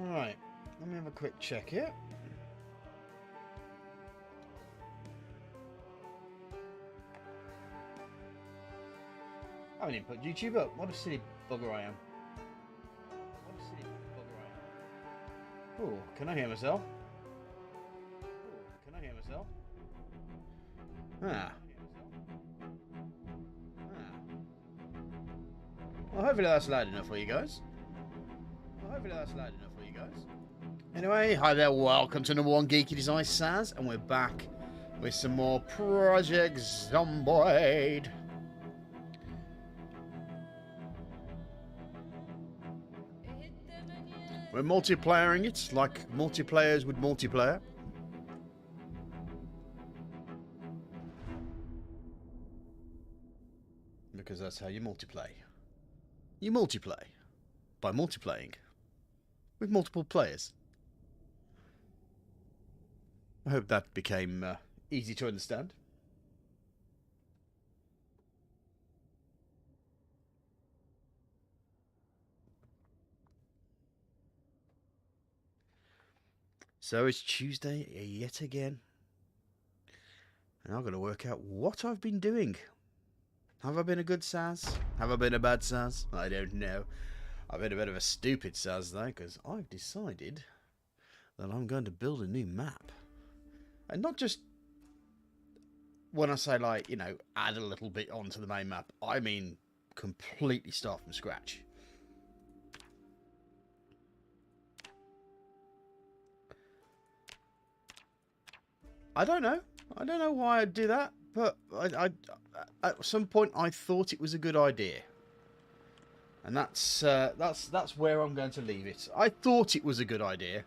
Alright, let me have a quick check here. I haven't even put YouTube up. What a silly bugger I am. What a silly bugger I am. Oh, can I hear myself? Can I hear myself? Ah. Well, hopefully that's loud enough for you guys. Anyway, hi there, welcome to number one Geeky Design Saz, and we're back with some more Project Zomboid. We're multiplayering it like multiplayers would multiplayer. Because that's how you multiplay. You multiplay by multiplying with multiple players. I hope that became easy to understand. So it's Tuesday yet again, and I've got to work out what I've been doing. Have I been a good Saz? Have I been a bad Saz? I don't know. I've been a bit of a stupid Saz though, because I've decided that I'm going to build a new map. And not just when I say, like, you know, add a little bit onto the main map. I mean completely start from scratch. I don't know. I don't know why I'd do that, but I at some point I thought it was a good idea. And that's where I'm going to leave it. I thought it was a good idea.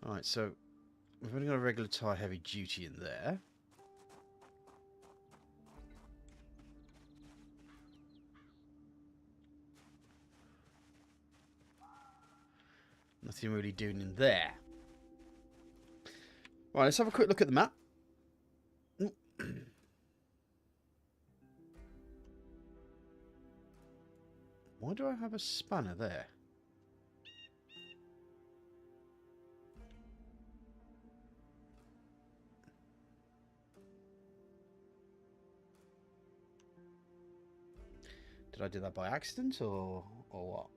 Alright, so we've only got a regular tyre heavy duty in there. Nothing really doing in there. Right, let's have a quick look at the map. Why do I have a spanner there? Did I do that by accident or what?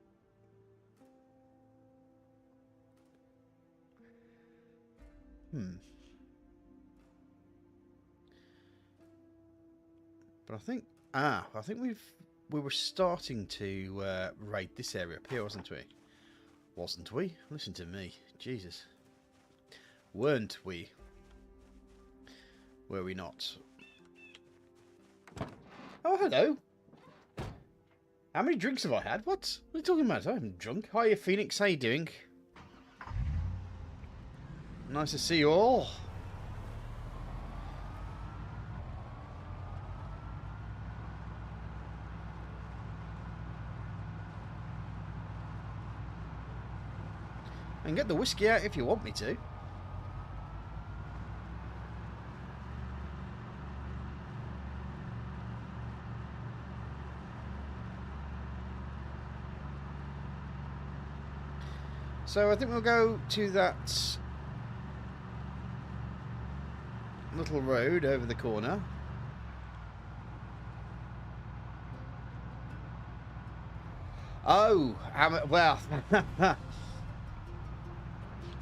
But I think we were starting to raid this area up here, wasn't we? Wasn't we? Listen to me, Jesus. Weren't we? Were we not? Oh, hello. How many drinks have I had? What are you talking about? I'm drunk. Hiya, Phoenix. How you doing? Nice to see you all. And get the whiskey out if you want me to. So I think we'll go to that little road over the corner. Oh, well.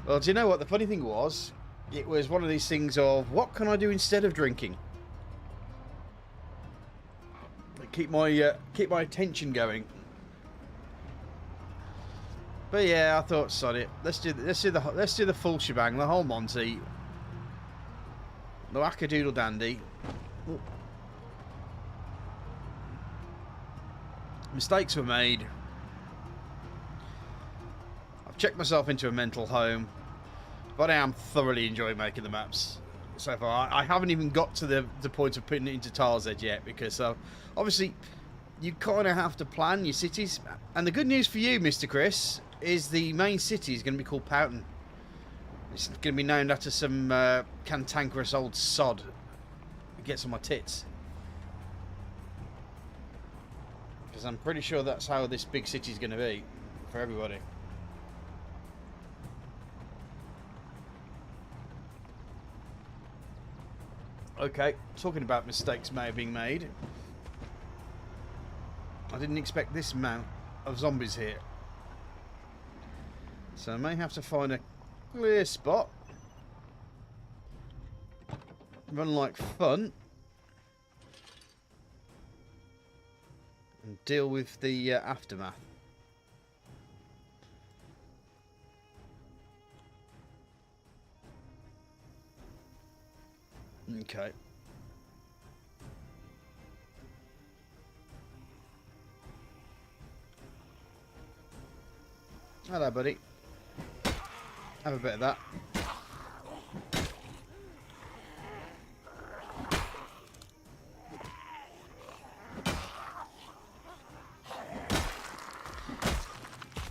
Well, do you know what? The funny thing was, it was one of these things of, what can I do instead of drinking? Keep my attention going. But yeah, I thought, sod it. Let's do the full shebang, the whole Monty, the wackadoodle dandy. Ooh. Mistakes were made. I've checked myself into a mental home, but I am thoroughly enjoying making the maps so far. I haven't even got to the point of putting it into Tiles Edge yet, because obviously you kind of have to plan your cities. And the good news for you, Mr. Chris, is the main city is going to be called Poughton. It's going to be named after some cantankerous old sod who gets on my tits. Because I'm pretty sure that's how this big city is going to be for everybody. Okay, talking about mistakes may have been made. I didn't expect this amount of zombies here. So I may have to find a clear spot. Run like fun. And deal with the aftermath. Okay. Hello, buddy. Have a bit of that.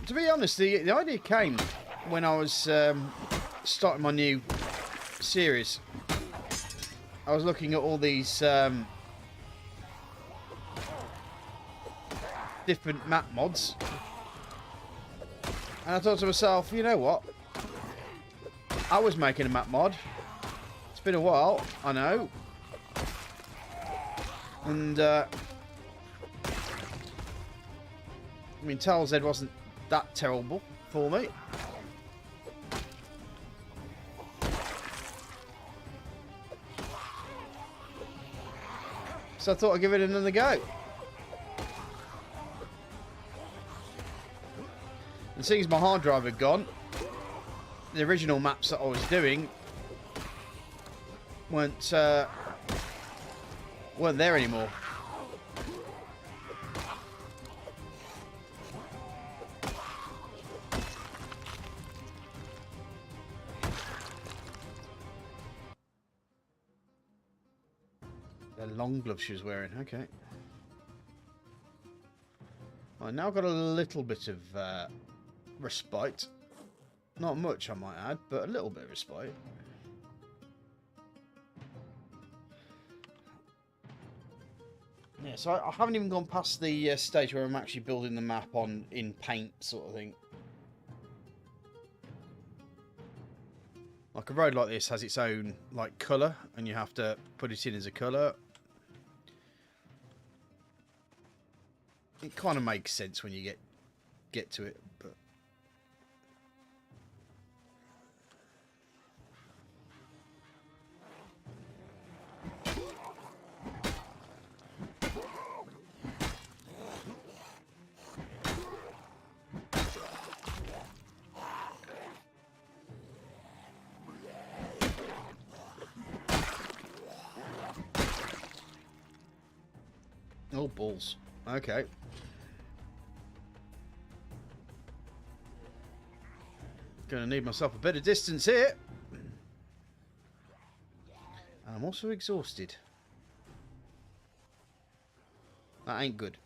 To be honest, the idea came when I was starting my new series. I was looking at all these different map mods, and I thought to myself, you know what? I was making a map mod. It's been a while, I know. And, I mean, Tales Z wasn't that terrible for me. So I thought I'd give it another go. And seeing as my hard drive had gone, the original maps that I was doing weren't there anymore. The long gloves she was wearing, okay. Right, now I've got a little bit of respite. Not much, I might add, but a little bit of respite. Yeah, so I haven't even gone past the stage where I'm actually building the map in paint, sort of thing. Like a road like this has its own like colour, and you have to put it in as a colour. It kind of makes sense when you get to it, but oh balls. Okay. Gonna need myself a bit of distance here. And I'm also exhausted. That ain't good.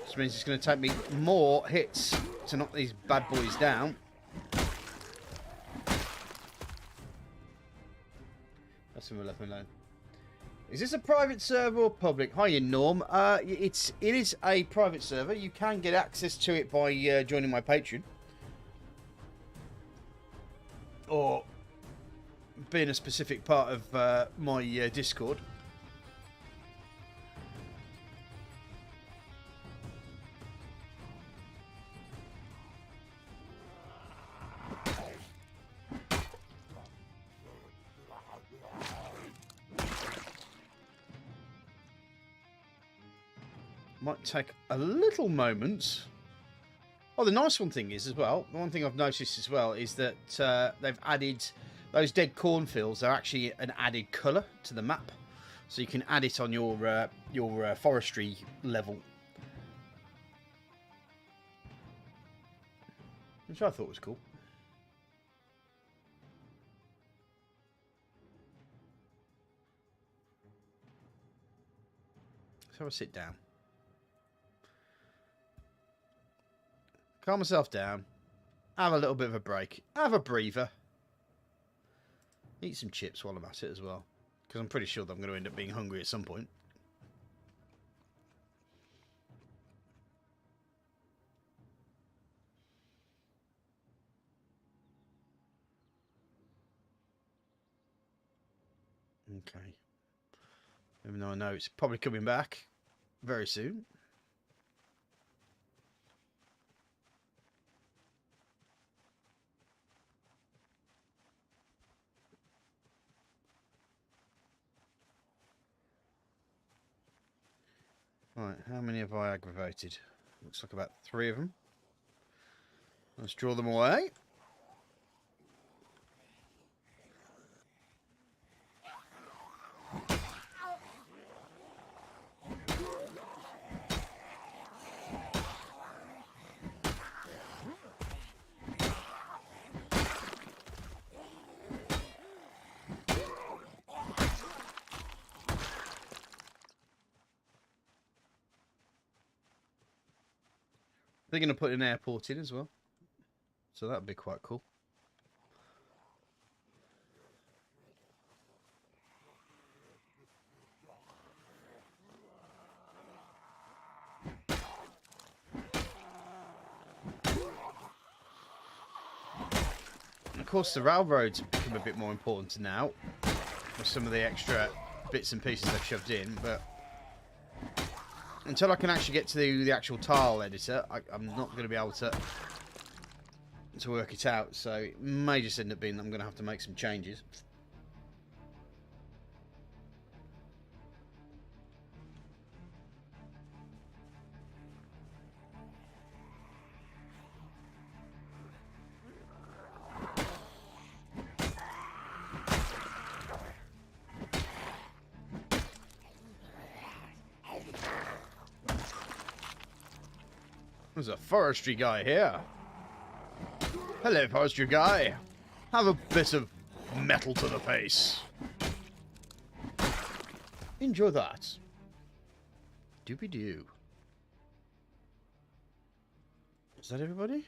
Which means it's going to take me more hits to knock these bad boys down. That's some left me alone. Is this a private server or public? Hiya, Norm. It is a private server. You can get access to it by joining my Patreon, or being a specific part of my Discord. Might take a little moment. Oh, the nice one thing is as well, the one thing I've noticed as well is that they've added those dead cornfields are actually an added colour to the map, so you can add it on your forestry level, which I thought was cool. Let's have a sit down. calm myself down, have a little bit of a break, have a breather, eat some chips while I'm at it as well, because I'm pretty sure that I'm going to end up being hungry at some point. Okay. Even though I know it's probably coming back very soon. Right, how many have I aggravated? Looks like about 3 of them. Let's draw them away. They're going to put an airport in as well. So that'd be quite cool. Of course, the railroads have become a bit more important now with some of the extra bits and pieces they've shoved in, but until I can actually get to the actual tile editor, I'm not going to be able to work it out, so it may just end up being that I'm going to have to make some changes. There's a forestry guy here. Hello, forestry guy. Have a bit of metal to the face. Enjoy that. Doobie-doo. Is that everybody?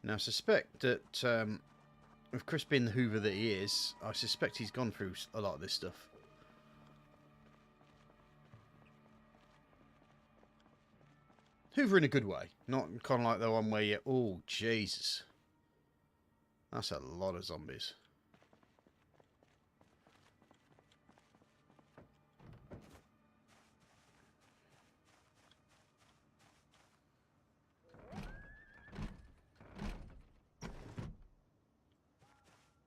Now, I suspect that with Chris being the Hoover that he is, I suspect he's gone through a lot of this stuff. Hoover in a good way, not kind of like the one where you... Oh, Jesus. That's a lot of zombies.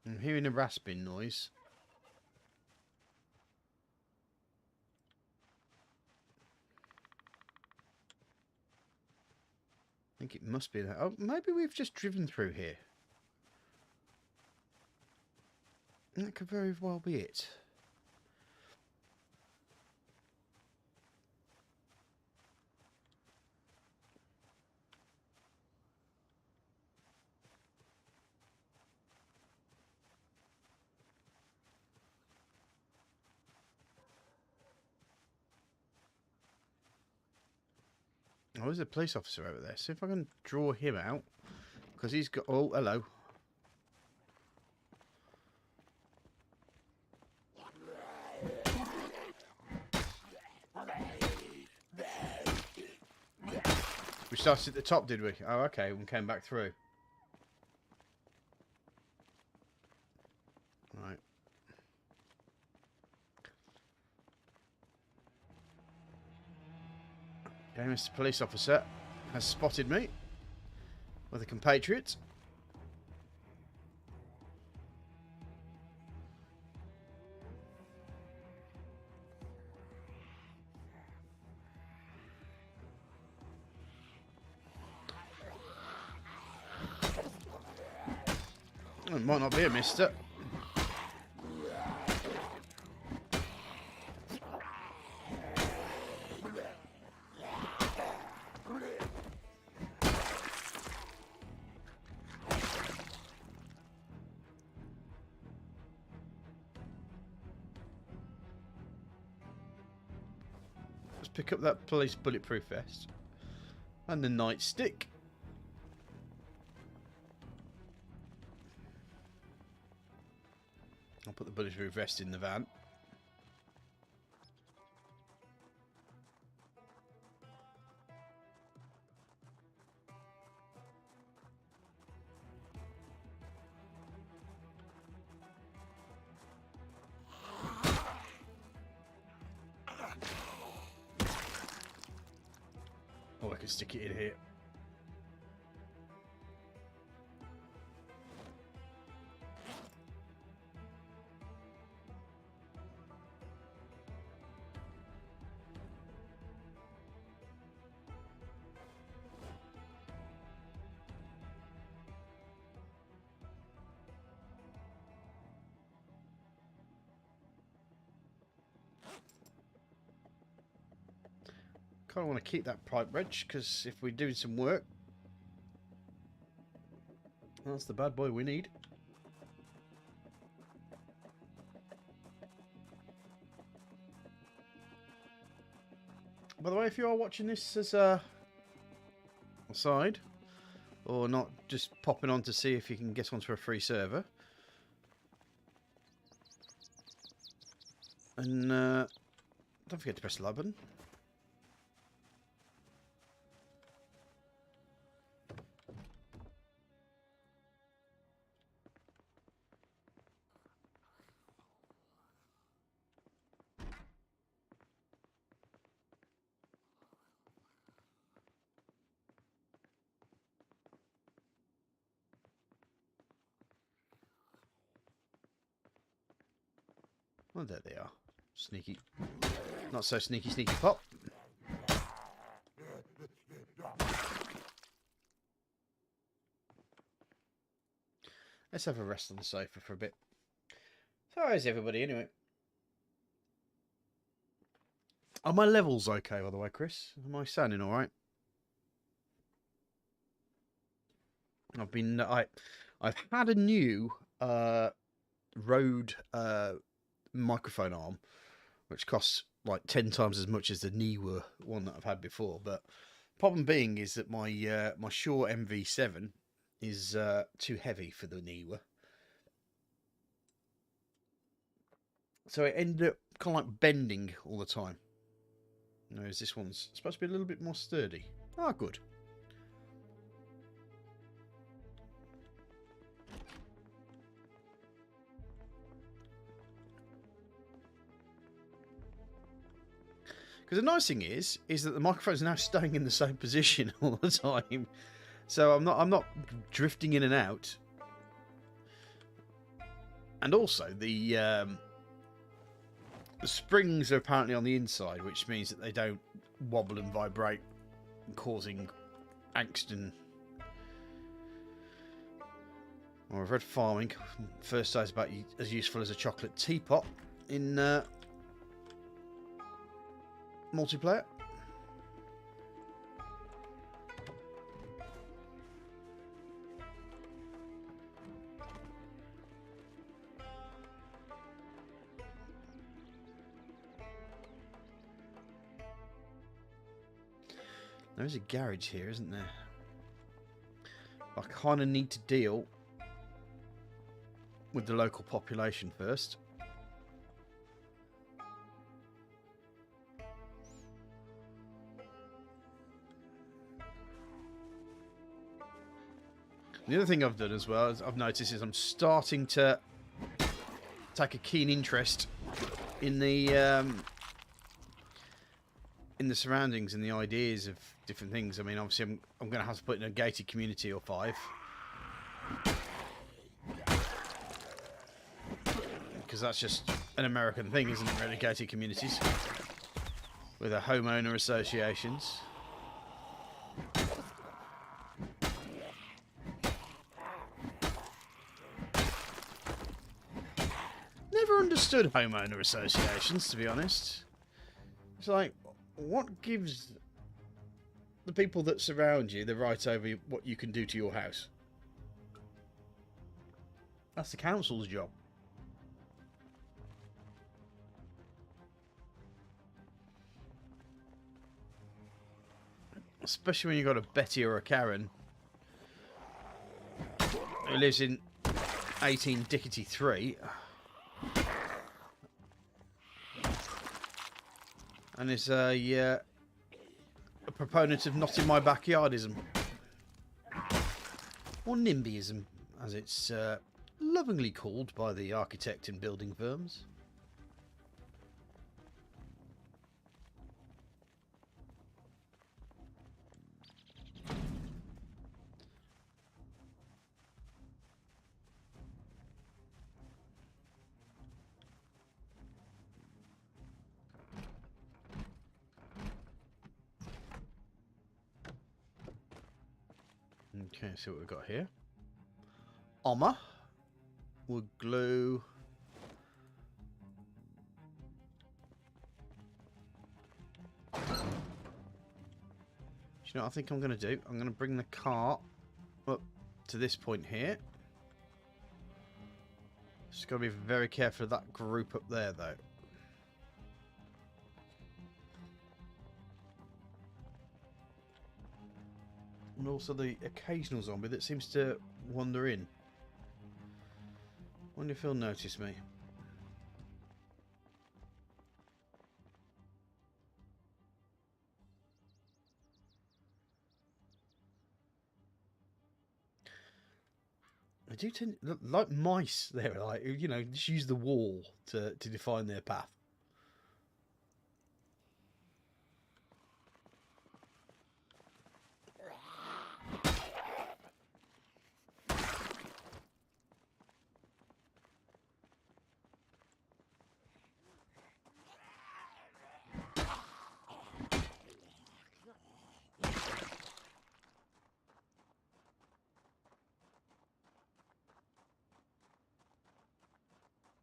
I'm hearing a rasping noise. I think it must be that. Oh, maybe we've just driven through here. That could very well be it. Oh, there's a police officer over there. See if I can draw him out. Because he's got... Oh, hello. We started at the top, did we? Oh, okay. And came back through. Right. Okay, Mr. Police Officer has spotted me with a compatriot. It might not be a mister. pick up that police bulletproof vest. And the nightstick. I'll put the bulletproof vest in the van. Oh, I can stick it in here. Kind of want to keep that pipe wrench because if we're doing some work, that's the bad boy we need. By the way, if you are watching this as a aside, or not just popping on to see if you can get onto a free server, and don't forget to press the like button. Well, there they are. Sneaky. Not so sneaky, sneaky pop. Let's have a rest on the sofa for a bit. So how is everybody anyway? Are my levels okay, by the way, Chris? Am I sounding alright? I've had a new Rode microphone arm, which costs like 10 times as much as the Neewer one that I've had before. But problem being is that my my Shure MV7 is too heavy for the Neewer, so it ended up kind of like bending all the time. Whereas this one's supposed to be a little bit more sturdy. Ah, good. Because the nice thing is that the microphone's now staying in the same position all the time, so I'm not drifting in and out. And also the springs are apparently on the inside, which means that they don't wobble and vibrate, causing angst and. Well, I've read farming. First size about as useful as a chocolate teapot in multiplayer. There's a garage here, isn't there? I kind of need to deal with the local population first. The other thing I've done as well, as I've noticed, is I'm starting to take a keen interest in the surroundings and the ideas of different things. I mean, obviously, I'm going to have to put in a gated community or 5, because that's just an American thing, isn't it? Really, gated communities with the homeowner associations. Never understood homeowner associations, to be honest. It's like, what gives the people that surround you the right over what you can do to your house? That's the council's job. Especially when you've got a Betty or a Karen who lives in 18 Dickety 3 and is a proponent of not in my backyardism. Or NIMBYism, as it's lovingly called by the architect and building firms. Okay, see what we've got here. Armor. Wood glue. Do you know what I think I'm going to do? I'm going to bring the cart up to this point here. Just got to be very careful of that group up there, though. And also the occasional zombie that seems to wander in. Wonder if he'll notice me. I do tend, like mice, they're like, you know, just use the wall to define their path.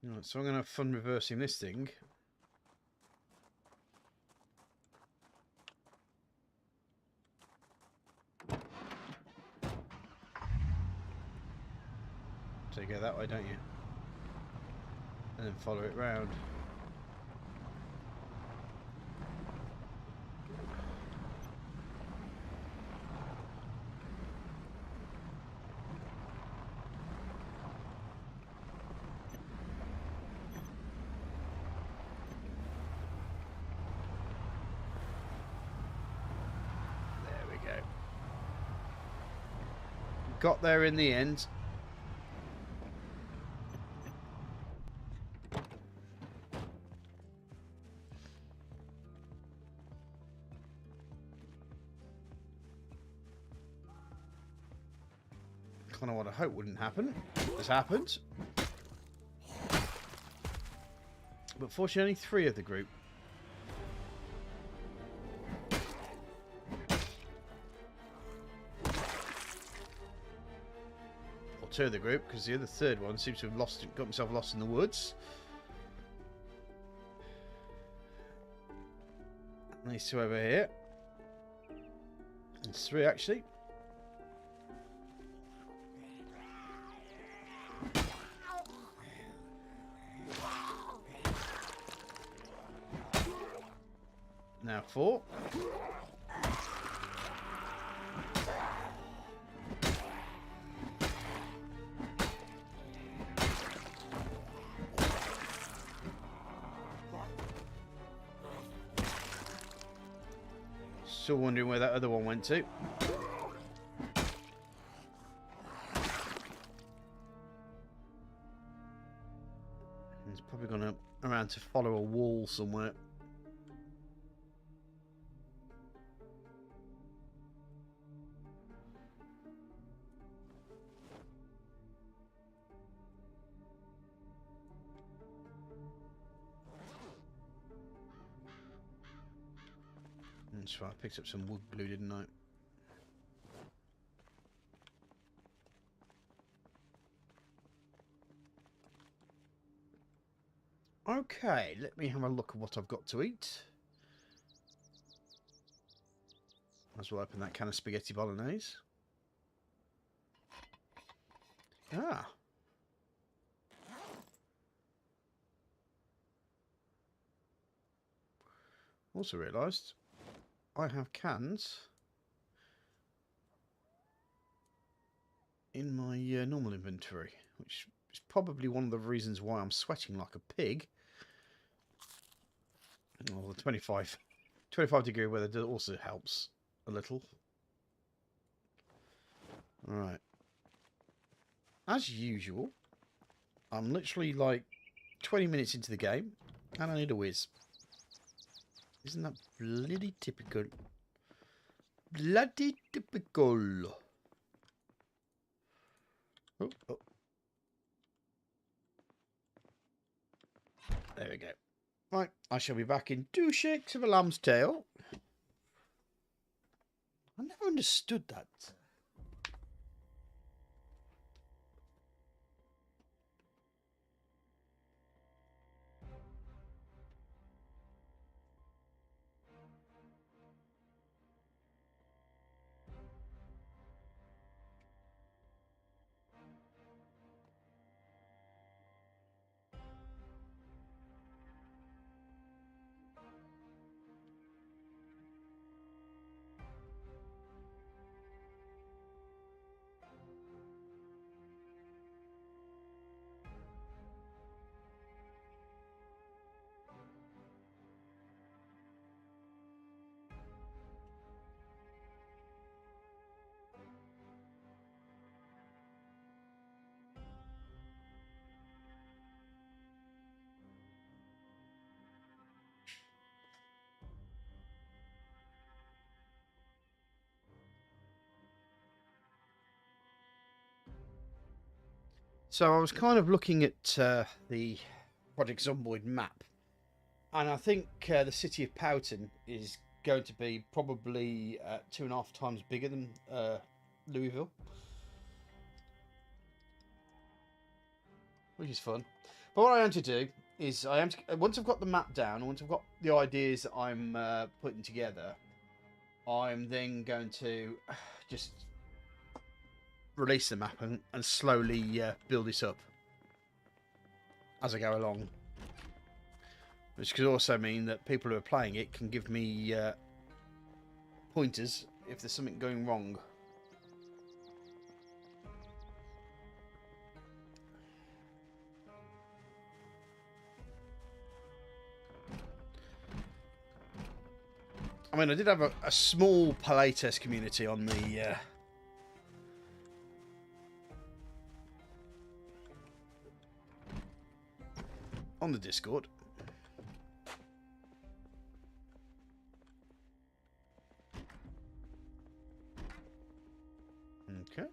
Right, so I'm going to have fun reversing this thing. So you go that way, don't you? And then follow it round. Got there in the end. Kind of what I hope wouldn't happen. This happened. But fortunately only 3 of the group. Or 2 of the group, because the other third one seems to have got himself lost in the woods. And these 2 over here. There's 3 actually. Now 4. Still wondering where that other one went to. He's probably gone around to follow a wall somewhere. That's right, I picked up some wood glue, didn't I? Okay, let me have a look at what I've got to eat. Might as well open that can of spaghetti bolognese. Ah. Also realised I have cans in my normal inventory, which is probably one of the reasons why I'm sweating like a pig. Well, the 25 degree weather also helps a little. Alright. As usual, I'm literally like 20 minutes into the game, and I need a whiz. Isn't that bloody typical? Bloody typical. Oh, oh. There we go. Right, I shall be back in 2 shakes of a lamb's tail. I never understood that. So I was kind of looking at the Project Zomboid map, and I think the city of Powton is going to be probably 2.5 times bigger than Louisville, which is fun. But what I am to do is once I've got the map down, once I've got the ideas that I'm putting together, I'm then going to just release the map and slowly build this up as I go along. Which could also mean that people who are playing it can give me pointers if there's something going wrong. I mean, I did have a small playtest community on the Discord. Okay.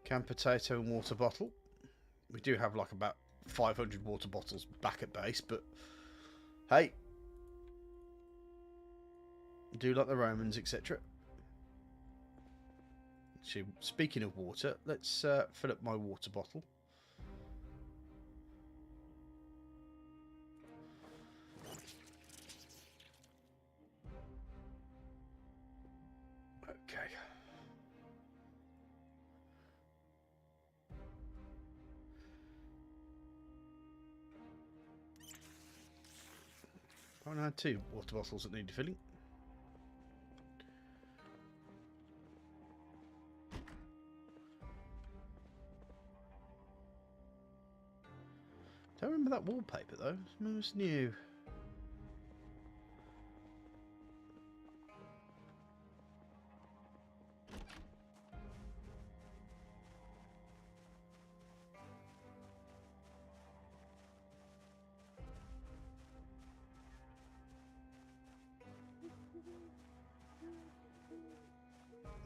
Canned potato and water bottle. We do have like about 500 water bottles back at base, but hey, do like the Romans, etc. So, speaking of water, let's fill up my water bottle. Okay. I only had 2 water bottles that need filling. Don't remember that wallpaper though. It was new.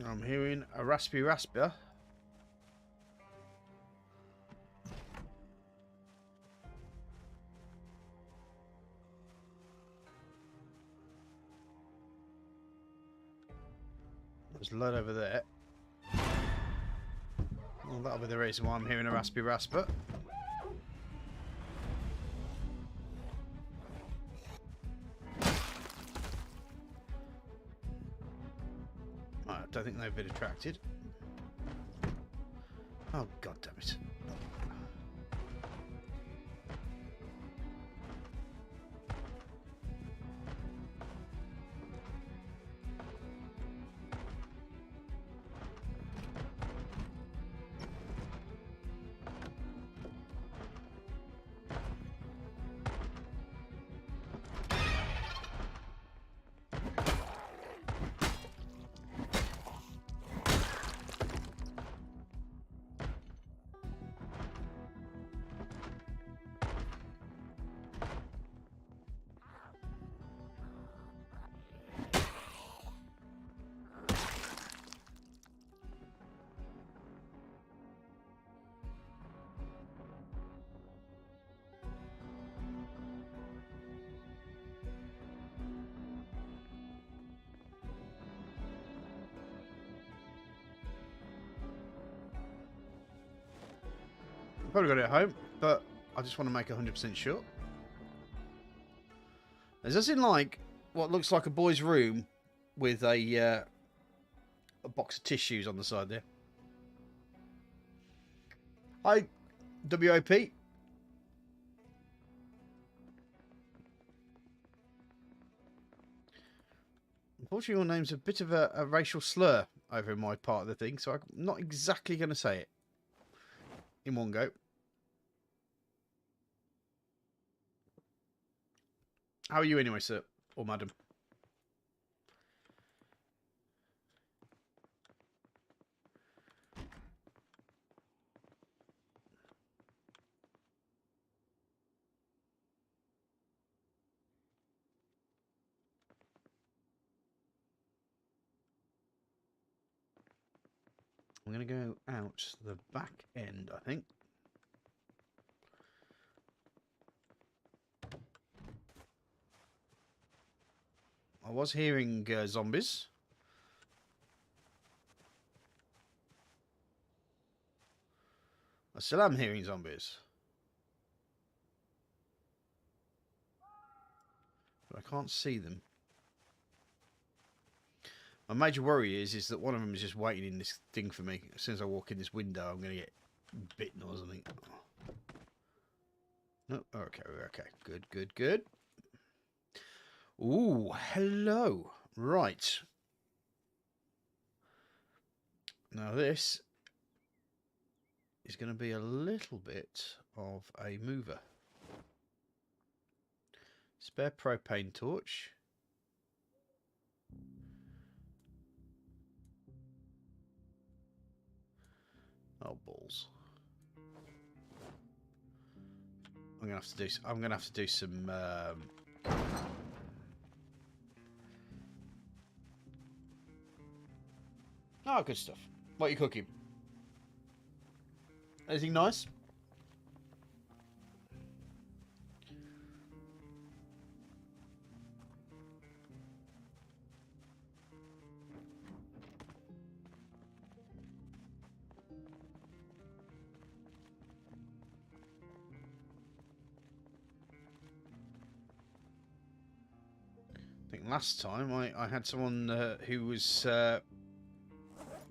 I'm hearing a raspy rasper. There's a lot over there. Well, that'll be the reason why I'm hearing a raspy rasper. I don't think they've been attracted. Oh, god damn it. Probably got it at home, but I just want to make 100% sure. There's nothing like what looks like a boy's room with a box of tissues on the side there. Hi, WOP. Unfortunately, your name's a bit of a racial slur over in my part of the thing, so I'm not exactly going to say it in one go. How are you anyway, sir? Or madam? I'm going to go out the back end, I think. I was hearing zombies. I still am hearing zombies. But I can't see them. My major worry is that one of them is just waiting in this thing for me. As soon as I walk in this window, I'm going to get bitten or something. No, okay. Good. Ooh, hello. Right. Now this is going to be a little bit of a mover. Spare propane torch. Oh balls! I'm gonna have to do some. Oh, good stuff. What are you cooking? Anything nice? I think last time I had someone who was from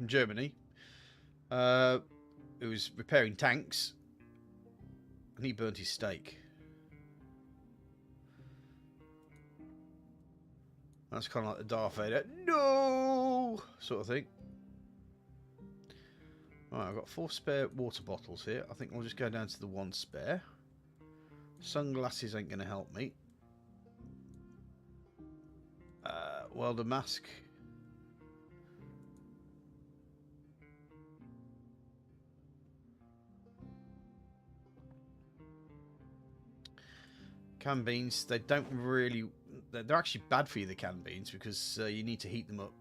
Germany who was repairing tanks, and he burnt his steak. That's kind of like the Darth Vader no sort of thing. Right, I've got 4 spare water bottles here. I think we'll just go down to the 1 spare. Sunglasses ain't going to help me. Welder mask. Canned beans, they don't really... They're actually bad for you, the canned beans, because you need to heat them up.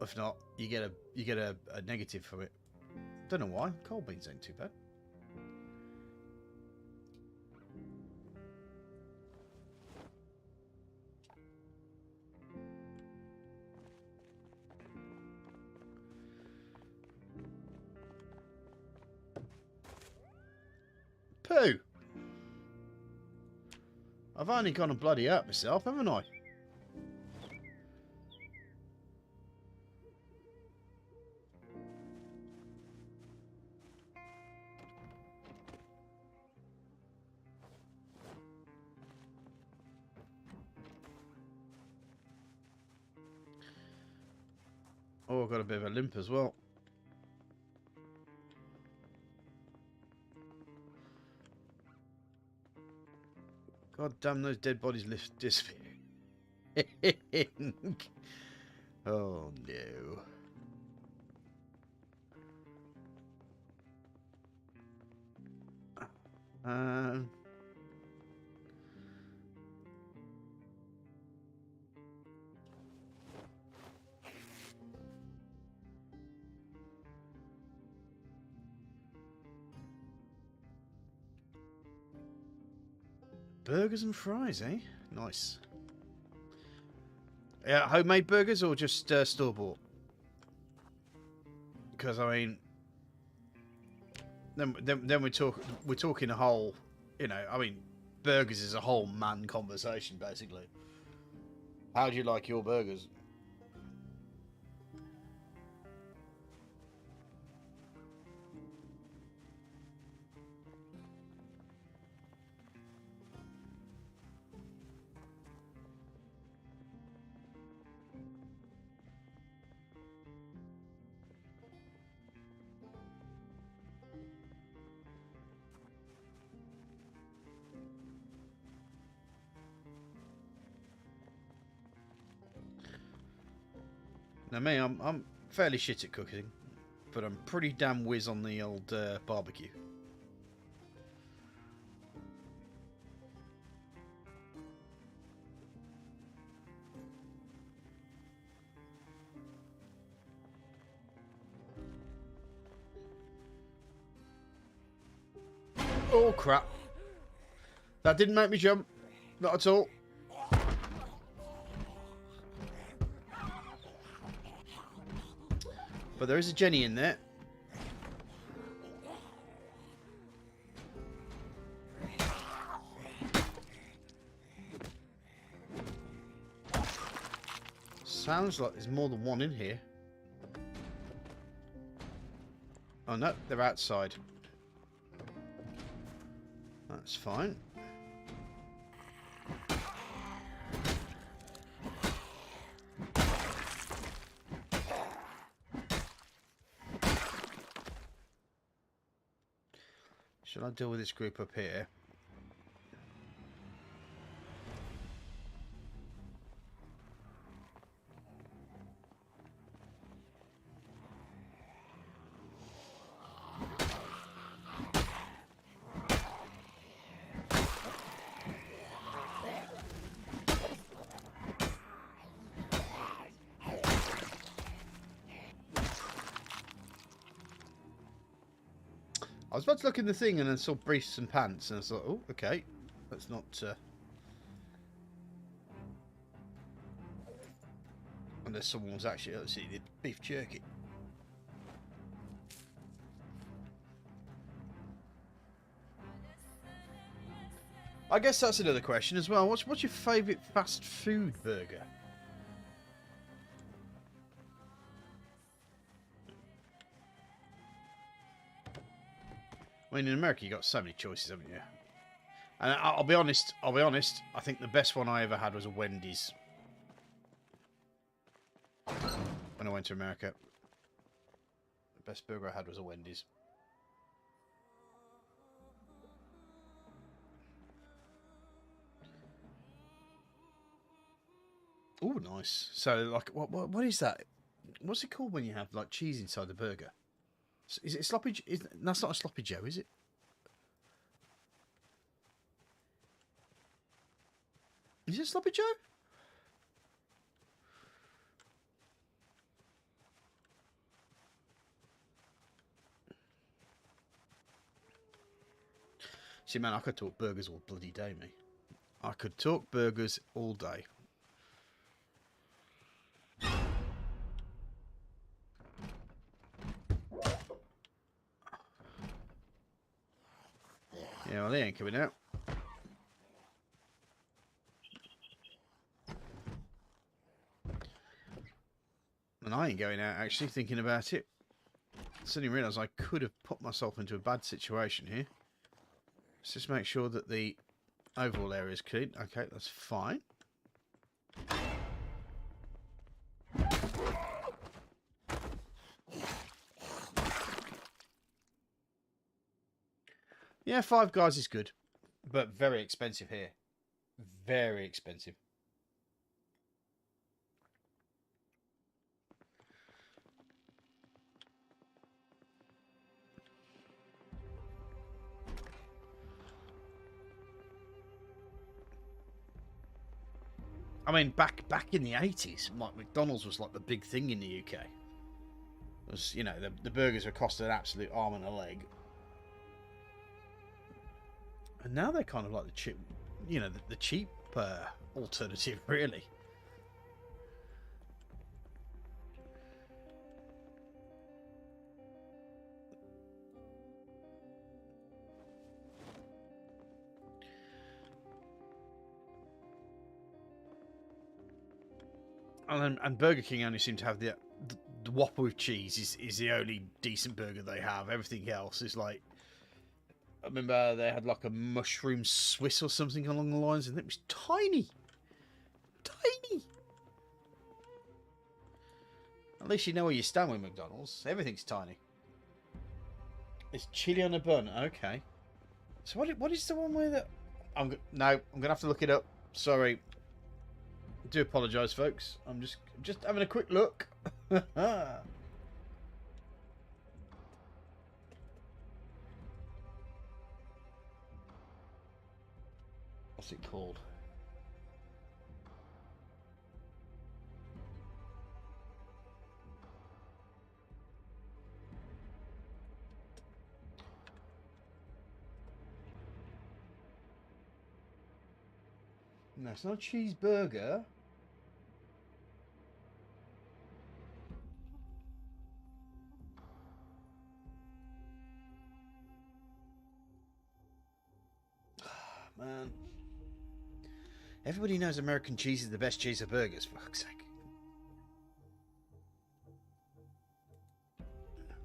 If not, you get a negative from it. Don't know why. Cold beans ain't too bad. Pooh! I've only gone and bloody hurt myself, haven't I? Oh, I've got a bit of a limp as well. God damn, those dead bodies disappearing. Oh no. Burgers and fries, eh? Nice. Yeah, homemade burgers or just store-bought? Because, I mean... then we're talking a whole, you know, I mean, burgers is a whole man conversation basically. How do you like your burgers? Now me, I'm fairly shit at cooking, but I'm pretty damn whiz on the old barbecue. Oh crap! That didn't make me jump, not at all. But there is a Jenny in there. Sounds like there's more than one in here. Oh no, they're outside. That's fine. Shall I deal with this group up here? I was about to look in the thing and then saw briefs and pants, and I thought, oh, okay, that's not. Unless someone was actually, let's see, the beef jerky. I guess that's another question as well. What's your favourite fast food burger? I mean, in America, you got so many choices, haven't you? And I'll be honest. I think the best one I ever had was a Wendy's when I went to America. The best burger I had was a Wendy's. Oh, nice. So, like, what is that? What's it called when you have like cheese inside the burger? Is it sloppy? That's not a sloppy Joe, is it? Is it sloppy Joe? See, man, I could talk burgers all bloody day, me. I could talk burgers all day. Yeah, well, they ain't coming out. And I ain't going out, actually, thinking about it. Suddenly realised I could have put myself into a bad situation here. Let's just make sure that the overall area is clean. Okay, that's fine. Yeah, Five Guys is good, but very expensive here. Very expensive. I mean, back in the 80s, like McDonald's was like the big thing in the UK. It was, you know, the burgers were costing an absolute arm and a leg. And now they're kind of like the cheap, you know, the cheap alternative, really. And Burger King only seem to have the Whopper with cheese is the only decent burger they have. Everything else is like, I remember they had like a mushroom Swiss or something along the lines, and it was tiny. Tiny. At least you know where you stand with McDonald's. Everything's tiny. It's chili on a bun. Okay. So what is the one where that? I'm gonna have to look it up. Sorry. I do apologise, folks. I'm just having a quick look. What's it called? No, it's not a cheeseburger. Man. Everybody knows American cheese is the best cheese of burgers, for fuck's sake.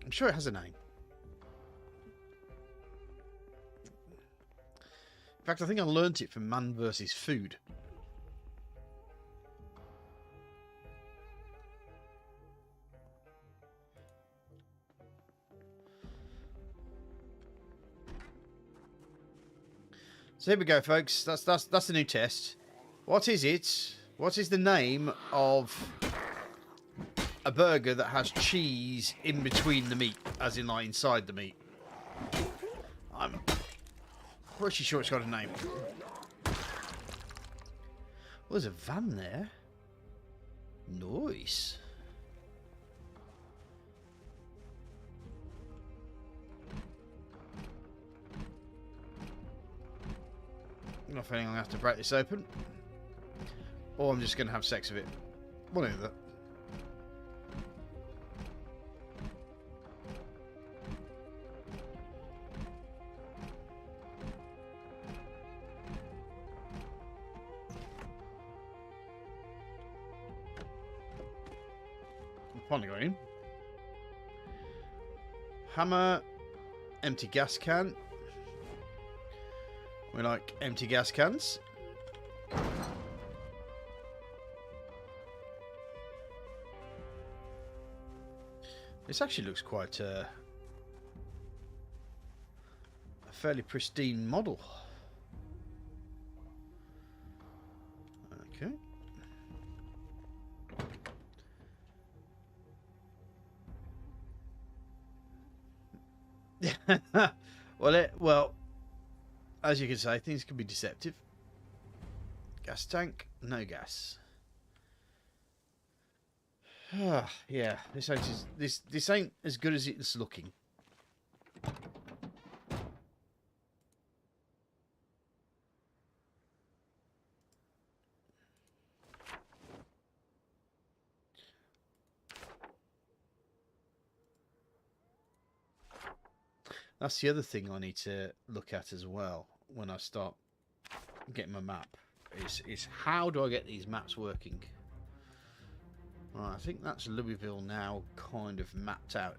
I'm sure it has a name. In fact, I think I learnt it from Man vs. Food. So here we go, folks. That's the new test. What is it? What is the name of a burger that has cheese in between the meat, as in like inside the meat? I'm pretty sure it's got a name. Oh, there's a van there. Nice. I'm not feeling I'm going to have to break this open. Or I'm just going to have sex with it. One of that. I'm finally got in. Hammer. Empty gas can. We like empty gas cans. This actually looks quite a fairly pristine model. Okay. Well, as you can say, things can be deceptive. Gas tank, no gas. Yeah, this ain't as good as it's looking. That's the other thing I need to look at as well when I start getting my map. Is how do I get these maps working? Right, I think that's Louisville now kind of mapped out.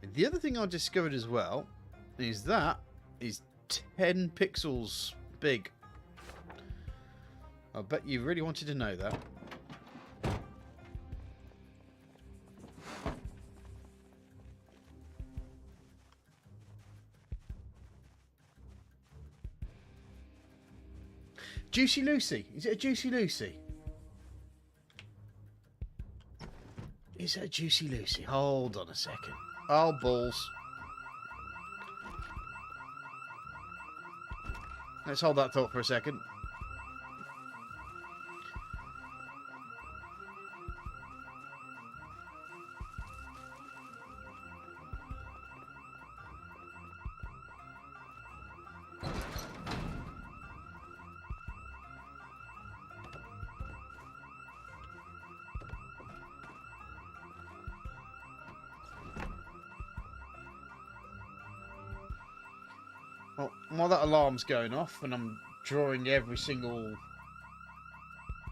And the other thing I discovered as well is that is 10 pixels big. I bet you really wanted to know that. Juicy Lucy. Is it a Juicy Lucy? Is it a Juicy Lucy? Hold on a second. Oh, balls. Let's hold that thought for a second. Well, while that alarm's going off and I'm drawing every single...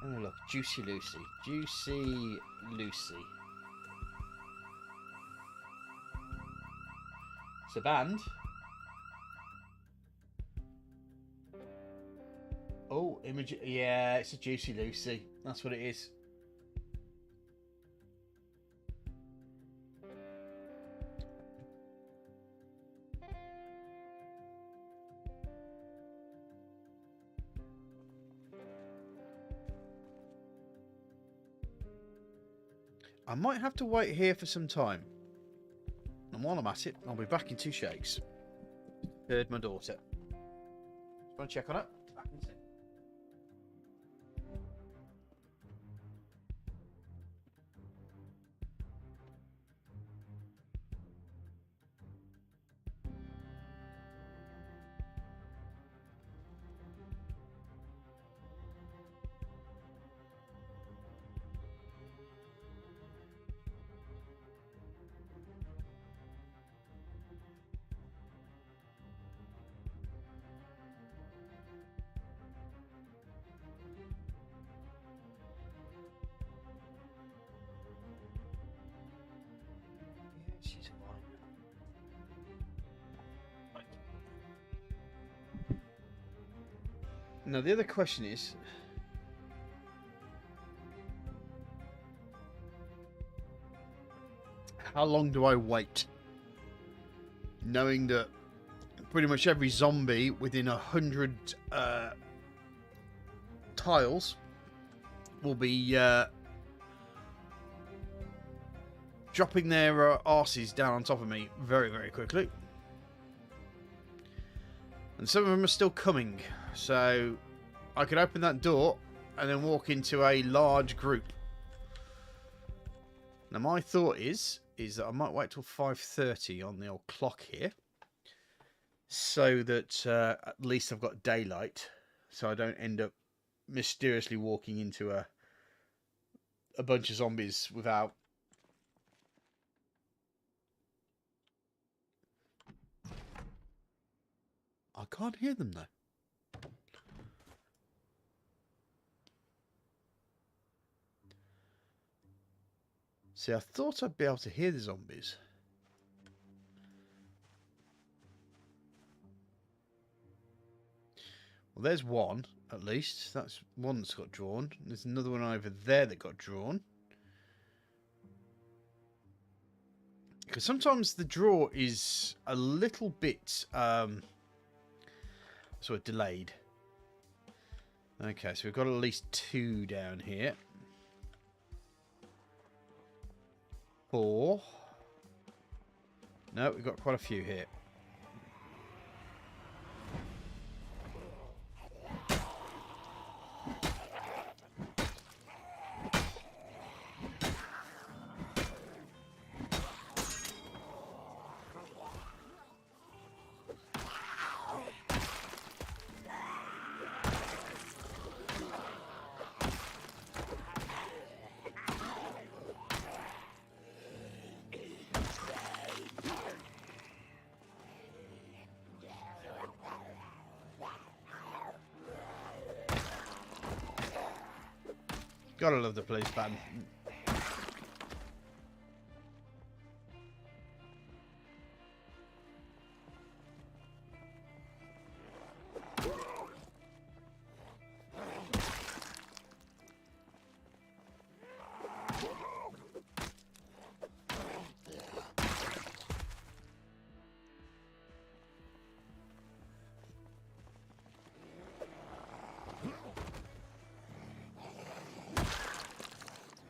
Oh, look. Juicy Lucy. Juicy Lucy. It's a band. Oh, image. Yeah, it's a Juicy Lucy. That's what it is. I might have to wait here for some time. And while I'm at it, I'll be back in 2 shakes. Heard my daughter. Want to check on it? Back in a sec. She's fine. Right. Now the other question is, how long do I wait? Knowing that pretty much every zombie within 100 tiles will be dropping their arses down on top of me very, very quickly. And some of them are still coming. So I could open that door and then walk into a large group. Now my thought is that I might wait till 5:30 on the old clock here. So that at least I've got daylight. So I don't end up mysteriously walking into a bunch of zombies without... I can't hear them though. See, I thought I'd be able to hear the zombies. Well, there's one, at least. That's one that's got drawn. There's another one over there that got drawn. Because sometimes the draw is a little bit sort of delayed. Okay, so we've got at least 2 down here. 4. No, we've got quite a few here. Gotta love the police band.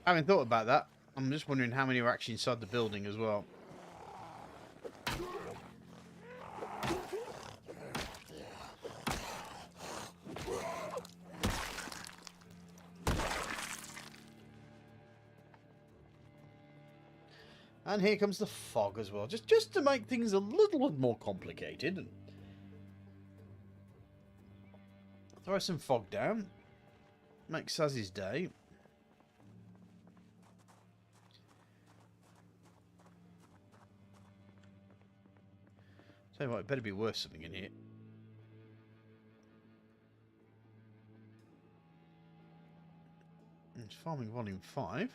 I haven't thought about that. I'm just wondering how many are actually inside the building as well. And here comes the fog as well, just to make things a little more complicated. Throw some fog down. Make Sazzy's day. Tell you what, it better be worth something in here. It's Farming Volume 5.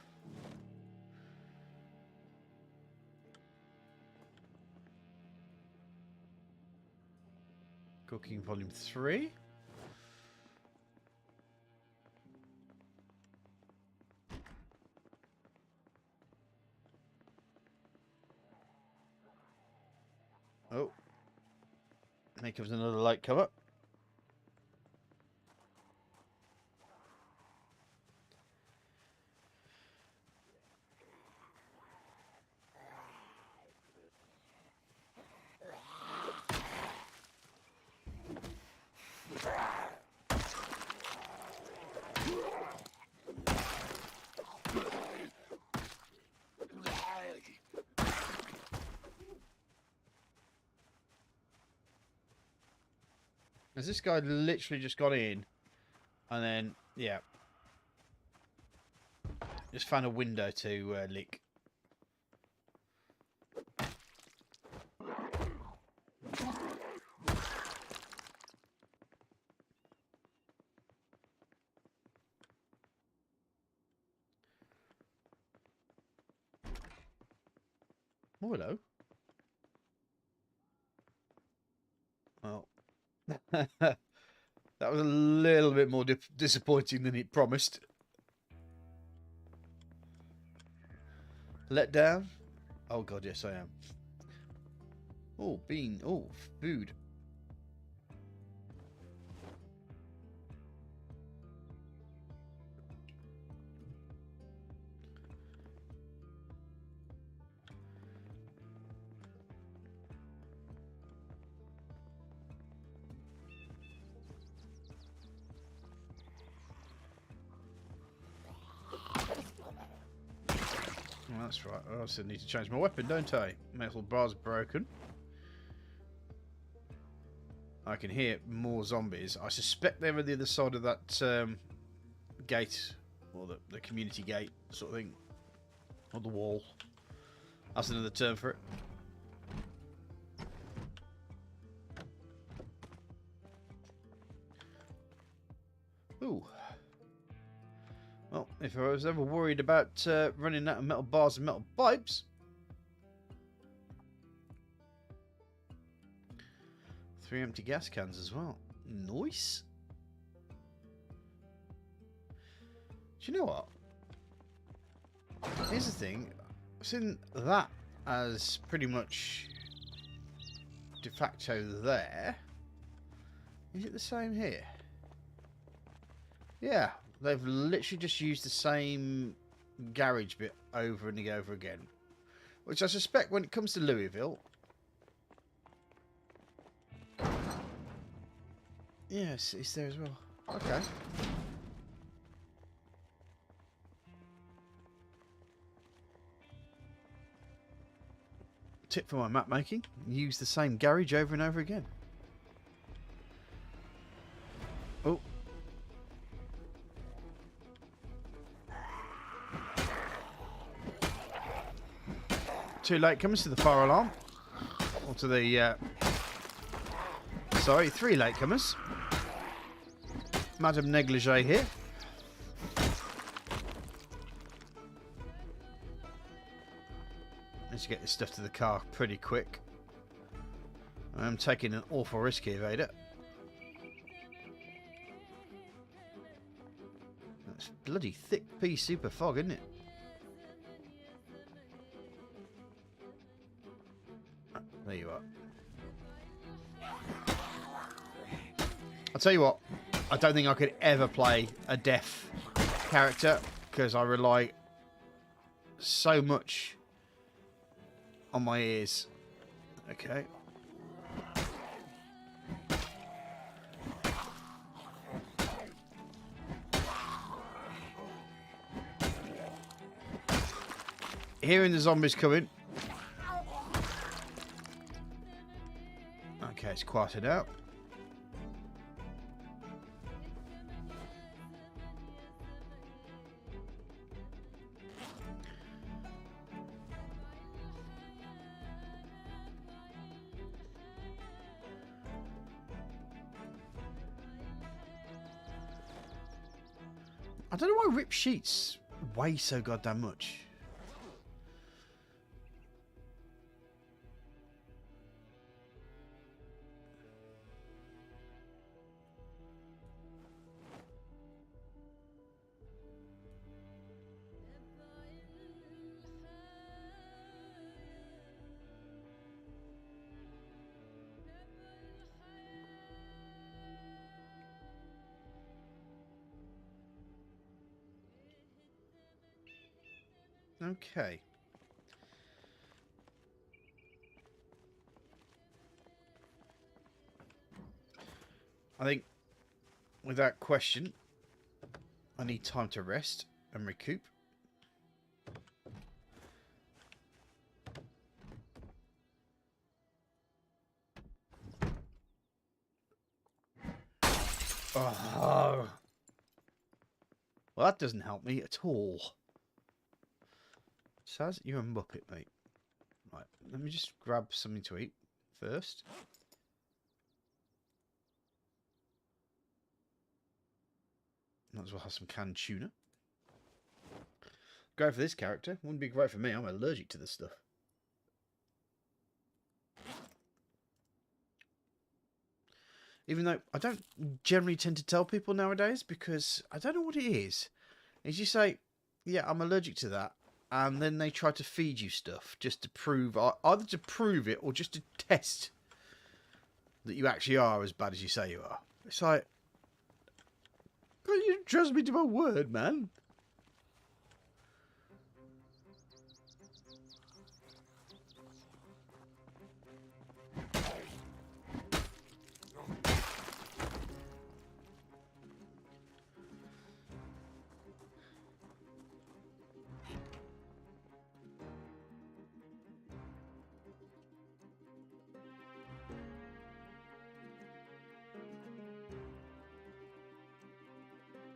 Cooking Volume 3. Oh. Here comes another light cover. Has this guy literally just got in and then, yeah, just found a window to lick? Oh, hello. Well, that was a little bit more disappointing than it promised. Let down? Oh god, yes I am. Oh, bean. Oh, food. Oh, that's right. I also need to change my weapon, don't I? Metal bar's broken. I can hear more zombies. I suspect they're on the other side of that gate, or the community gate sort of thing, or the wall. That's another term for it. Ooh. Well, if I was ever worried about running out of metal bars and metal pipes, 3 empty gas cans as well. Nice. Do you know what? Here's the thing. Seeing that as pretty much de facto there, is it the same here? Yeah, they've literally just used the same garage bit over and over again. Which I suspect when it comes to Louisville... Yes, it's there as well. Okay. Tip for my map making: use the same garage over and over again. Oh. Two latecomers to the fire alarm. Or to the... Sorry, 3 latecomers. Madame Negligee here. Let's get this stuff to the car pretty quick. I'm taking an awful risk here, Vader. That's bloody thick pea super fog, isn't it? There you are. I'll tell you what, I don't think I could ever play a deaf character because I rely so much on my ears. Okay. Hearing the zombies coming. Okay, it's quieted out. I don't know why rip sheets weigh so goddamn much. Okay. I think, without question, I need time to rest and recoup. Oh. Well, that doesn't help me at all. Saz, you're a muppet, mate. Right, let me just grab something to eat first. Might as well have some canned tuna. Great for this character. Wouldn't be great for me. I'm allergic to this stuff. Even though I don't generally tend to tell people nowadays because I don't know what it is. Is you say, yeah, I'm allergic to that. And then they try to feed you stuff just to prove, either to prove it or just to test that you actually are as bad as you say you are. It's like, you trust me to my word, man.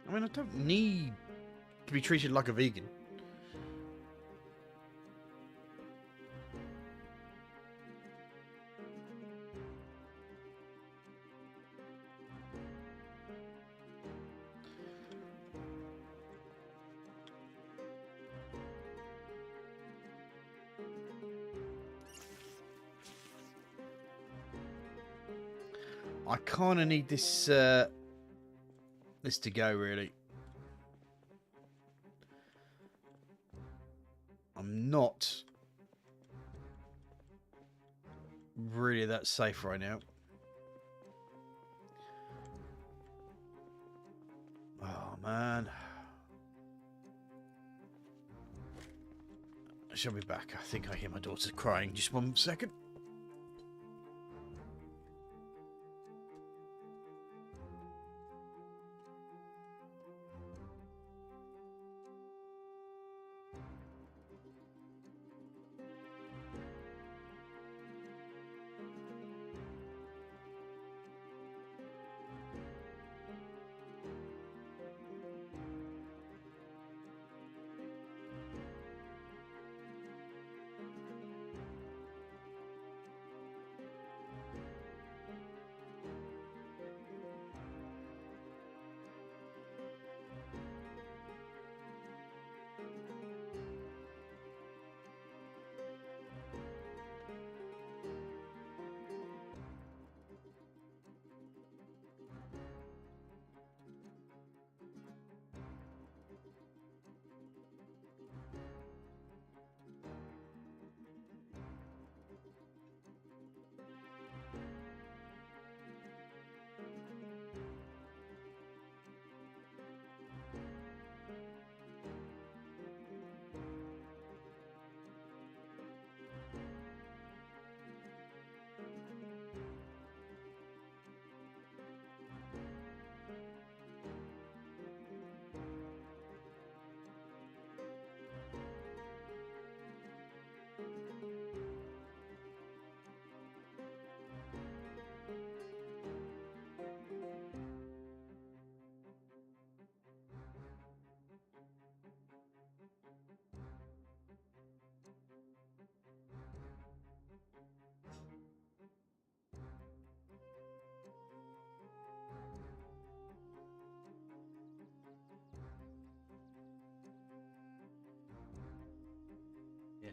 I mean, I don't need to be treated like a vegan. I kind of need this this to go, really. I'm not really that safe right now. Oh, man. I shall be back. I think I hear my daughter crying. Just 1 second.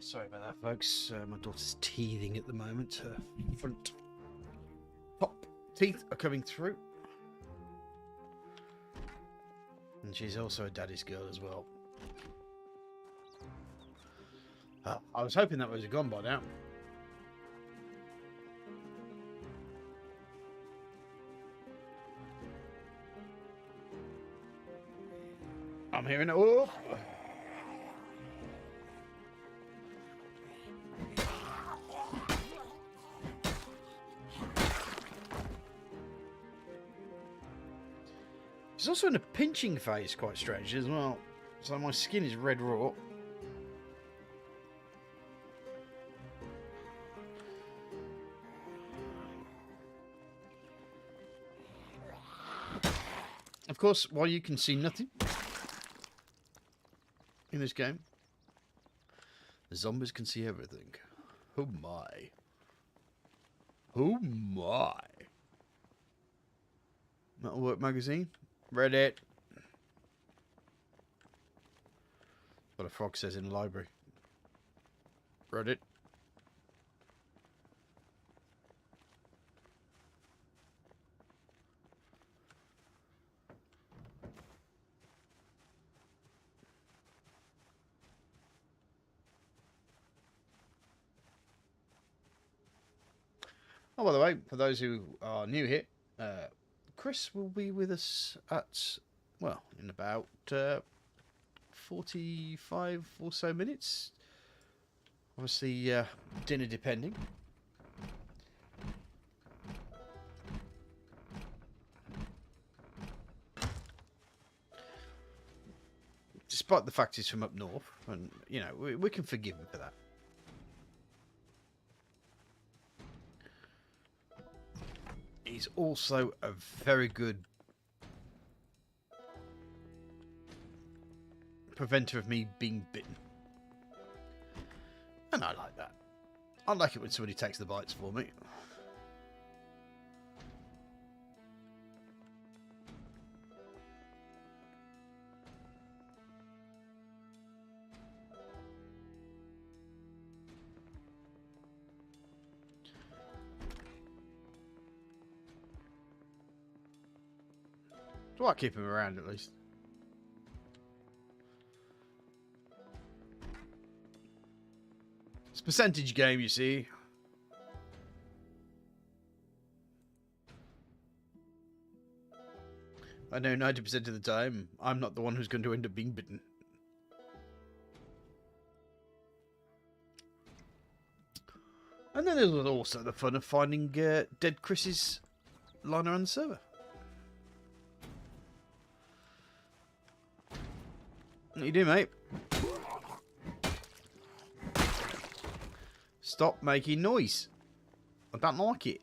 sorry about that, folks. My daughter's teething at the moment. Her front top teeth are coming through. And she's also a daddy's girl as well. I was hoping that was gone by now. I'm hearing it. Oh! It's also in a pinching phase, quite strange as well. So my skin is red raw. Of course, while you can see nothing in this game, the zombies can see everything. Oh my. Oh my. Metalwork magazine. Read it. What a frog says in the library. Read it. Oh, by the way, for those who are new here, Chris will be with us at, well, in about 45 or so minutes. Obviously, dinner depending. Despite the fact he's from up north, and, you know, we can forgive him for that. He's also a very good preventer of me being bitten. And I like that. I like it when somebody takes the bites for me. So I keep him around at least. It's a percentage game, you see. I know 90% of the time, I'm not the one who's going to end up being bitten. And then there's also the fun of finding dead Chris's lying around the server. What you do, mate? Stop making noise. I don't like it.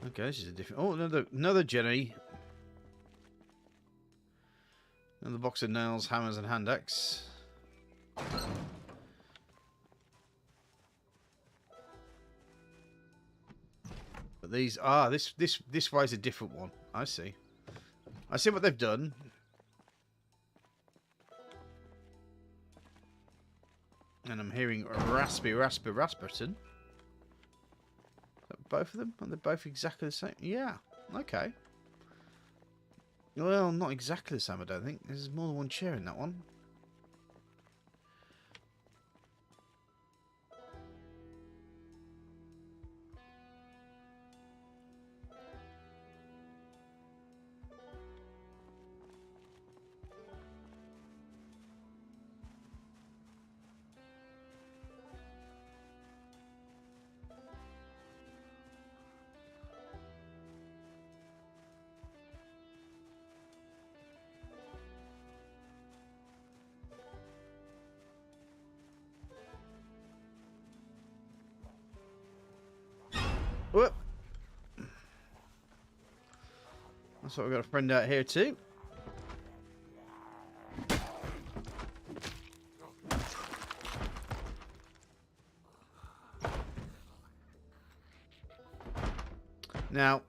Okay, this is a different... Oh, another Jenny. Another box of nails, hammers, and hand axe. But these... Ah, this way's a different one. I see. I see what they've done. And I'm hearing Rasputin. Both of them? Are they both exactly the same? Yeah. Okay. Well, not exactly the same, I don't think. There's more than one chair in that one. Whoop. That's what we've got a friend out here too. Now,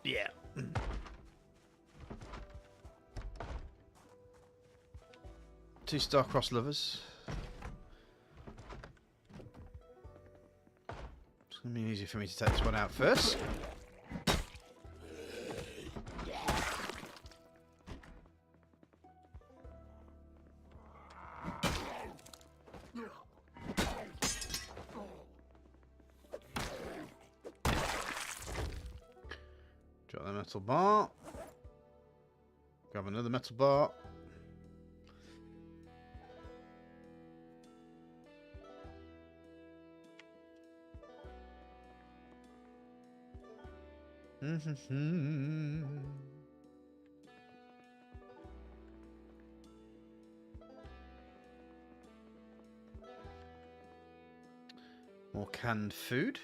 yeah. 2 star-crossed lovers. It's going to be easier for me to take this one out first. Drop the metal bar. Grab another metal bar. More canned food.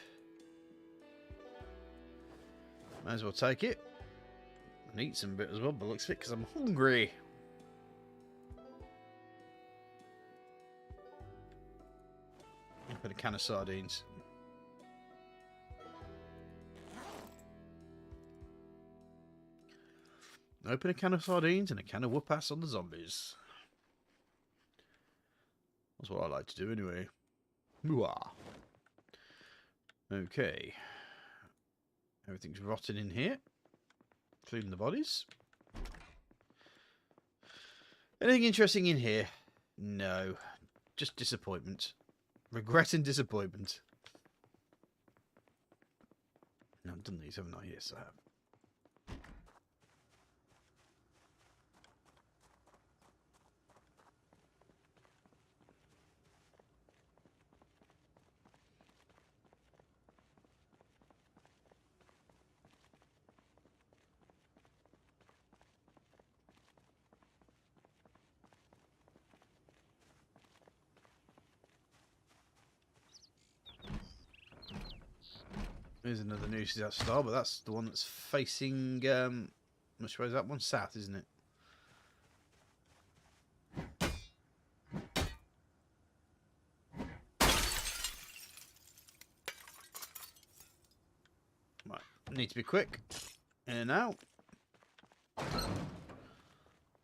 Might as well take it. And eat some bit as well, but looks fit because I'm hungry. Put a can of sardines. Open a can of sardines and a can of whoop-ass on the zombies. That's what I like to do anyway. Mwah. Okay. Everything's rotting in here, including the bodies. Anything interesting in here? No. Just disappointment. Regret and disappointment. No, I've done these, haven't I? Yes, I have. There's another Noose's Out Star, but that's the one that's facing, which way is that one? South, isn't it? Right, need to be quick. In and out.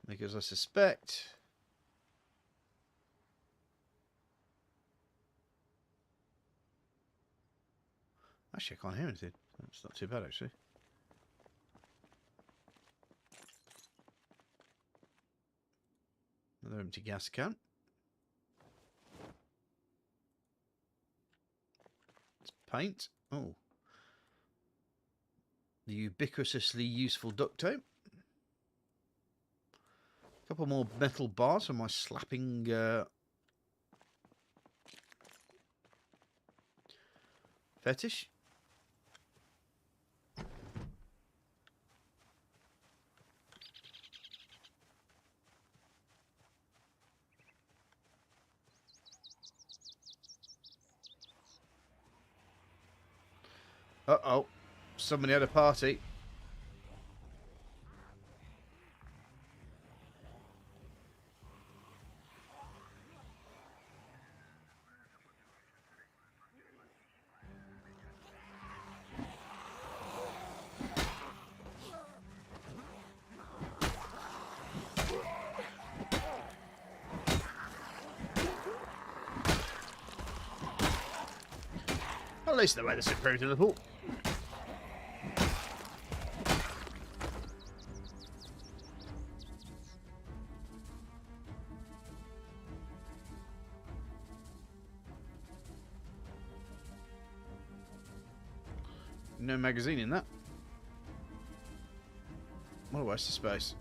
Because I suspect... Actually, I can't hear anything. That's not too bad, actually. Another empty gas can. It's paint. Oh. The ubiquitously useful duct tape. A couple more metal bars for my slapping... fetish. Uh-oh. Somebody had a party. At least the weather's improved a little. No magazine in that. What a waste of space.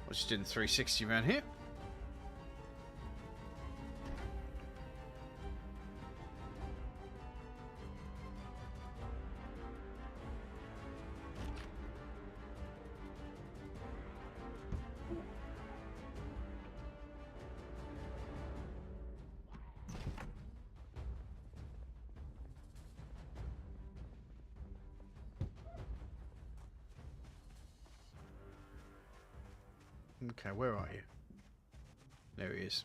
We're just doing 360 around here. Okay, where are you? There he is.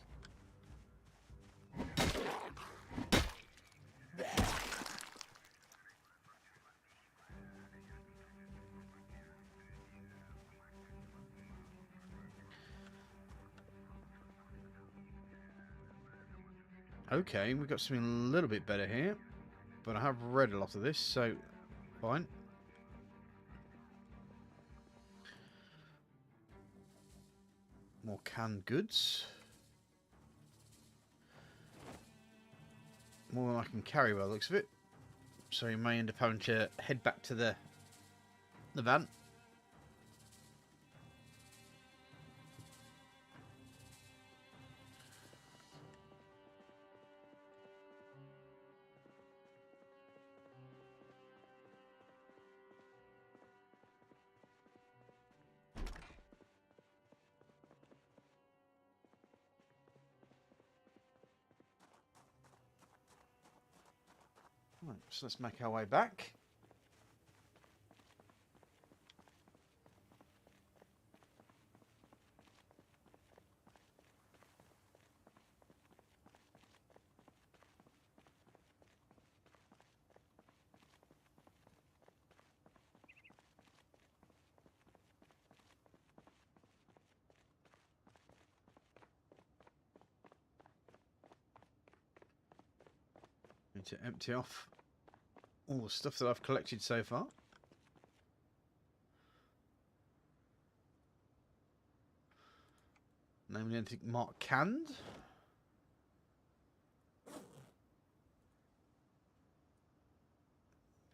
Okay, we've got something a little bit better here. But I have read a lot of this, so fine. More canned goods. More than I can carry by the looks of it. So you may end up having to head back to the van. Right, so let's make our way back. Need to empty off all the stuff that I've collected so far. Namely anything marked canned.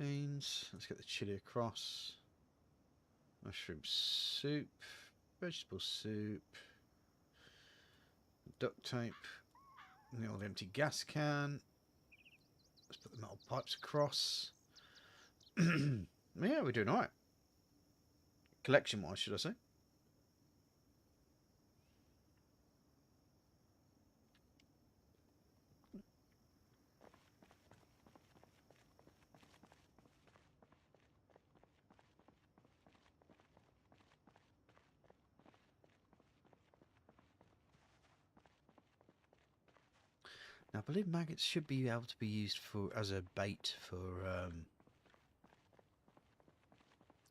Beans. Let's get the chili across. Mushroom soup. Vegetable soup. Duct tape. And the old empty gas can. Let's put the metal pipes across. Yeah, we're doing alright. Collection-wise, should I say. Now, I believe maggots should be able to be used for as a bait for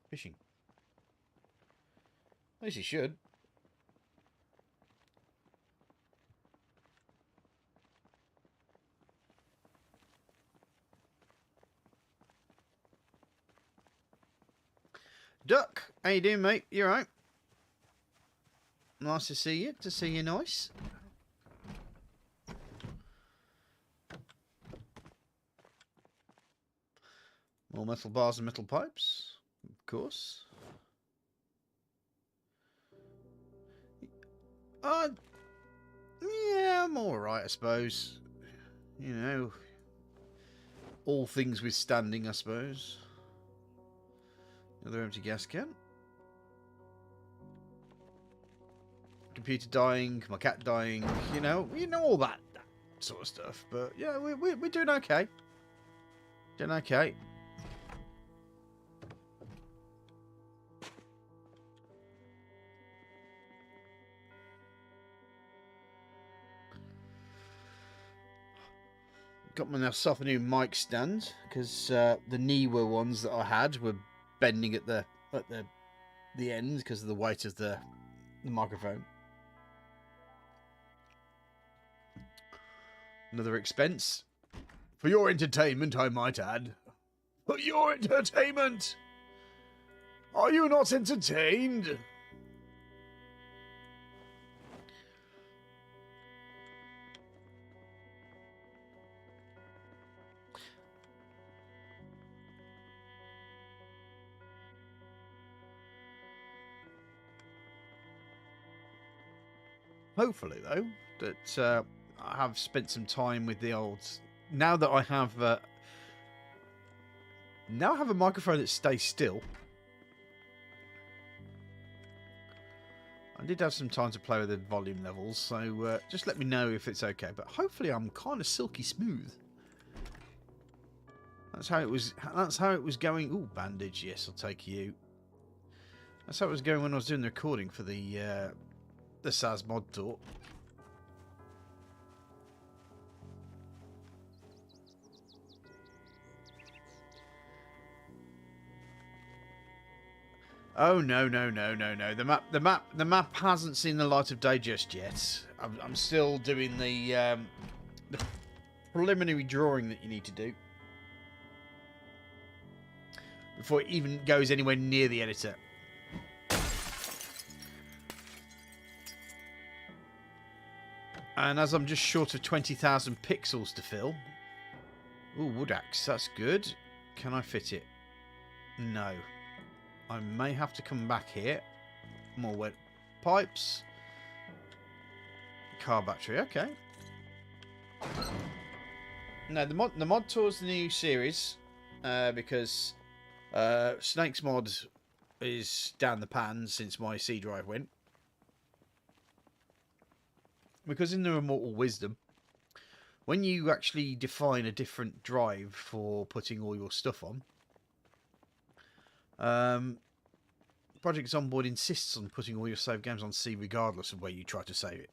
fishing. At least he should. Duck, how you doing, mate? You alright? Nice to see you. To see you nice. More metal bars and metal pipes, of course. Yeah, I'm alright, I suppose. You know, all things withstanding, I suppose. Another empty gas can. Computer dying, my cat dying, you know all that sort of stuff. But yeah, we're doing okay. Doing okay. Got myself a new mic stand because the Niwa ones that I had were bending at the end because of the weight of the microphone. Another expense for your entertainment, I might add. For your entertainment. Are you not entertained? Hopefully, though, that I have spent some time with the old. Now that I have, a microphone that stays still. I did have some time to play with the volume levels, so just let me know if it's okay. But hopefully, I'm kind of silky smooth. That's how it was. That's how it was going. Ooh, bandage. Yes, I'll take you. That's how it was going when I was doing the recording for the SAS mod talk. Oh no. The map hasn't seen the light of day just yet. I'm still doing the preliminary drawing that you need to do before it even goes anywhere near the editor. And as I'm just short of 20,000 pixels to fill... Ooh, wood axe, that's good. Can I fit it? No. I may have to come back here. More wet pipes. Car battery, okay. No, the mod towar's the new series. Because Snake's mod is down the pan since my C drive went. Because in the Immortal Wisdom, when you actually define a different drive for putting all your stuff on, Project Zomboid insists on putting all your save games on C regardless of where you try to save it.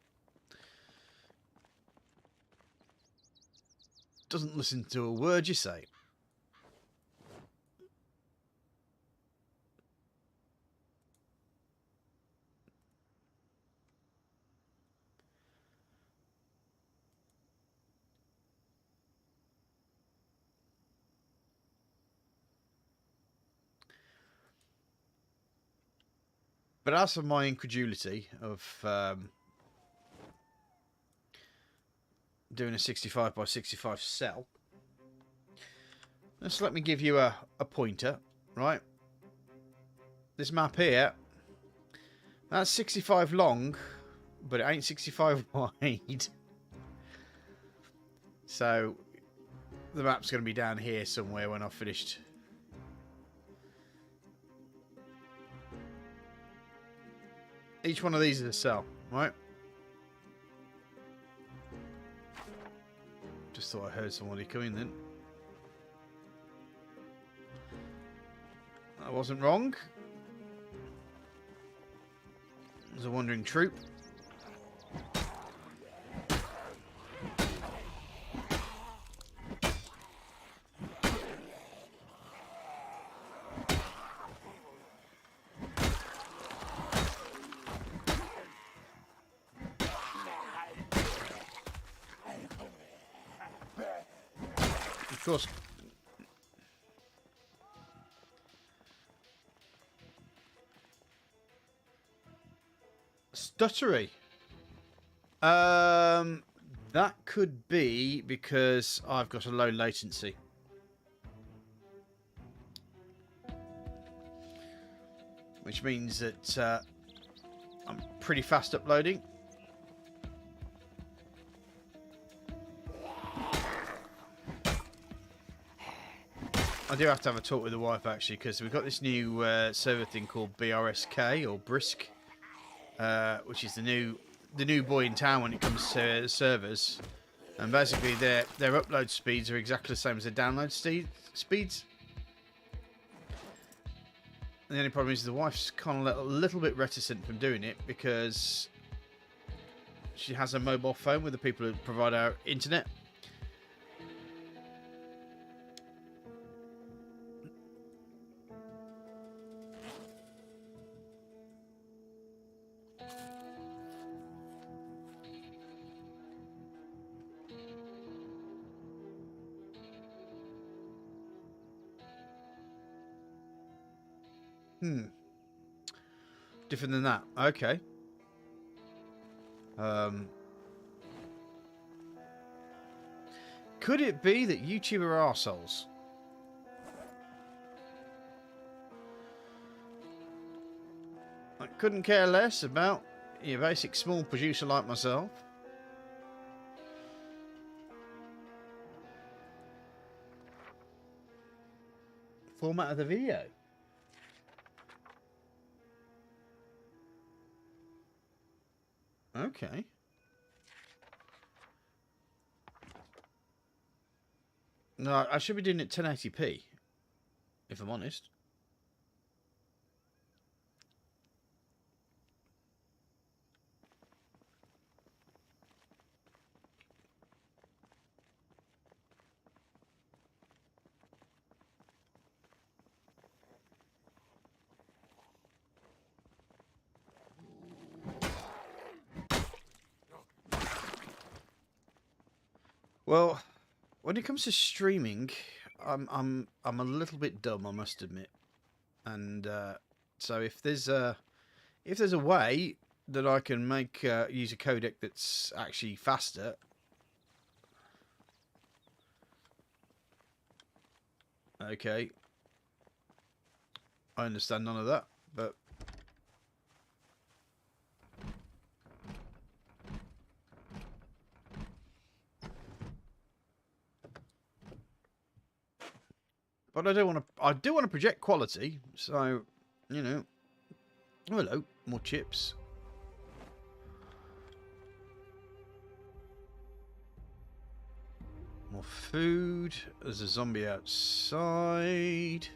Doesn't listen to a word you say. But as for my incredulity of doing a 65 by 65 cell, just let me give you a pointer, right? This map here, that's 65 long, but it ain't 65 wide. So the map's going to be down here somewhere when I've finished. Each one of these is a cell, right? Just thought I heard somebody coming then. I wasn't wrong. It was a wandering troop. Of course. Stuttery. That could be because I've got a low latency. Which means that I'm pretty fast uploading. I do have to have a talk with the wife actually, because we've got this new server thing called BRSK or Brisk, which is the new boy in town when it comes to servers, and basically their upload speeds are exactly the same as their download speeds. And the only problem is the wife's kind of a little bit reticent from doing it because she has a mobile phone with the people who provide our internet. Different than that. Okay. Could it be that YouTuber are arseholes? I couldn't care less about your basic small producer like myself. Format of the video. Okay. No, I should be doing it 1080p, if I'm honest. Well, when it comes to streaming, I'm a little bit dumb, I must admit. And so if there's a way that I can make use a codec that's actually faster. Okay. I understand none of that, but I don't want to. I do want to project quality, so you know. Oh, hello, more chips. More food. There's a zombie outside.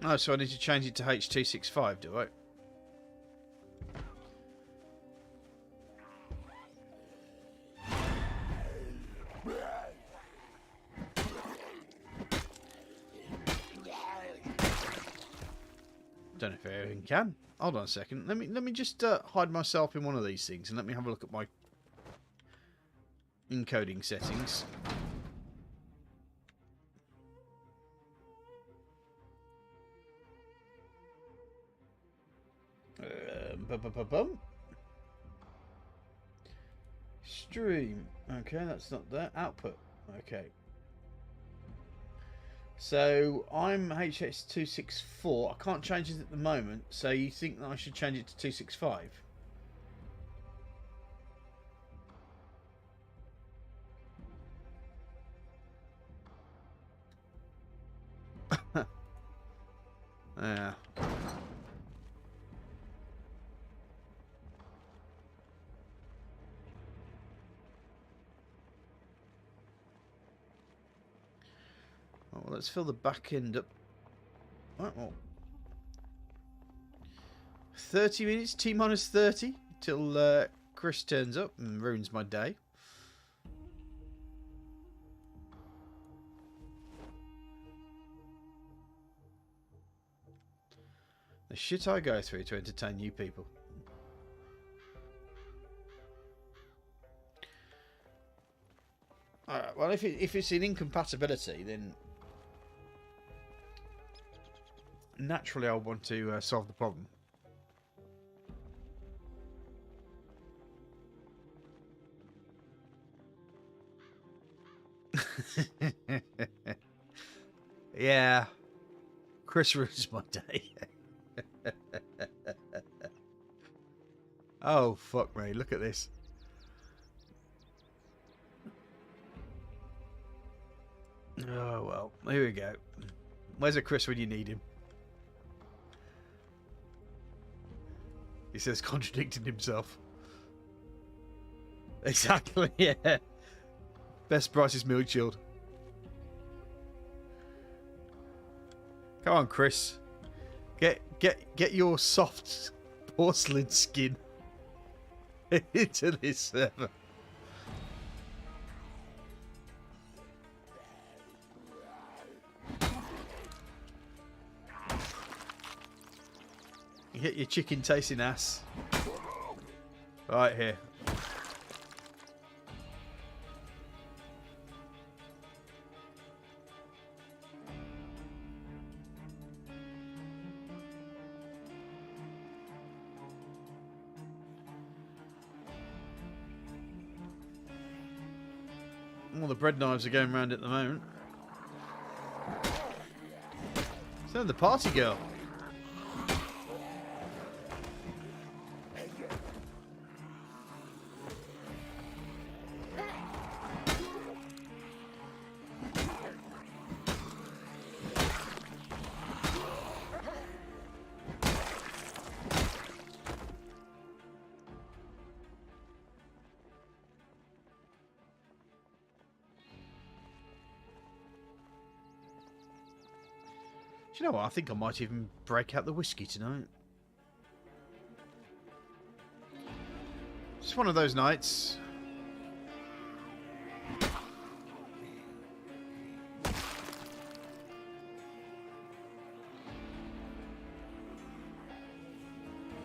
Oh, so I need to change it to H265, do I? Don't know if I even can. Hold on a second. Let me just hide myself in one of these things and let me have a look at my encoding settings. Stream. Okay, that's not there. Output. Okay. So I'm HS264. I can't change it at the moment. So you think that I should change it to 265? Yeah. Well, let's fill the back end up. Right, well, 30 minutes, T minus 30 till Chris turns up and ruins my day. The shit I go through to entertain you people. Alright, well, if it's an incompatibility, then naturally I'll want to solve the problem. Yeah. Chris ruins my day. Oh, fuck me. Look at this. Oh, well. Here we go. Where's a Chris when you need him? He says contradicting himself. Exactly, yeah. Best price is milk chilled. Come on, Chris. Get your soft porcelain skin into this server. You get your chicken tasting ass right here. All the bread knives are going around at the moment. So the party girl. Do you know what? I think I might even break out the whiskey tonight. It's one of those nights.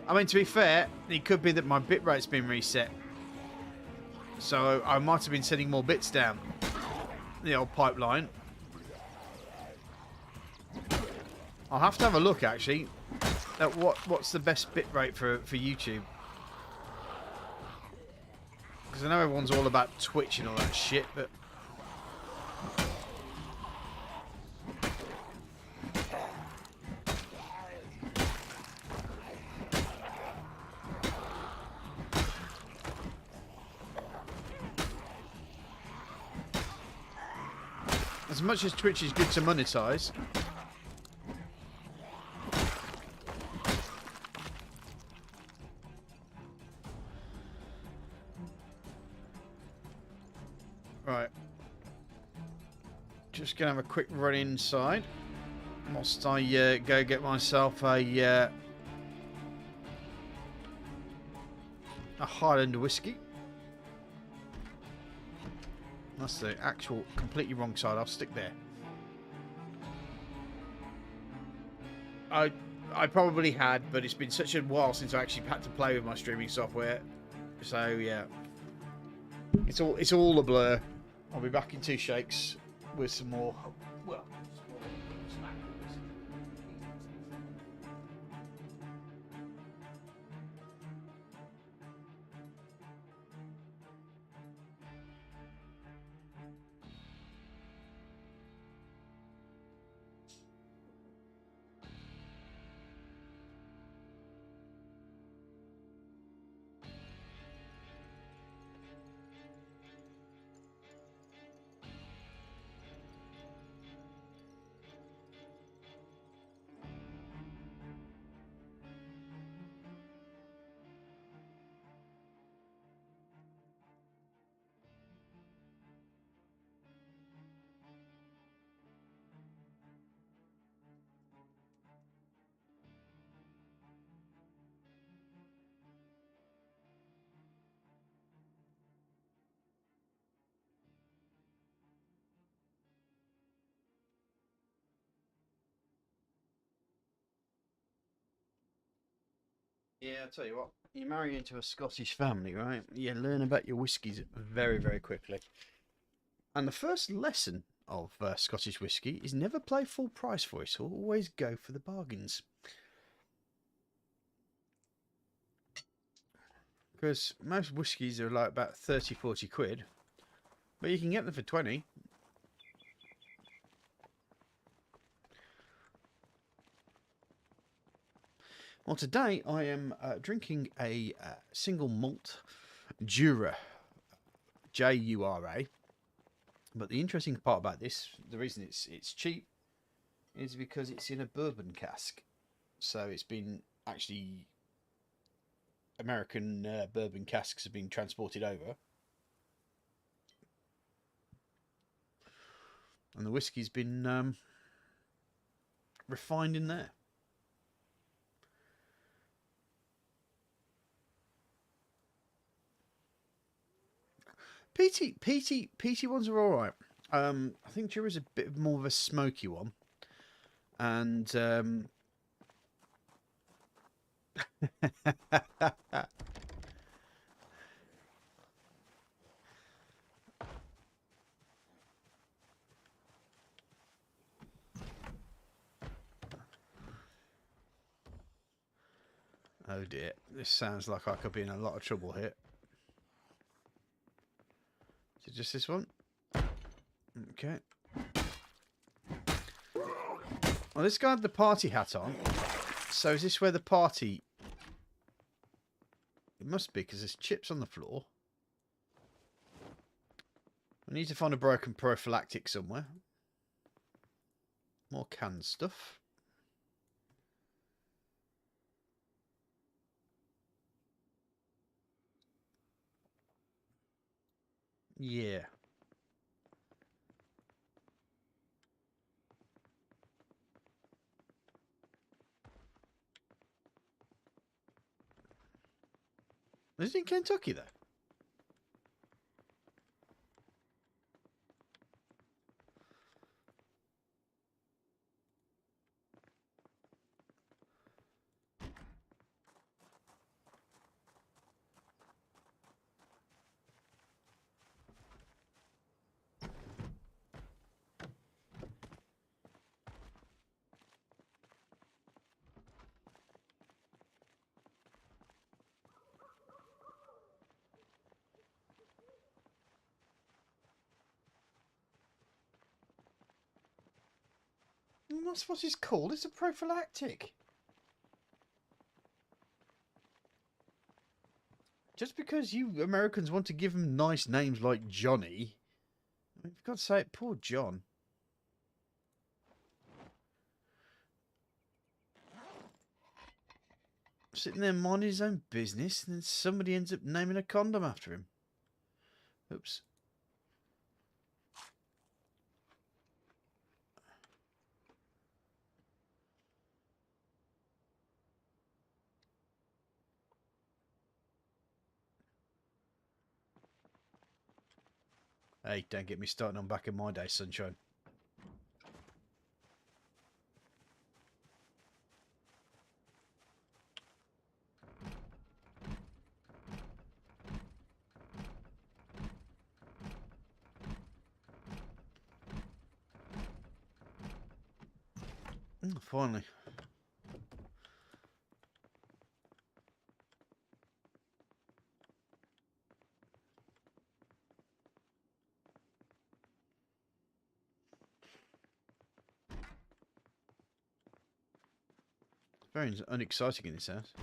I mean, to be fair, it could be that my bitrate's been reset. So I might have been sending more bits down the old pipeline. I'll have to have a look, actually, at what's the best bitrate for YouTube. Because I know everyone's all about Twitch and all that shit, but... as much as Twitch is good to monetize... Right. Just going to have a quick run inside. Whilst I go get myself a Highland whiskey. That's the actual completely wrong side. I'll stick there. I probably had, but it's been such a while since I actually had to play with my streaming software. So yeah, it's all a blur. I'll be back in 2 shakes with some more. Well. Yeah, I'll tell you what. You marry into a Scottish family, right? You learn about your whiskies very, very quickly. And the first lesson of Scottish whisky is never play full price for it. Always go for the bargains. Because most whiskies are like about 30, 40 quid. But you can get them for 20. Well, today I am drinking a single malt Jura, Jura. But the interesting part about this, the reason it's cheap, is because it's in a bourbon cask. So it's been actually American bourbon casks have been transported over, and the whiskey's been refined in there. PT ones are all right. I think Jura's a bit more of a smoky one, and oh dear, this sounds like I could be in a lot of trouble here. Is it just this one? Okay. Well, this guy had the party hat on. So is this where the party... It must be, because there's chips on the floor. I need to find a broken prophylactic somewhere. More canned stuff. Yeah. Is it in Kentucky, though? That's what it's called. It's a prophylactic. Just because you Americans want to give him nice names like Johnny, I mean, you've got to say it. Poor John. Sitting there minding his own business, and then somebody ends up naming a condom after him. Oops. Hey, don't get me starting on back in my day, sunshine. Finally. Very unexciting in this house.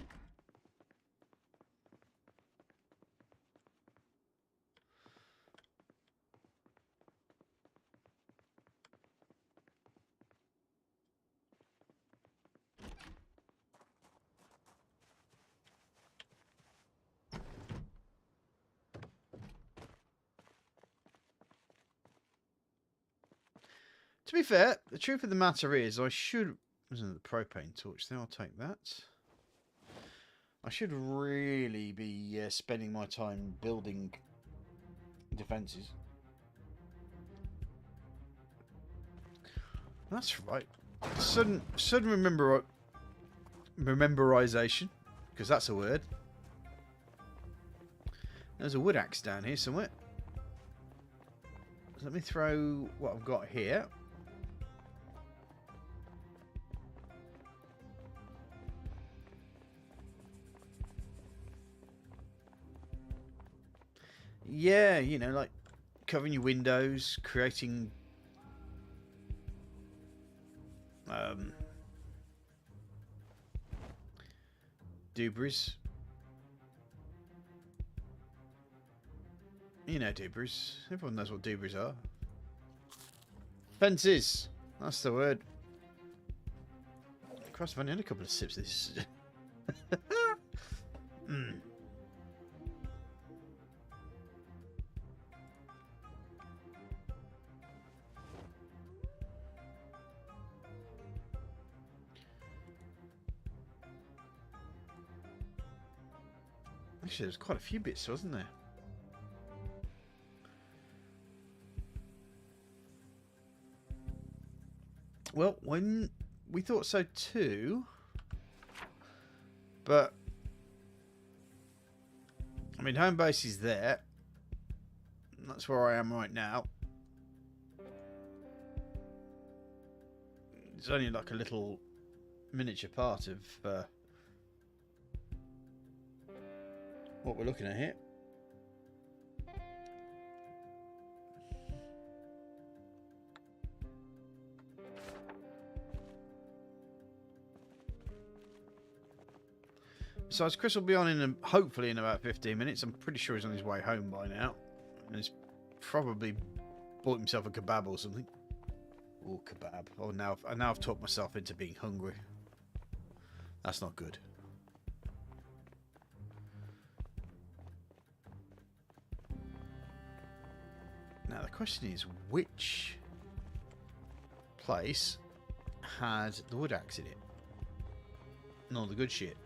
To be fair, the truth of the matter is, I should... Wasn't the propane torch there? I'll take that. I should really be spending my time building defences. That's right. Sudden rememberization, because that's a word. There's a wood axe down here somewhere. So let me throw what I've got here. Yeah, you know, like covering your windows, creating debris. You know debris. Everyone knows what debris are. Fences. That's the word. Christ, I've only had a couple of sips of this. Actually, there's quite a few bits, wasn't there? Well, when we thought so too, but I mean, home base is there. That's where I am right now. It's only like a little miniature part of what we're looking at here. Besides, Chris will be on hopefully in about 15 minutes. I'm pretty sure he's on his way home by now. And he's probably bought himself a kebab or something. Oh, kebab. Oh, now I've talked myself into being hungry. That's not good. Now the question is, which place had the wood axe in it? And all the good shit.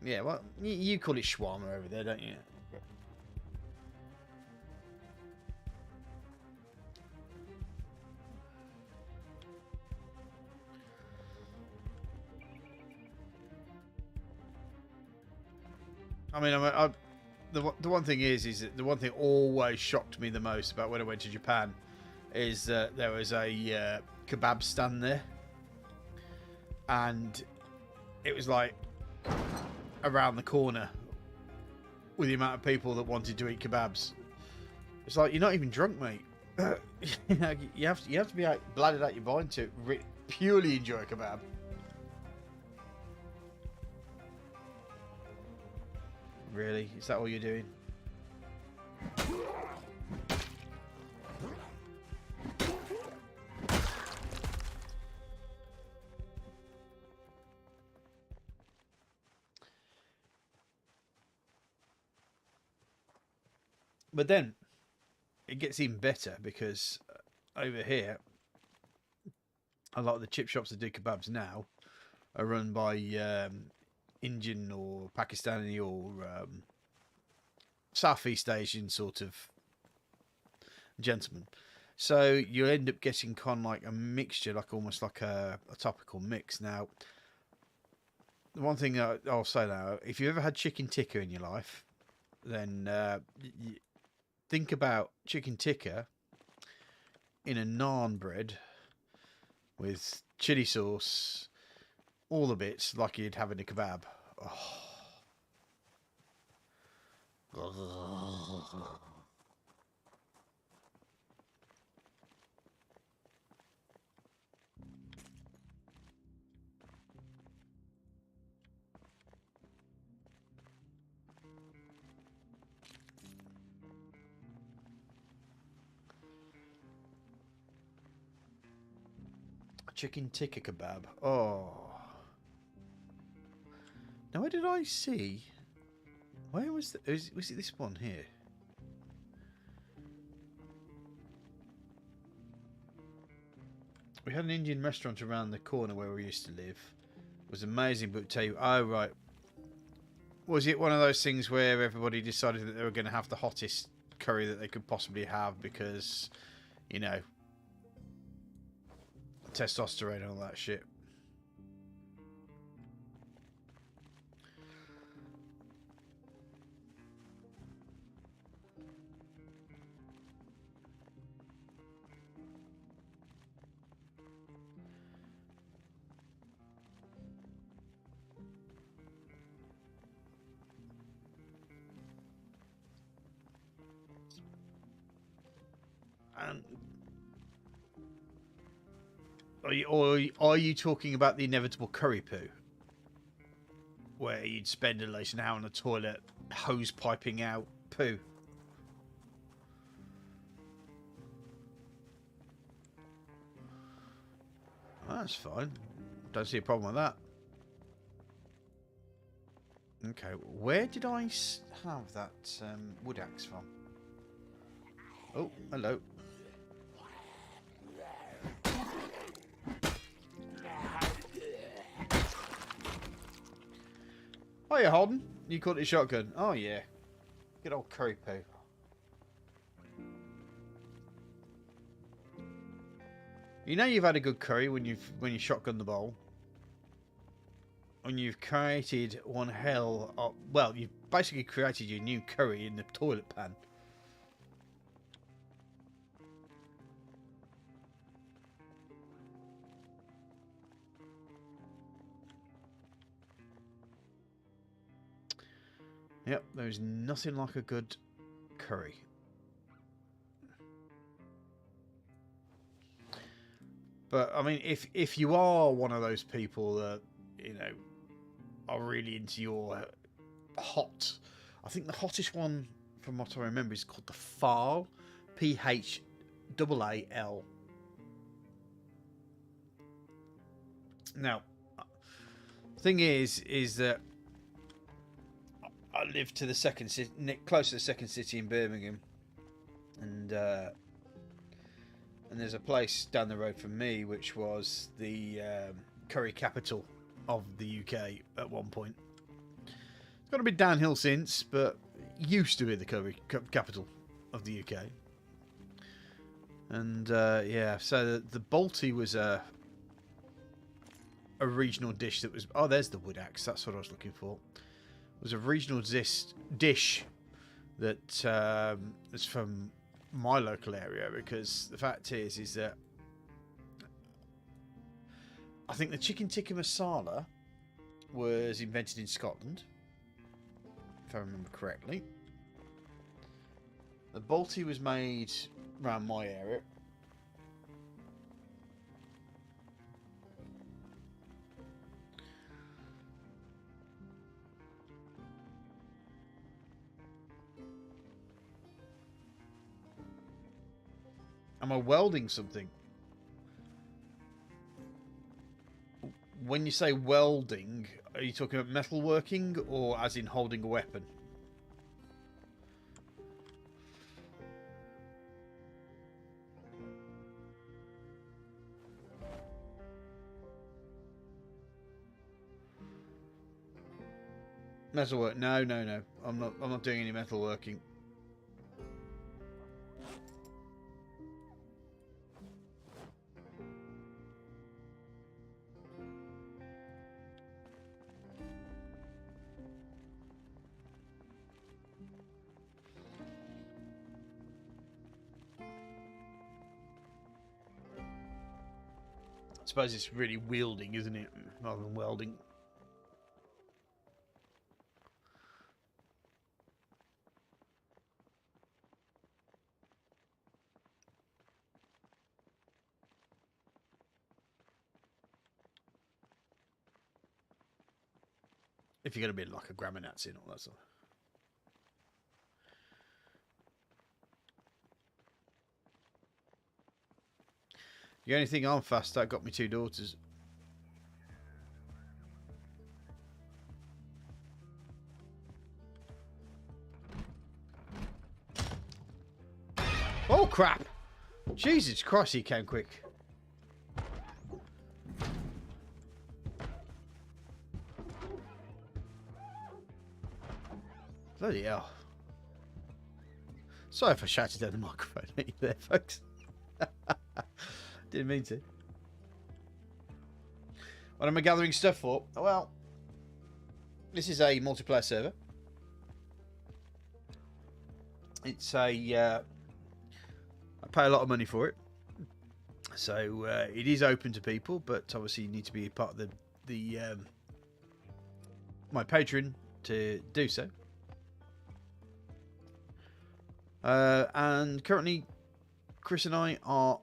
Yeah, well, you call it shawarma over there, don't you? I mean, the one thing is that the one thing always shocked me the most about when I went to Japan is that there was a kebab stand there, and it was like around the corner with the amount of people that wanted to eat kebabs. It's like, you're not even drunk, mate. You have to be like, blooded out your mind to purely enjoy a kebab. Really? Is that all you're doing? But then it gets even better because over here, a lot of the chip shops that do kebabs now are run by Indian or Pakistani or Southeast Asian sort of gentlemen. So you end up getting kind of like a mixture, like almost like a topical mix. Now, the one thing I'll say now, if you ever had chicken tikka in your life, then think about chicken tikka in a naan bread with chili sauce, all the bits like you'd have in a kebab. Oh. Chicken tikka kebab. Oh. Now, where did I see? Where was was it this one here? We had an Indian restaurant around the corner where we used to live. It was amazing, but tell you, oh right. Was it one of those things where everybody decided that they were going to have the hottest curry that they could possibly have because, you know, testosterone and all that shit? And are you talking about the inevitable curry poo? Where you'd spend at least an hour on the toilet, hose piping out poo? Well, that's fine. Don't see a problem with that. Okay, where did I have that wood axe from? Oh, hello. Oh, yeah, Holden. You caught it shotgun. Oh, yeah. Good old curry poo. You know you've had a good curry when you shotgun the bowl. When you've created one hell of... Well, you've basically created your new curry in the toilet pan. Yep, there's nothing like a good curry. But, I mean, if you are one of those people that, you know, are really into your hot... I think the hottest one, from what I remember, is called the Phal. P-H-A-A-L. Now, the thing is that I live to the second city, close to the second city in Birmingham, and there's a place down the road from me which was the curry capital of the UK at one point. It's got a bit downhill since, but used to be the curry capital of the UK. And yeah, so the Balti was a regional dish that was... Oh, there's the wood axe. That's what I was looking for. It was a regional dish that is from my local area, because the fact is that I think the chicken tikka masala was invented in Scotland, if I remember correctly. The Balti was made around my area. Am I welding something? When you say welding, are you talking about metalworking or as in holding a weapon? Metalwork? No, no, no. I'm not doing any metalworking. I suppose it's really wielding, isn't it, rather than welding. If you're going to be like a grammar Nazi and all that stuff. The only thing I'm fast at got me 2 daughters. Oh crap! Jesus Christ, he came quick. Bloody hell. Sorry if I shouted down the microphone at you there, folks. Didn't mean to. What am I gathering stuff for? Well, this is a multiplayer server. It's a... I pay a lot of money for it. So it is open to people, but obviously you need to be a part of the my Patreon to do so. And currently, Chris and I are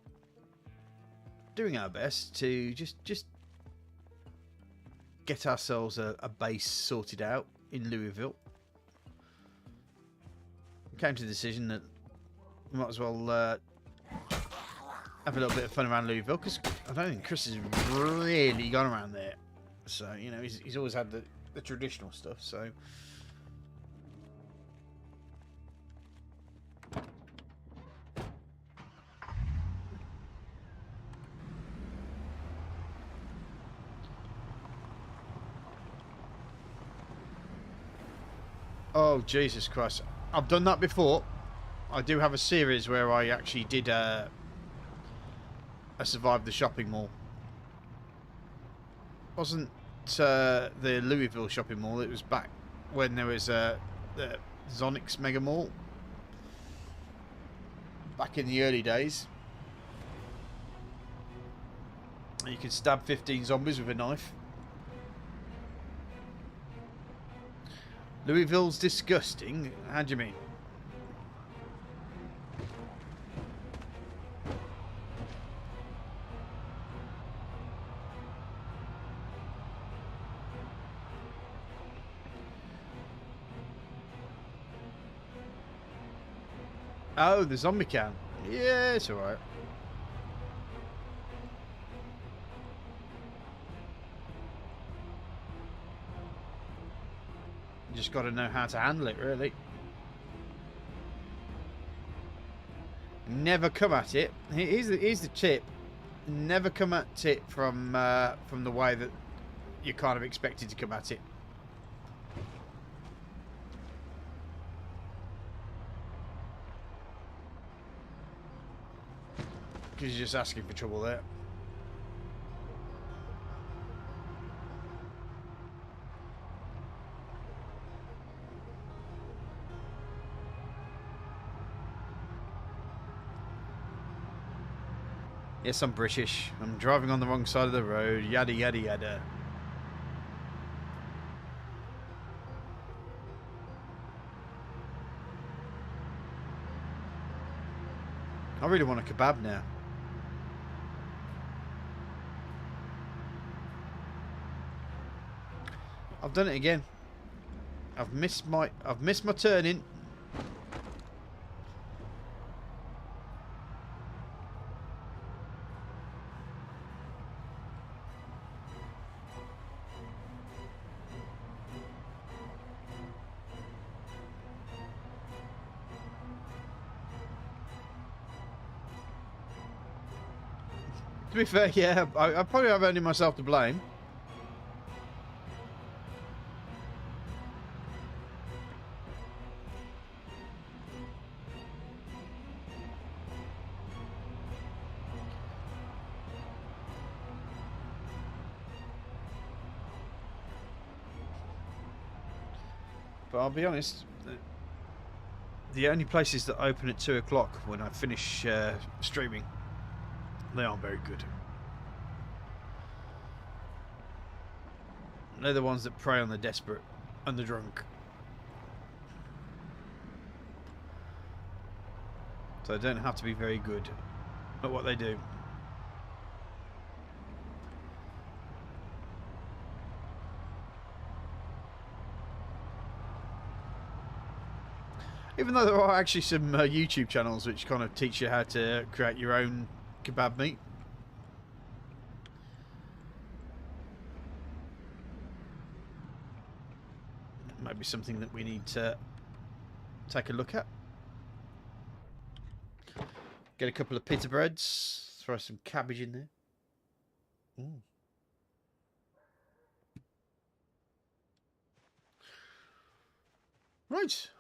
doing our best to just get ourselves a base sorted out in Louisville. We came to the decision that we might as well have a little bit of fun around Louisville, because I don't think Chris has really gone around there. So, you know, he's always had the traditional stuff, so... Oh, Jesus Christ. I've done that before. I do have a series where I actually did I survived the shopping mall. Wasn't the Louisville shopping mall. It was back when there was the Zonix Mega Mall. Back in the early days. And you could stab 15 zombies with a knife. Louisville's disgusting? How do you mean? Oh, the zombie can. Yeah, it's alright. You just got to know how to handle it, really. Never come at it. Here's the tip. Never come at it from the way that you're kind of expected to come at it. Because you're just asking for trouble there. Yes, I'm British. I'm driving on the wrong side of the road. Yada, yada, yada. I really want a kebab now. I've done it again. I've missed my turning. To be fair, yeah, I probably have only myself to blame. But I'll be honest, the only places that open at 2 o'clock when I finish streaming, they aren't very good. They're the ones that prey on the desperate and the drunk. So they don't have to be very good at what they do. Even though there are actually some YouTube channels which kind of teach you how to create your own kebab meat. Maybe something that we need to take a look at. Get a couple of pita breads. Throw some cabbage in there. Ooh. Right.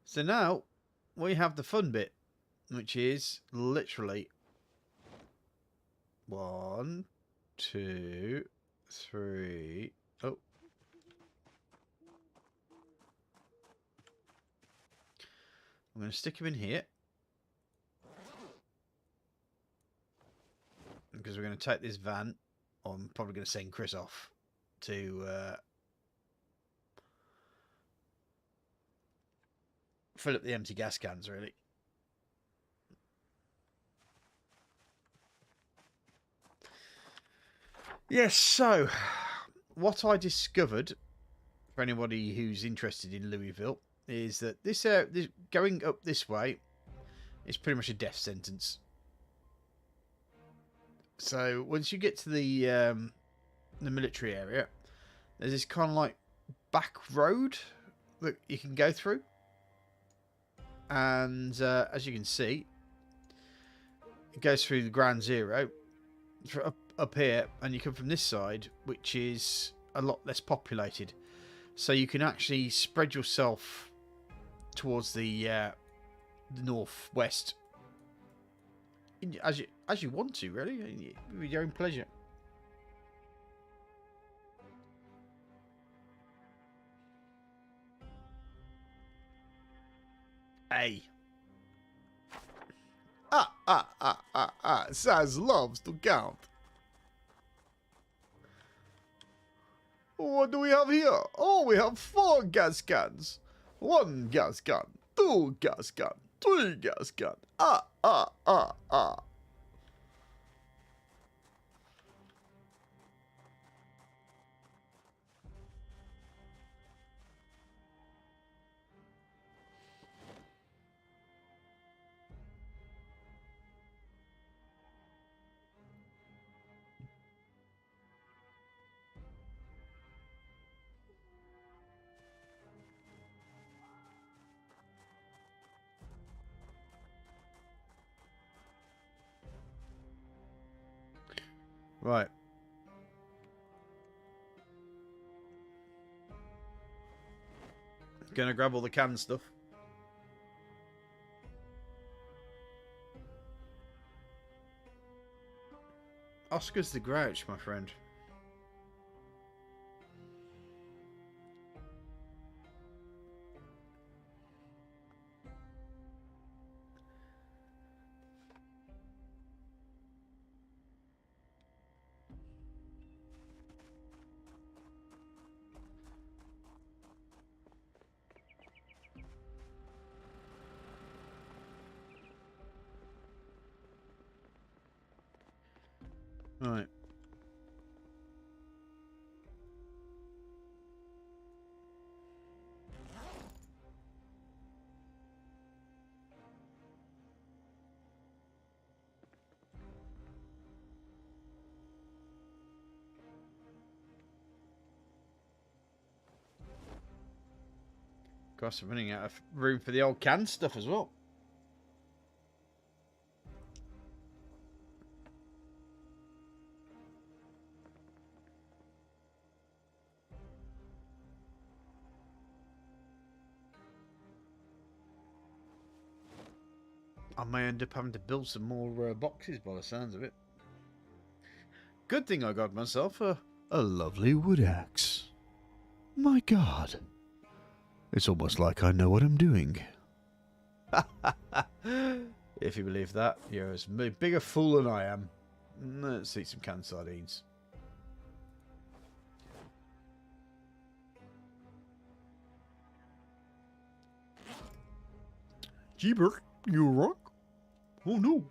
So now we have the fun bit, which is literally 1, 2, 3. Oh. I'm going to stick him in here. Because we're going to take this van. I'm probably going to send Chris off to fill up the empty gas cans, really. Yes, so what I discovered, for anybody who's interested in Louisville, is that this going up this way is pretty much a death sentence. So once you get to the military area, there's this kind of like back road that you can go through, and as you can see, it goes through the Ground Zero up here, and you come from this side, which is a lot less populated, so you can actually spread yourself towards the northwest as you want to, really, with your own pleasure. Hey. Saz loves to count. What do we have here? Oh, we have 4 gas cans. 1 gas can, 2 gas can, 3 gas can. Right. Gonna grab all the canned stuff. Oscar's the Grouch, my friend. Right. Gosh, I'm running out of room for the old canned stuff as well. I may end up having to build some more boxes by the sounds of it. Good thing I got myself a lovely wood axe. My God. It's almost like I know what I'm doing. If you believe that, you're as big a fool than I am. Let's eat some canned sardines. Jeeber, you rock? Oh no.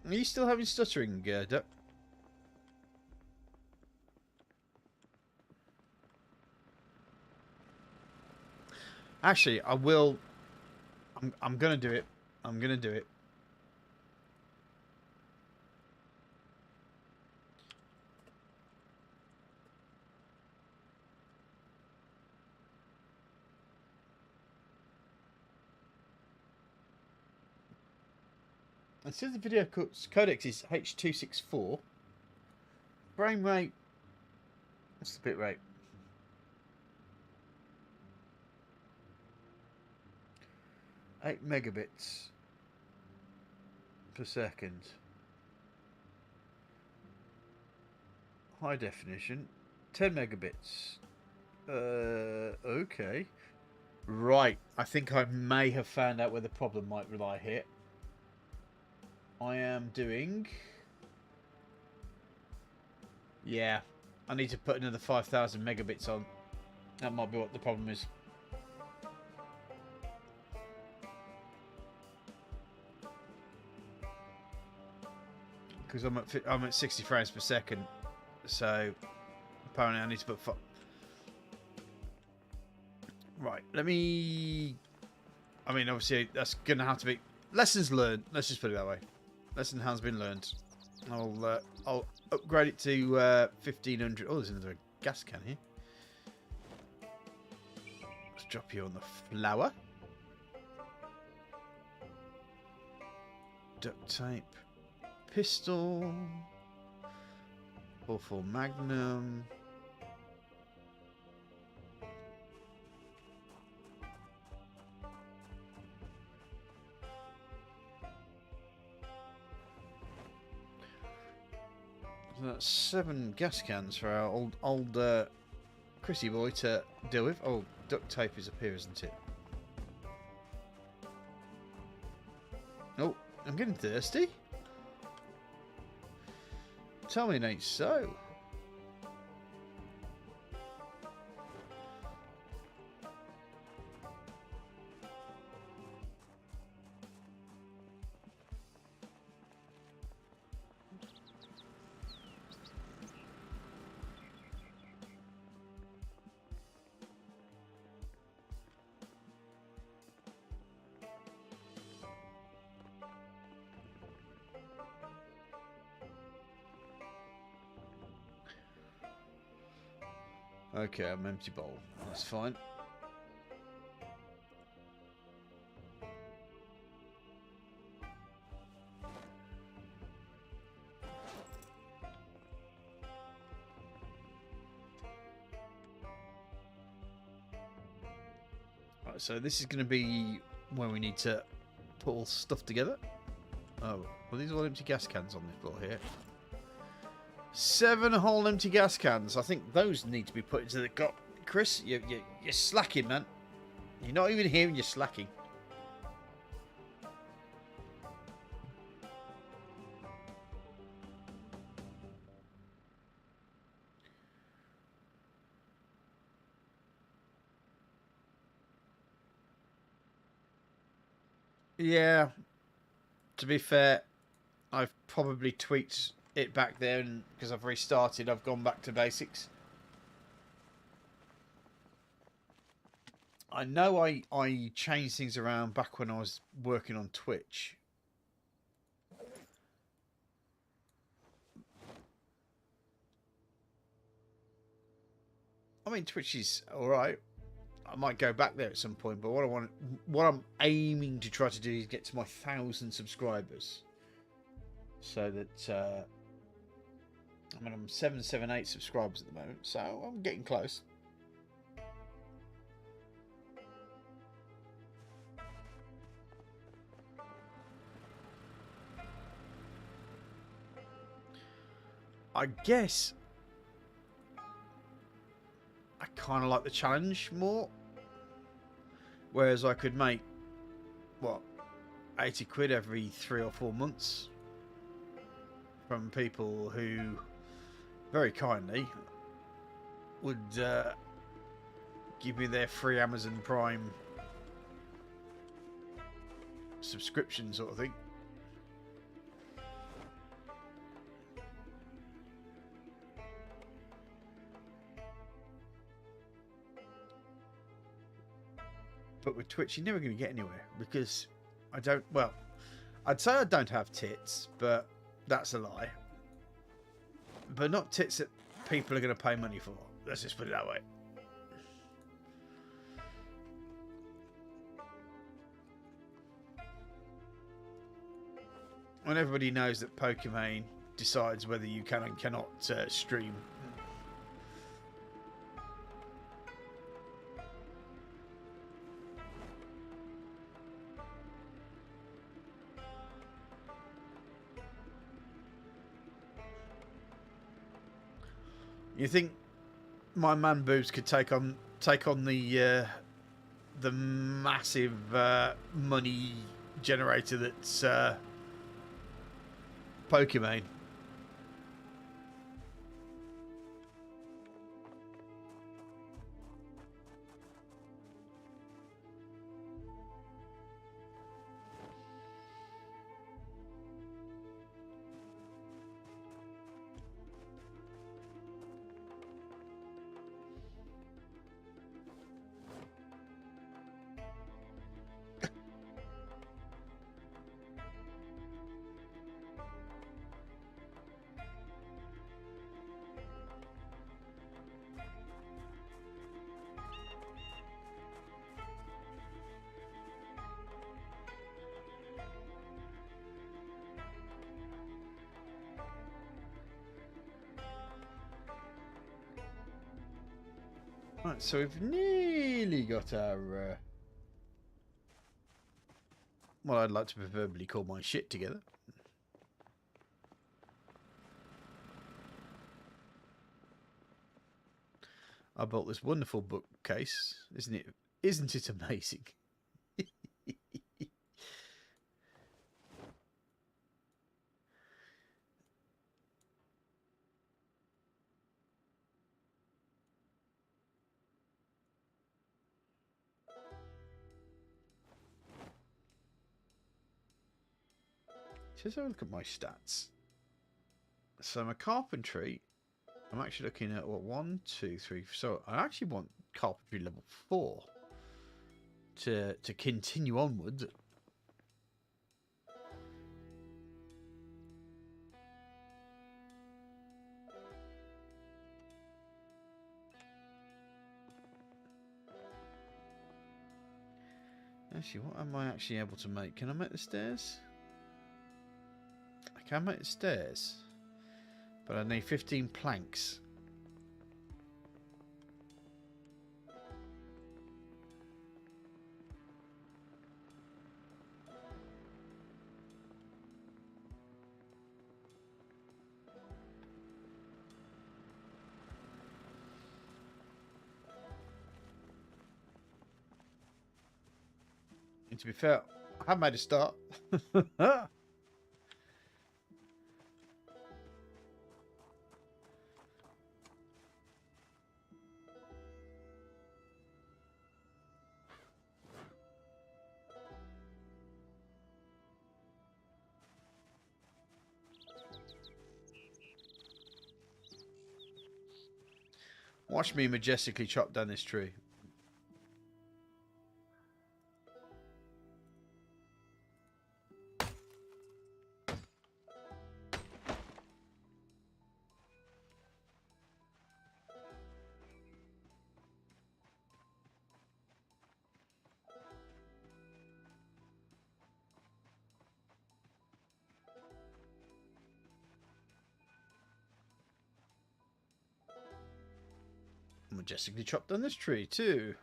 Are you still having stuttering, Duck? Actually, I will. I'm gonna do it. I'm gonna do it. And since the video codec is H.264, frame rate. What's the bit rate? 8 megabits per second. High definition. 10 megabits. Okay. Right. I think I may have found out where the problem might lie here. I am doing... Yeah. I need to put another 5,000 megabits on. That might be what the problem is. Because I'm at 60 frames per second. So apparently I need to put... Right. Let me... I mean, obviously that's going to have to be... Lessons learned. Let's just put it that way. Lesson has been learned. I'll upgrade it to 1500. Oh, there's another gas can here. Let's drop you on the flour. Duct tape. Pistol. 4.4 Magnum. So that's 7 gas cans for our old Chrissy boy to deal with. Oh, duct tape is up here, isn't it? Oh, I'm getting thirsty. Tell me it ain't so. Okay, I'm empty bowl. That's fine. Right, so this is going to be where we need to put all stuff together. Oh, well, these are all empty gas cans on this floor here. 7 whole empty gas cans. I think those need to be put into the... God, Chris, you're slacking, man. You're not even here and you're slacking. Yeah, to be fair, I've probably tweaked it back there, and because I've restarted, I've gone back to basics. I know I changed things around back when I was working on Twitch. I mean, Twitch is alright. I might go back there at some point, but what I'm aiming to try to do is get to my 1,000 subscribers, so that I mean, I'm 778 subscribers at the moment, so I'm getting close. I guess I kind of like the challenge more. Whereas I could make, what, 80 quid every 3 or 4 months from people who very kindly would give me their free Amazon Prime subscription sort of thing. But with Twitch, you're never going to get anywhere because I don't. Well, I'd say I don't have tits, but that's a lie. But not tits that people are going to pay money for. Let's just put it that way. When everybody knows that Pokemon decides whether you can and cannot stream. You think my man boobs could take on the massive money generator that's Pokemon? Right, so we've nearly got our well, I'd like to preferably call my shit together. I bought this wonderful bookcase, isn't it? Isn't it amazing? Let's have a look at my stats. So my carpentry, I'm actually looking at what 1, 2, 3. So I actually want carpentry level 4 to continue onwards. Actually, what am I actually able to make? Can I make the stairs? I can make the stairs, but I need 15 planks. And to be fair, I have made a start. Watch me majestically chop down this tree. Majestically chop down this tree too.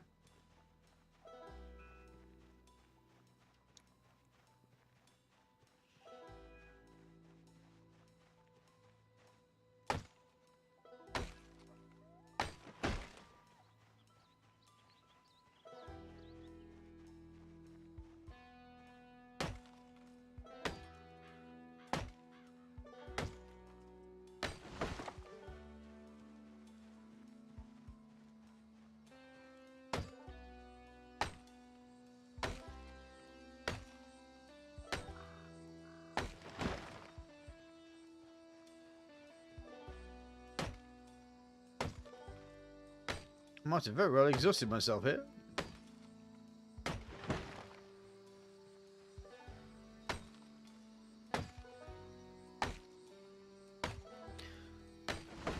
I might have very well exhausted myself here.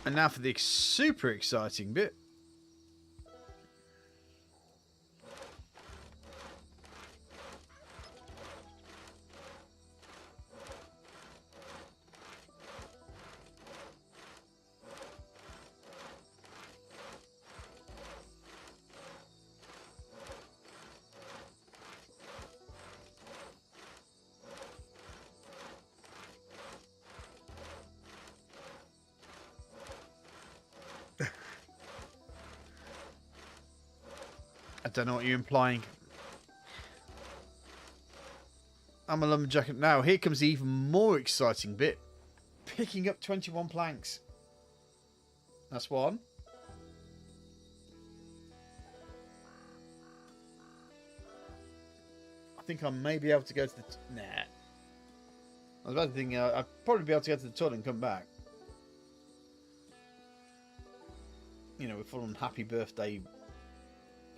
And now for the super exciting bit. I don't know what you're implying. I'm a lumberjack now. Here comes the even more exciting bit. Picking up 21 planks. That's one. I think I may be able to go to the... Nah. I was about to think I'd probably be able to go to the toilet and come back. You know, with full on happy birthday...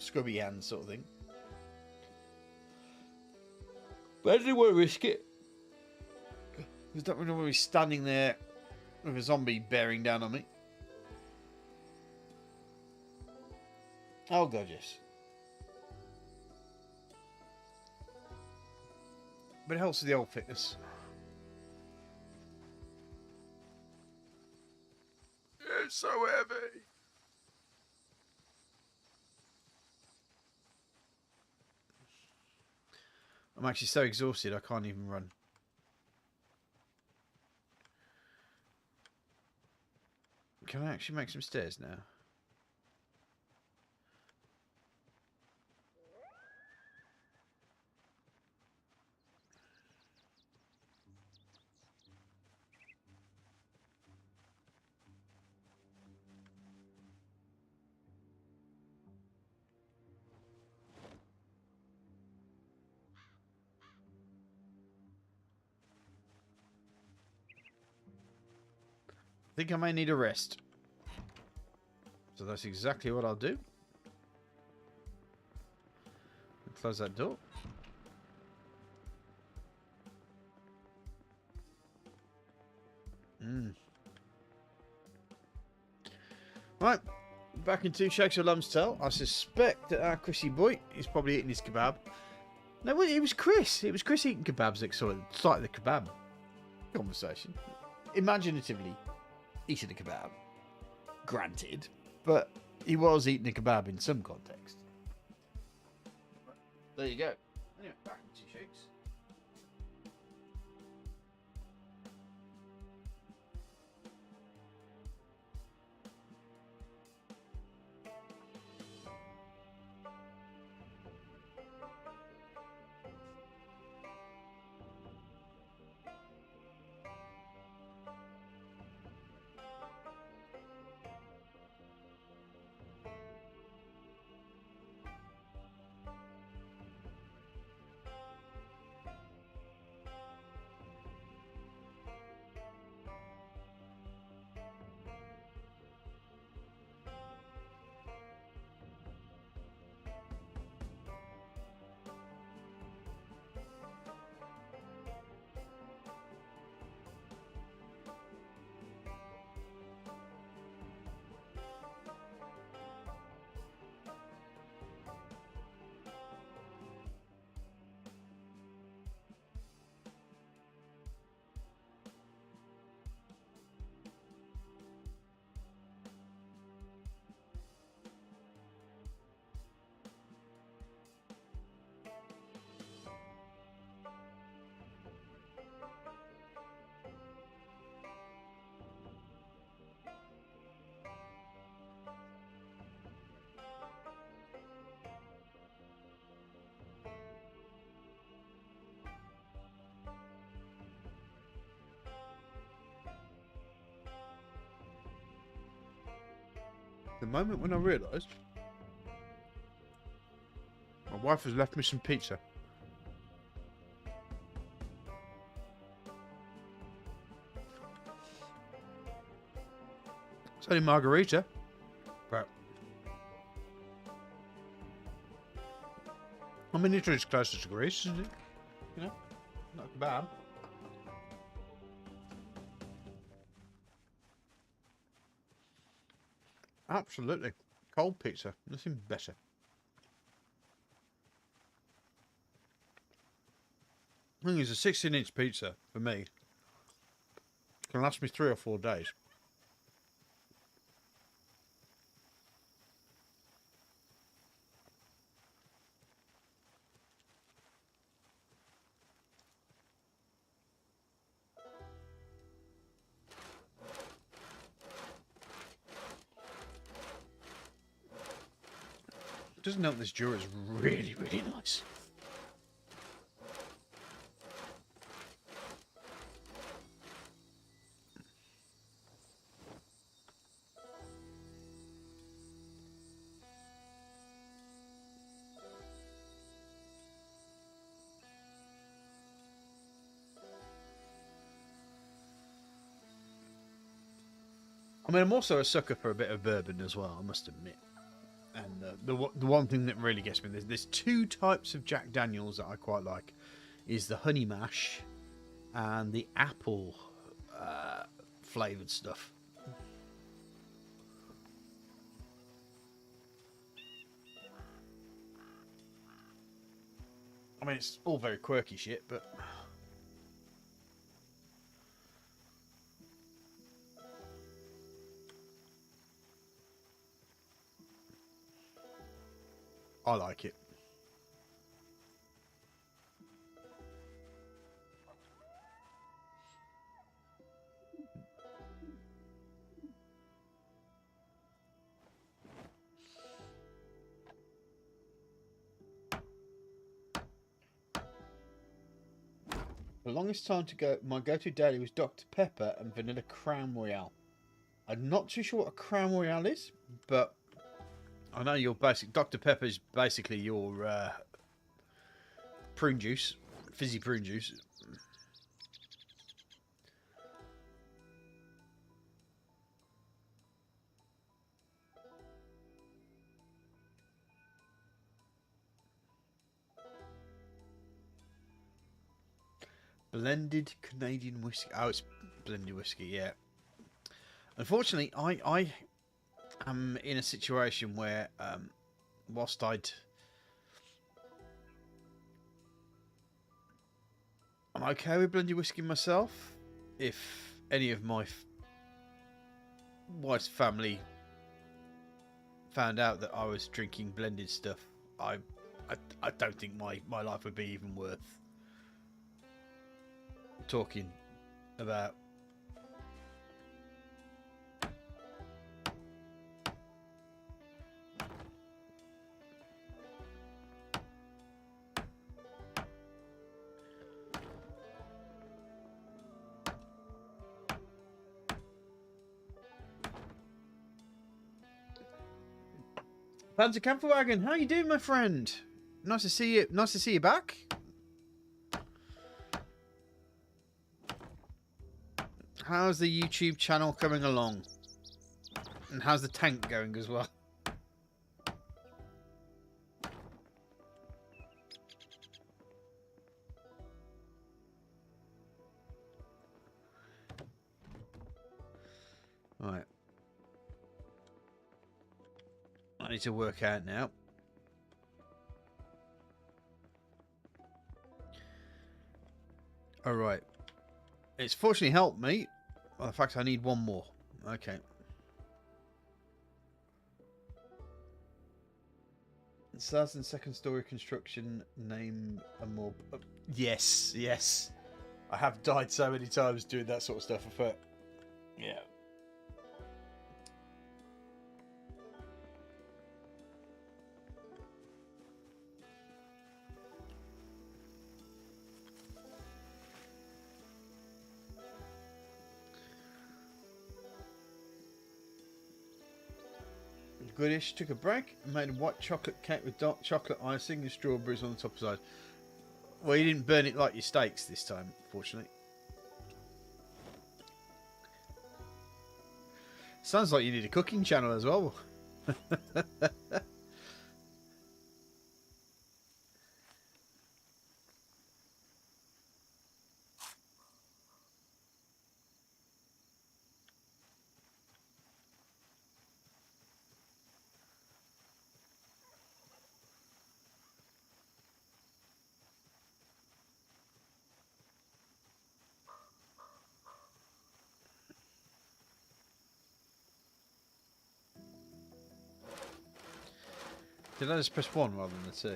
scrubby hands sort of thing. But I didn't want to risk it. Because don't really want to be standing there with a zombie bearing down on me. Oh, gorgeous. But it helps with the old fitness. It's so heavy. I'm actually so exhausted I can't even run. Can I actually make some stairs now? I think I may need a rest. So that's exactly what I'll do. Close that door. Right, back in Two Shakes of Lum's Tail. I suspect that our Chrissy boy is probably eating his kebab. No, it was Chris. It was Chris eating kebabs that started the kebab conversation. Imaginatively eating a kebab. Granted. But he was eating a kebab in some context. There you go. Anyway, back in Two Shakes. The moment when I realised my wife has left me some pizza. It's only margarita, but I mean, Italy's closest to Greece, isn't it? You know, not bad. Absolutely. Cold pizza, nothing better. I think it's a 16-inch pizza for me. Can last me 3 or 4 days. Doesn't help this Jura is really, really nice. I mean, I'm also a sucker for a bit of bourbon as well, I must admit. And the one thing that really gets me, there's 2 types of Jack Daniels that I quite like. Is the honey mash and the apple flavoured stuff. I mean, it's all very quirky shit, but I like it. The longest time to go, my go-to daily was Dr. Pepper and Vanilla Crown Royale. I'm not too sure what a Crown Royale is, but I know your basic Dr. Pepper is basically your prune juice, fizzy prune juice. Blended Canadian whiskey. Oh, it's blended whiskey, yeah. Unfortunately, I am in a situation where, whilst I'm okay with blended whiskey myself, if any of my wife's family found out that I was drinking blended stuff, I don't think my life would be even worth talking about. Panzer Camperwagon, how you doing, my friend? Nice to see you. Nice to see you back. How's the YouTube channel coming along? And how's the tank going as well? Right. I need to work out now. Alright. It's fortunately helped me. Well, the fact I need 1 more. Okay. Starts and second story construction. Name a more. Yes, yes. I have died so many times doing that sort of stuff. I thought, yeah. Goodish. Took a break and made a white chocolate cake with dark chocolate icing and strawberries on the top side. Well, you didn't burn it like your steaks this time, fortunately. Sounds like you need a cooking channel as well. Did I just press 1 rather than the 2?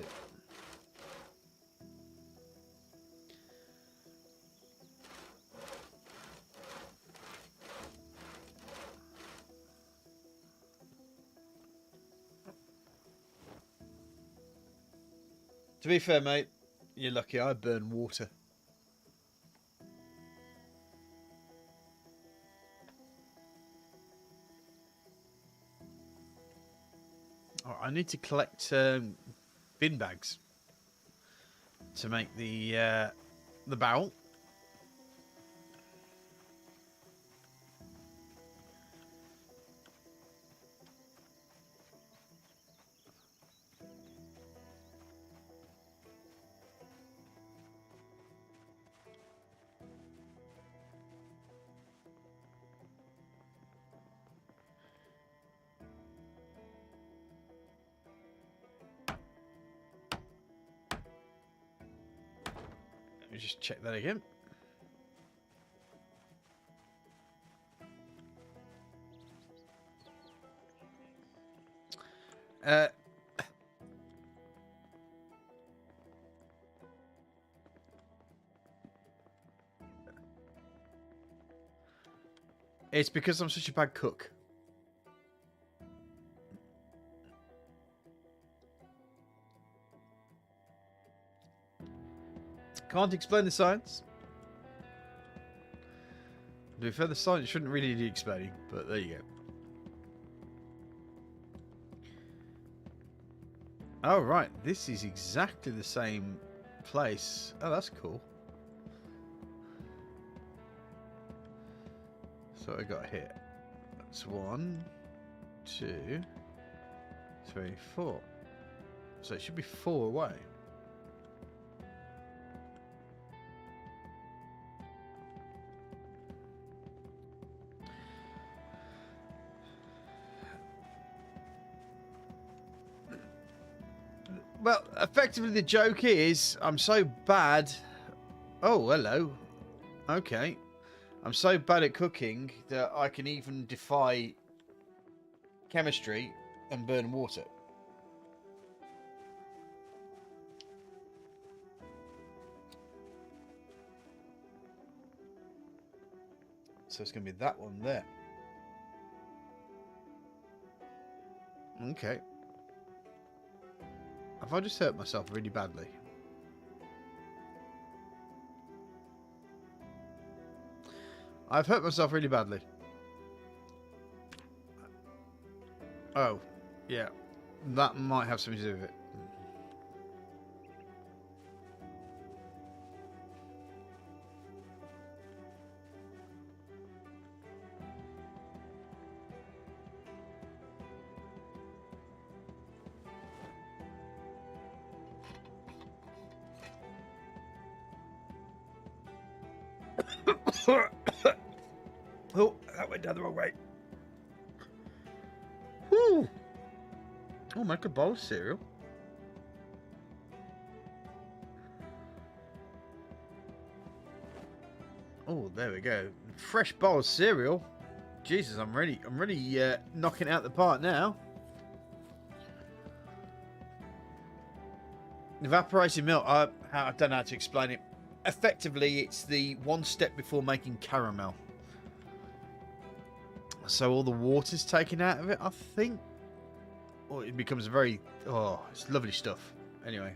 To be fair, mate, you're lucky I burn water. Oh, I need to collect bin bags to make the barrel. Let me just check that again. It's because I'm such a bad cook. Can't explain the science. To be fair, the science shouldn't really need explaining, but there you go. Oh, right. This is exactly the same place. Oh, that's cool. So I got here. That's 1, 2, 3, 4. So it should be 4 away. Well, effectively the joke is I'm so bad. Oh, hello. Okay. I'm so bad at cooking that I can even defy chemistry and burn water. So it's going to be that one there. Okay. Have I just hurt myself really badly? I've hurt myself really badly. Oh, yeah. That might have something to do with it. Oh, that went down the wrong way. Whew. Oh, make a bowl of cereal. Oh, there we go. Fresh bowl of cereal. Jesus, I'm really knocking it out the park now. Evaporated milk. I don't know how to explain it. Effectively, it's the one step before making caramel. So all the water's taken out of it, I think. Or it becomes very... Oh, it's lovely stuff. Anyway.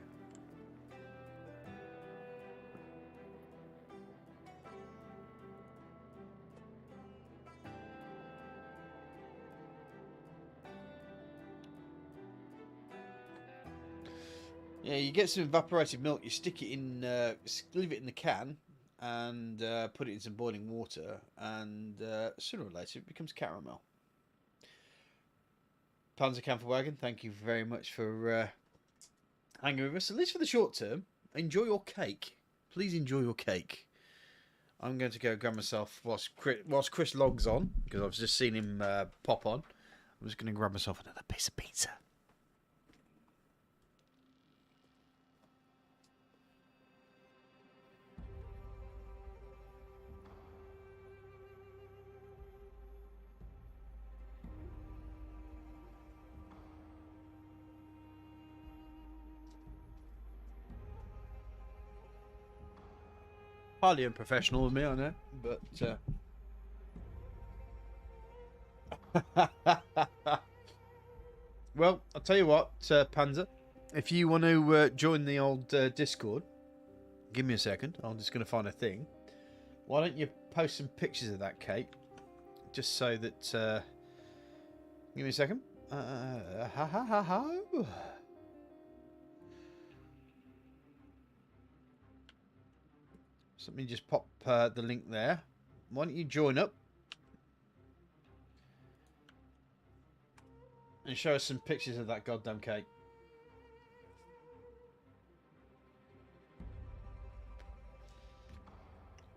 Yeah, you get some evaporated milk. You stick it in, leave it in the can, and put it in some boiling water, and sooner or later it becomes caramel. Panzer Wagon, thank you very much for hanging with us, at least for the short term. Enjoy your cake. Please enjoy your cake. I'm going to go grab myself, whilst Chris logs on, because I've just seen him pop on, I'm just going to grab myself another piece of pizza. Highly unprofessional of me, I know, but well, I'll tell you what, Panzer, if you want to join the old Discord, give me a second. I'm just going to find a thing. Why don't you post some pictures of that cake, just so that... give me a second. So let me just pop the link there. Why don't you join up and show us some pictures of that goddamn cake?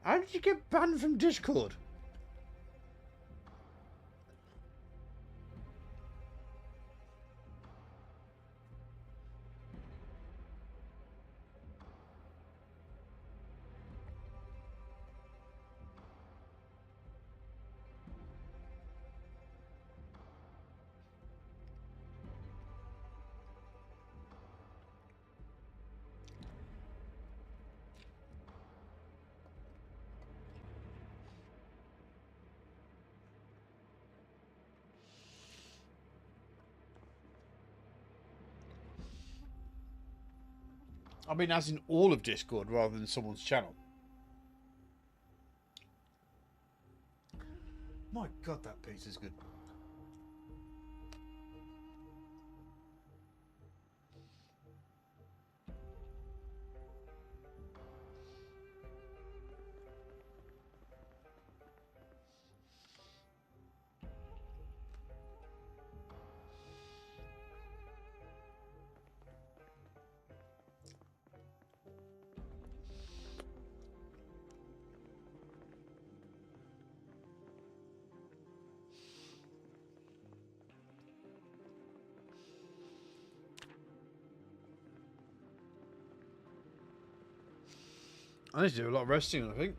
How did you get banned from Discord? I mean, as in all of Discord rather than someone's channel. My God, that pizza's good. I need to do a lot of resting, I think.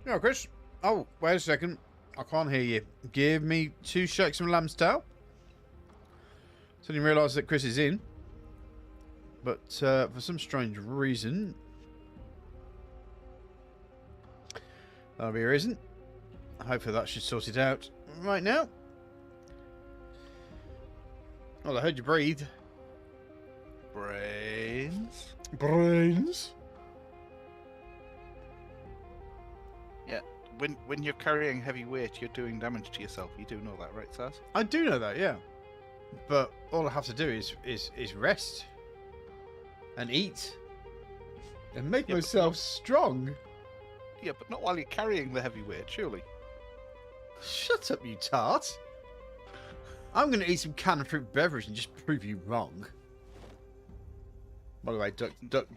Yeah, Chris. Oh, wait a second. I can't hear you. Give me 2 shakes from lamb's tail. Suddenly realised that Chris is in. But for some strange reason... That'll be a reason. Hopefully that should sort it out right now. Well, I heard you breathe. Brains. Brains. Yeah, when you're carrying heavy weight, you're doing damage to yourself. You do know that, right, Saz? I do know that, yeah. But all I have to do is rest. And eat. And make myself strong. Yeah, but not while you're carrying the heavy weight, surely. Shut up, you tart. I'm going to eat some canned fruit beverage and just prove you wrong. By the way,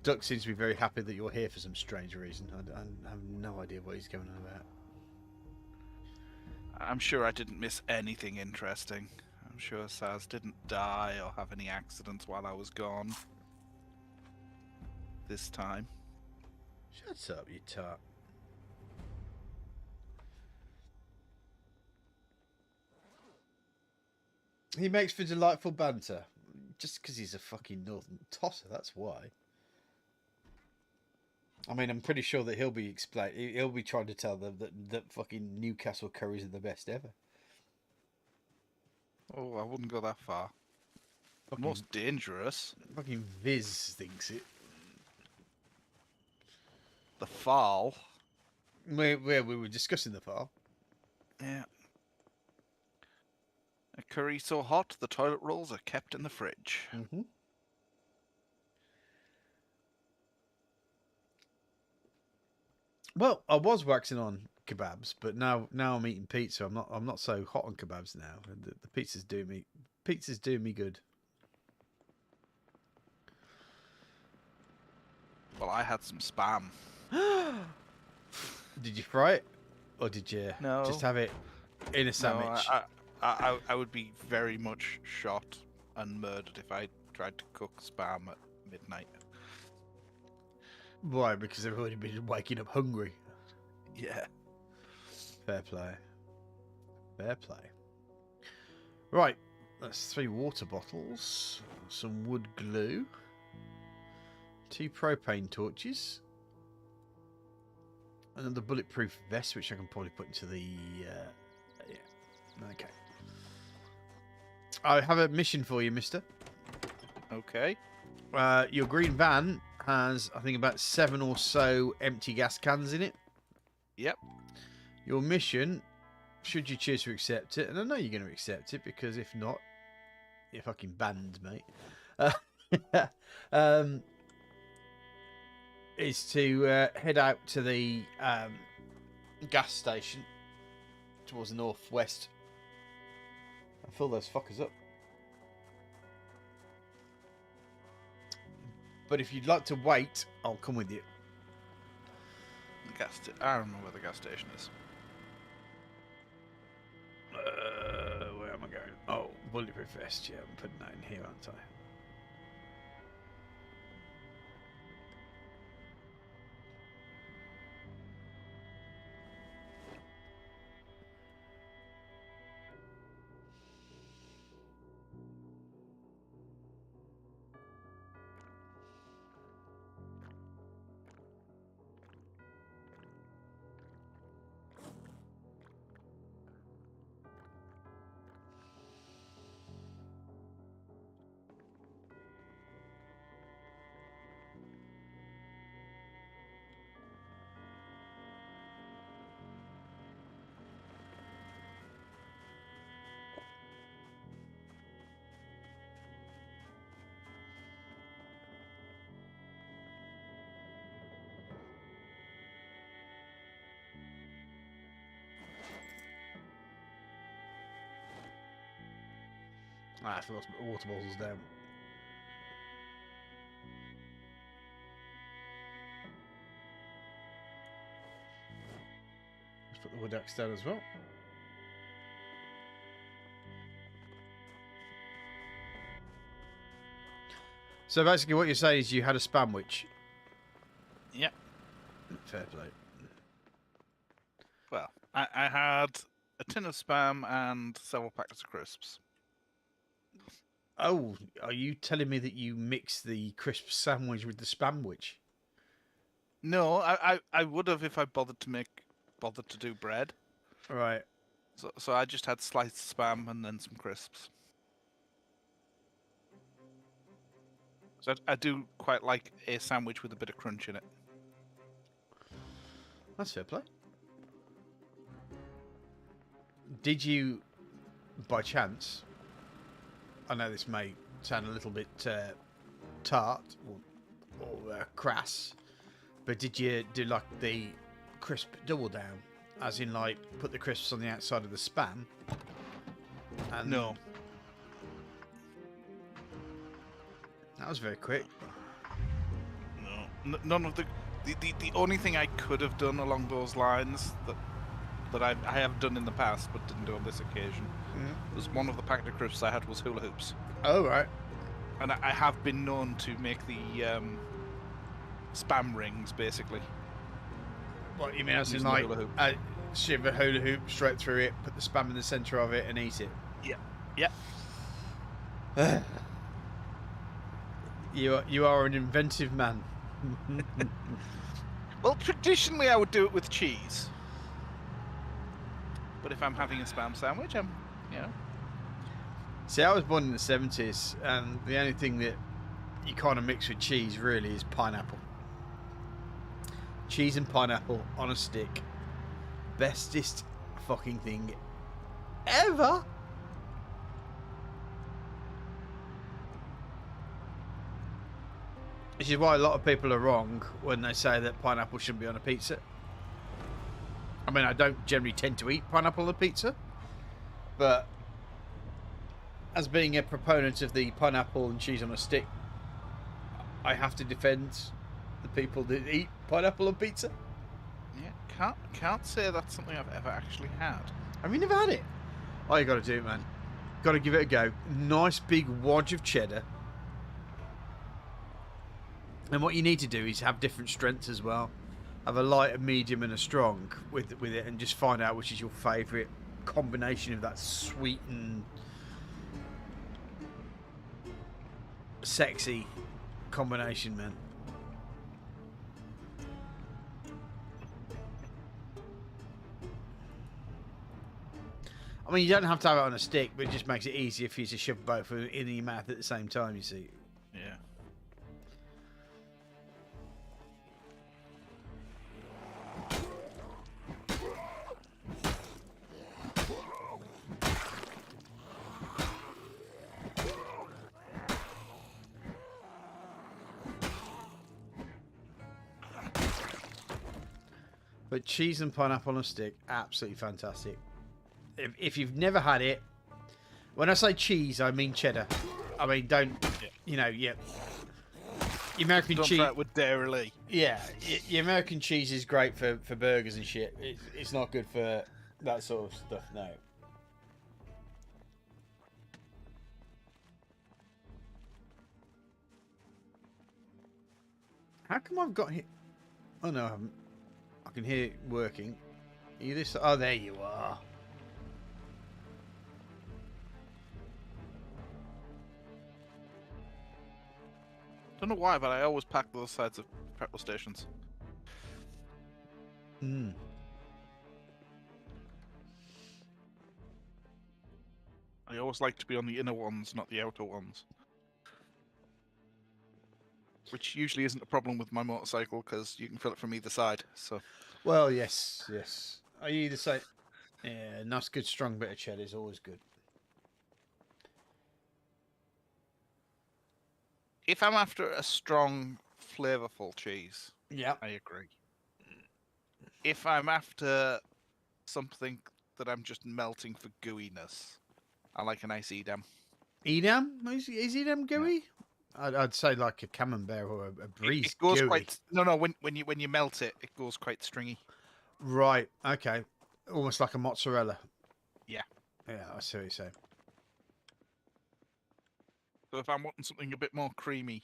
Duck seems to be very happy that you're here for some strange reason. I have no idea what he's going on about. I'm sure I didn't miss anything interesting. I'm sure Saz didn't die or have any accidents while I was gone. This time. Shut up, you tart. He makes for delightful banter. Just because he's a fucking northern tosser, that's why. I mean, I'm pretty sure that he'll be trying to tell them that fucking Newcastle curries are the best ever. Oh, I wouldn't go that far. Fucking, Most dangerous. Fucking Viz thinks it. The fall. We were discussing the fall. Yeah. Curry so hot, the toilet rolls are kept in the fridge. Mm-hmm. Well, I was waxing on kebabs, but now I'm eating pizza. I'm not so hot on kebabs now. The pizza's doing me good. Well, I had some spam. Did you fry it, or did you No. just have it in a sandwich? No, I would be very much shot and murdered if I tried to cook spam at midnight. Why? Because I've already been waking up hungry. Yeah. Fair play. Fair play. Right, that's 3 water bottles, some wood glue, 2 propane torches, another bulletproof vest, which I can probably put into the... yeah. Okay. I have a mission for you, mister. Okay. Your green van has, I think, about 7 or so empty gas cans in it. Yep. Your mission, should you choose to accept it, and I know you're going to accept it, because if not, you're fucking banned, mate, is to head out to the gas station towards the northwest and fill those fuckers up. But if you'd like to wait, I'll come with you. I remember where the gas station is. Where am I going? Oh, bulletproof vest. Yeah, I'm putting that in here, aren't I? I forgot to put the water bottles down. Let's put the wood axe down as well. So basically what you're saying is you had a spamwich. Yep. Fair play. Well, I had a tin of spam and several packets of crisps. Oh, are you telling me that you mix the crisp sandwich with the spamwich? No, I would have if I bothered to do bread. Right. So I just had sliced spam and then some crisps. So I do quite like a sandwich with a bit of crunch in it. That's fair play. Did you, by chance, I know this may sound a little bit tart or crass, but did you do like the crisp double down? As in, like, put the crisps on the outside of the spam? And No. That was very quick. No. None of the only thing I could have done along those lines that I have done in the past but didn't do on this occasion was one of the packet of crisps I had was hula hoops. Oh, right. And I have been known to make the spam rings, basically. What, you mean as in, Using the like, hula hoop. shiver hula hoop straight through it, put the spam in the centre of it and eat it? Yeah. You are an inventive man. Well, traditionally I would do it with cheese. But if I'm having a spam sandwich, See, I was born in the 70s, and the only thing that you kind of mix with cheese really is pineapple. Cheese and pineapple on a stick. Bestest fucking thing ever. Which is why a lot of people are wrong when they say that pineapple shouldn't be on a pizza. I mean, I don't generally tend to eat pineapple on a pizza, but as being a proponent of the pineapple and cheese on a stick, I have to defend the people that eat pineapple on pizza. Yeah, can't say that's something I've ever actually had. Have you never had it? Oh, you got to do it, man. Got to give it a go. Nice big wad of cheddar. And what you need to do is have different strengths as well. Have a light, a medium, and a strong with it, and just find out which is your favourite combination of that sweet and sexy combination, man. I mean, you don't have to have it on a stick, but it just makes it easier for you to shove both in your mouth at the same time, you see. Yeah. But cheese and pineapple on a stick, absolutely fantastic. If you've never had it, when I say cheese, I mean cheddar. I mean, don't, you know, yeah. American cheese. Don't try it with Dairy Lee. Yeah, the American cheese is great for burgers and shit. It's not good for that sort of stuff, no. How come I've got here? Oh no, I haven't. I can hear it working. Are you this? Oh, there you are. Don't know why, but I always pack those sides of petrol stations. Hmm. I always like to be on the inner ones, not the outer ones. Which usually isn't a problem with my motorcycle, because you can fill it from either side, so... Well, yes. Are you the same? Yeah, nice, good, strong bit of cheddar is always good. If I'm after a strong, flavourful cheese, Yeah. I agree. If I'm after something that I'm just melting for gooiness, I like a nice Edam. Edam? Is Edam gooey? Yeah. I'd say like a camembert or a brie. It goes gooey. quite... No, when you melt it, it goes quite stringy. Right, okay. Almost like a mozzarella. Yeah. Yeah, I see what you're saying. So if I'm wanting something a bit more creamy,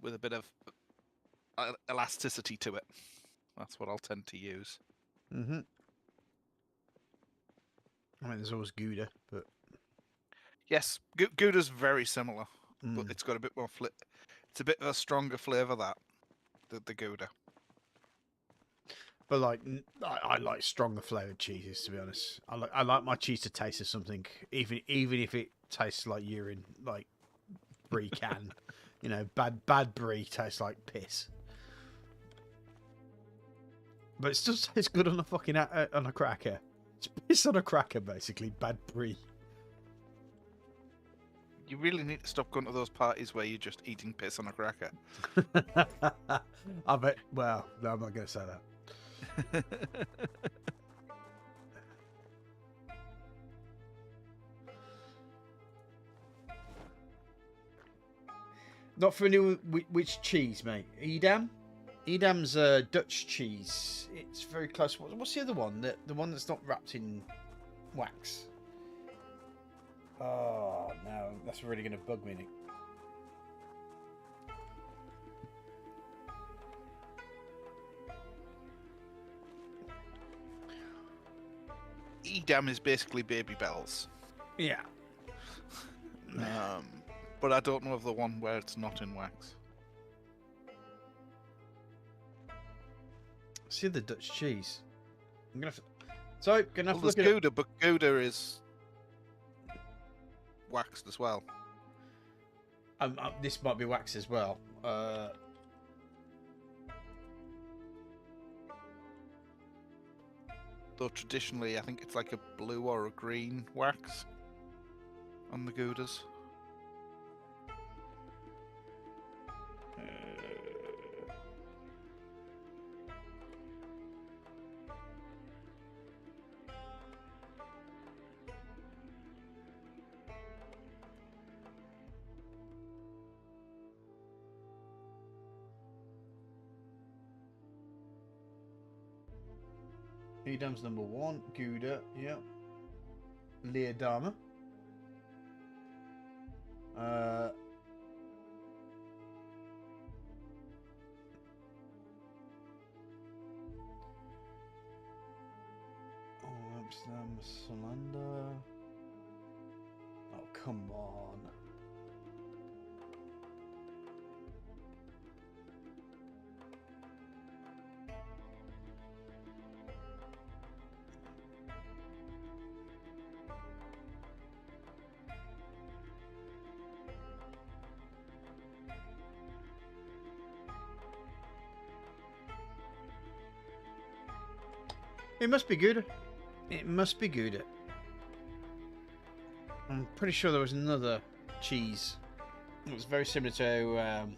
with a bit of elasticity to it, that's what I'll tend to use. Mm-hmm. I mean, there's always Gouda, but... Yes, Gouda's very similar, but it's got a bit more it's a bit of a stronger flavour, the Gouda. But like, I like stronger flavoured cheeses, to be honest. I like my cheese to taste of something, even if it tastes like urine, like brie can. You know, bad brie tastes like piss. But it still tastes good on a fucking on a cracker. It's piss on a cracker, basically. Bad brie. You really need to stop going to those parties where you're just eating piss on a cracker. I bet. Well, no, I'm not going to say that. Not for anyone. Which cheese, mate? Edam? Edam's Dutch cheese. It's very close. What's the other one? The one that's not wrapped in wax. Oh no, that's really going to bug me, Nick. Edam is basically Baby Bells. Yeah. But I don't know of the one where it's not in wax. See the Dutch cheese. I'm gonna. So gonna have to There's look at Gouda, but Gouda is waxed as well. This might be wax as well. Though traditionally, I think it's like a blue or a green wax on the Goudas. Edam's number 1. Gouda, yeah. Leodama. Oh, Amsterdam, Solander. Oh, come on. It must be good. It must be good. I'm pretty sure there was another cheese. It was very similar to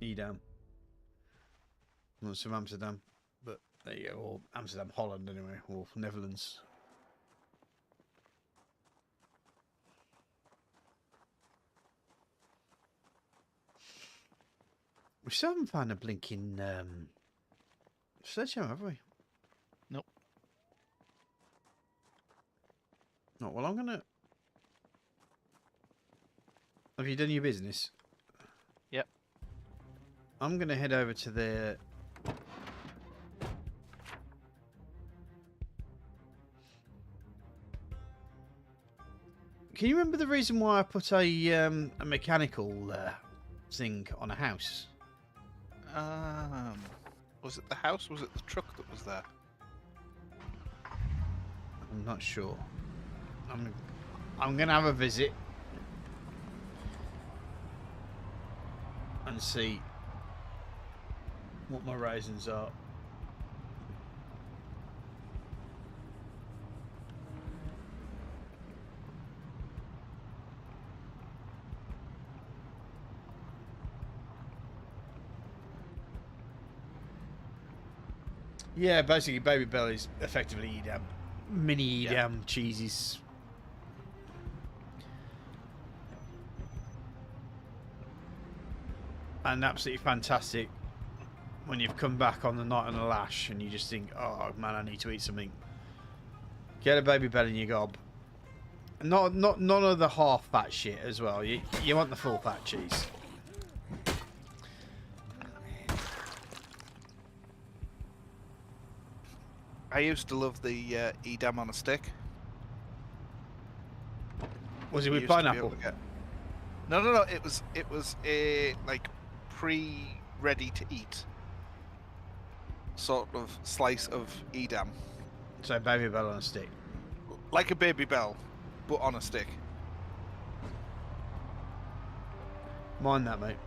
Edam. Well, it's from Amsterdam, but there you go. Or Amsterdam, Holland, anyway, or Netherlands. We still haven't found a blinking sledgehammer, have we? Nope. Oh, well, I'm gonna. Have you done your business? Yep. I'm gonna head over to the. Can you remember the reason why I put a mechanical thing on a house? Was it the house? Was it the truck that was there? I'm not sure. I'm gonna have a visit and see what my reasons are. Yeah, basically, Baby Bell is effectively Edam, mini Edam cheeses. And absolutely fantastic when you've come back on the night on the lash and you just think, oh man, I need to eat something. Get a Baby Bell in your gob. None of the half fat shit as well. You want the full fat cheese. I used to love the Edam on a stick. Was it You with used to be pineapple? able to get- No. It was a like pre-ready to eat sort of slice of Edam, So Baby Bell on a stick. like a Baby Bell, but on a stick. Mind that, mate.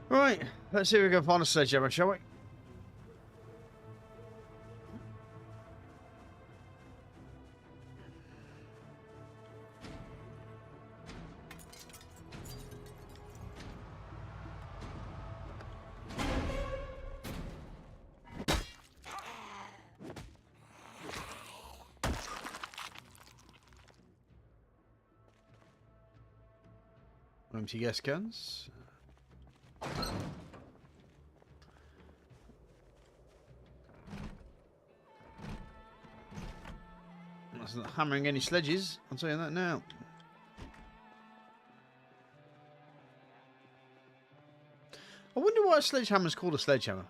Right, let's see if we can find a sledgehammer, shall we? Empty gas cans. That's not hammering any sledges, I'll tell you that now. I wonder why a sledgehammer's called a sledgehammer.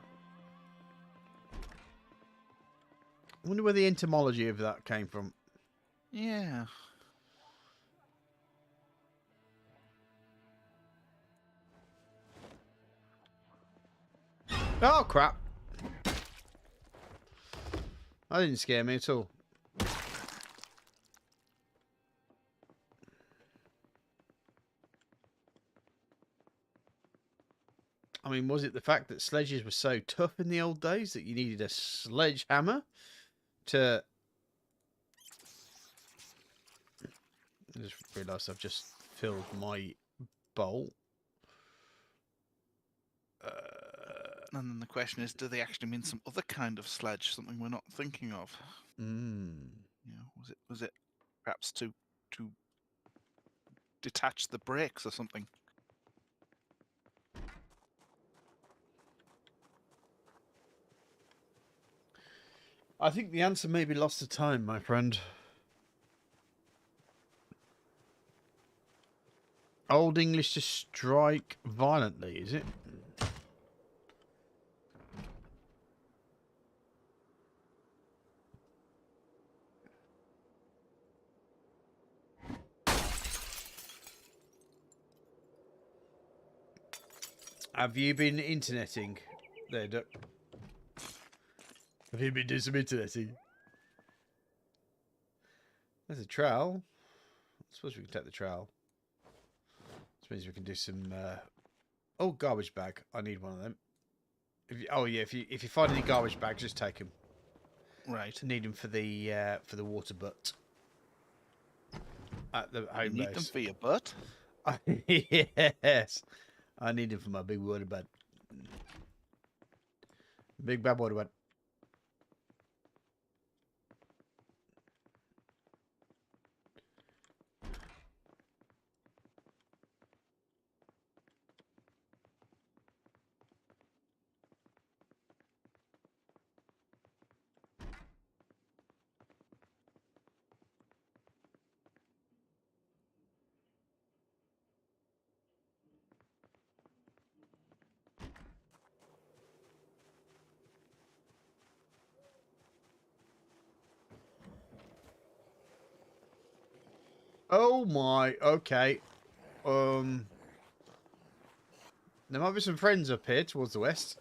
wonder where the etymology of that came from. Yeah. Oh, crap. That didn't scare me at all. I mean, was it the fact that sledges were so tough in the old days that you needed a sledgehammer to... I just realised I've just filled my bowl. And then the question is, do they actually mean some other kind of sledge, something we're not thinking of? You know, was it perhaps to detach the brakes or something? I think the answer may be lost to time, my friend. Old English to strike violently, is it? Have you been interneting there, Duck? Have you been doing some interneting? There's a trowel. I suppose we can take the trowel. This means we can do some... Oh, garbage bag. I need one of them. Oh, yeah, if you find any garbage bags, just take them. Right. Need them for the water butt. At the home You need base. them for your butt? Yes. I need them for my big water butt. Big bad water butt. Oh my, okay. There might be some friends up here towards the west.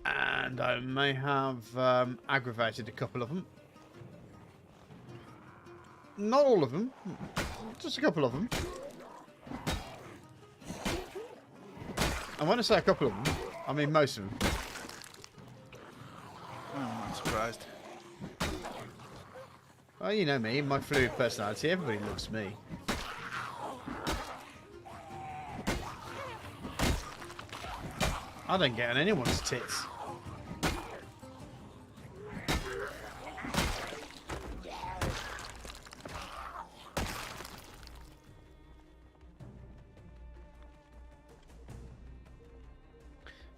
And I may have aggravated a couple of them. Not all of them. Just a couple of them. And when I say a couple of them, I mean most of them. Oh, I'm not surprised. Well, you know me, my fluid personality. Everybody loves me. I don't get on anyone's tits.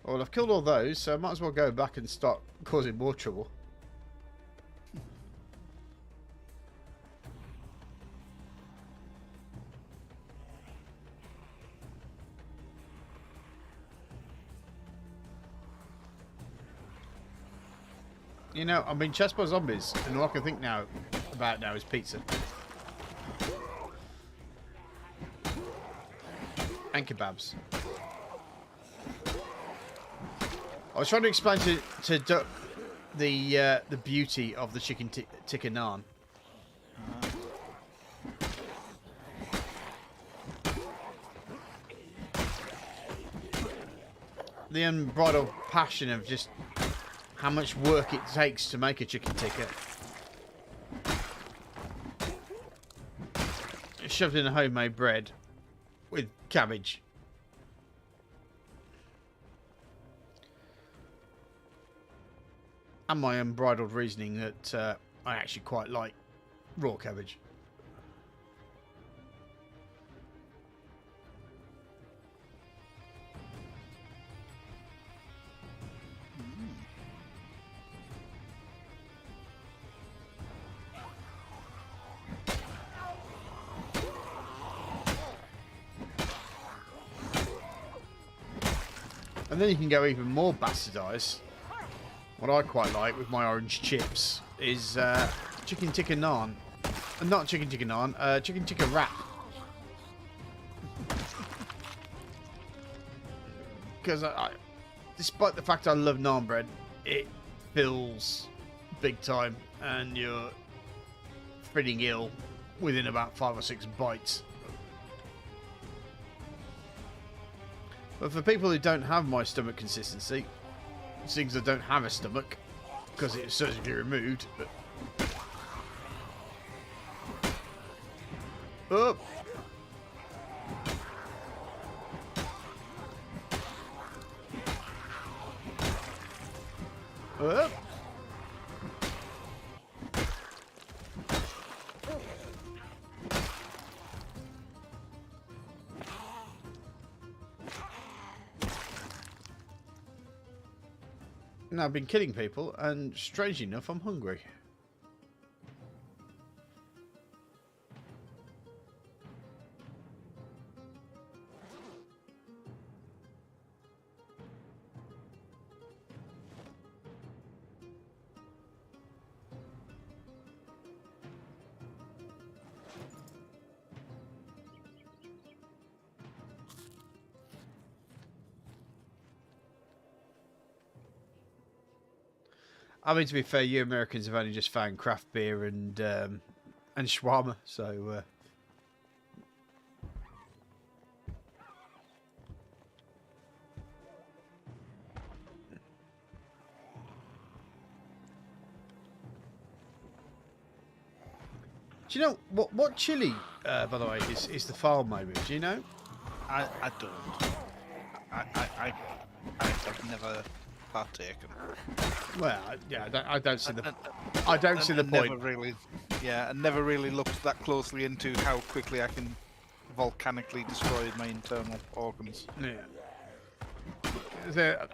Well, I've killed all those, so I might as well go back and start causing more trouble. You know, I'm being chased by zombies, and all I can think about now is pizza. And kebabs. I was trying to explain to Duck the beauty of the chicken tikka naan. The unbridled passion of just how much work it takes to make a chicken tikka. Shoved in a homemade bread with cabbage. And my unbridled reasoning that I actually quite like raw cabbage. And then you can go even more bastardised. What I quite like with my orange chips is chicken tikka naan. Not chicken tikka naan, chicken tikka wrap. Because despite the fact I love naan bread, it fills big time, and you're feeling ill within about 5 or 6 bites. But for people who don't have my stomach consistency, things that don't have a stomach because it's surgically removed, but up. Up. Now, I've been killing people, and strangely enough, I'm hungry. I mean, to be fair, you Americans have only just found craft beer and shawarma, so do you know what chili, by the way, is the file maybe? Do you know? I don't. I've never partaken. Well, yeah, I don't see the point. Never really, I never really looked that closely into how quickly I can volcanically destroy my internal organs. Yeah.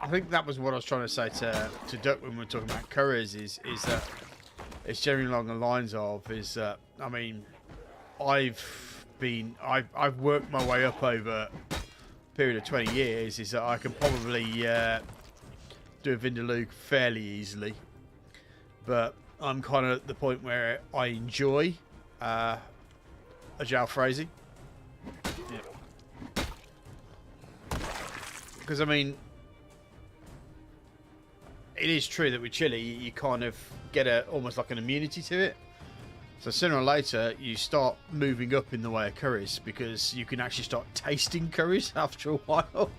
I think that was what I was trying to say to Duck when we were talking about curries. Is that it's generally along the lines of I mean, I've worked my way up over a period of 20 years. Is that I can probably do a Vindaloo fairly easily, but I'm kind of at the point where I enjoy a jalfrezi. Yeah. Because I mean, it is true that with chili you kind of get almost like an immunity to it. So sooner or later you start moving up in the way of curries because you can actually start tasting curries after a while.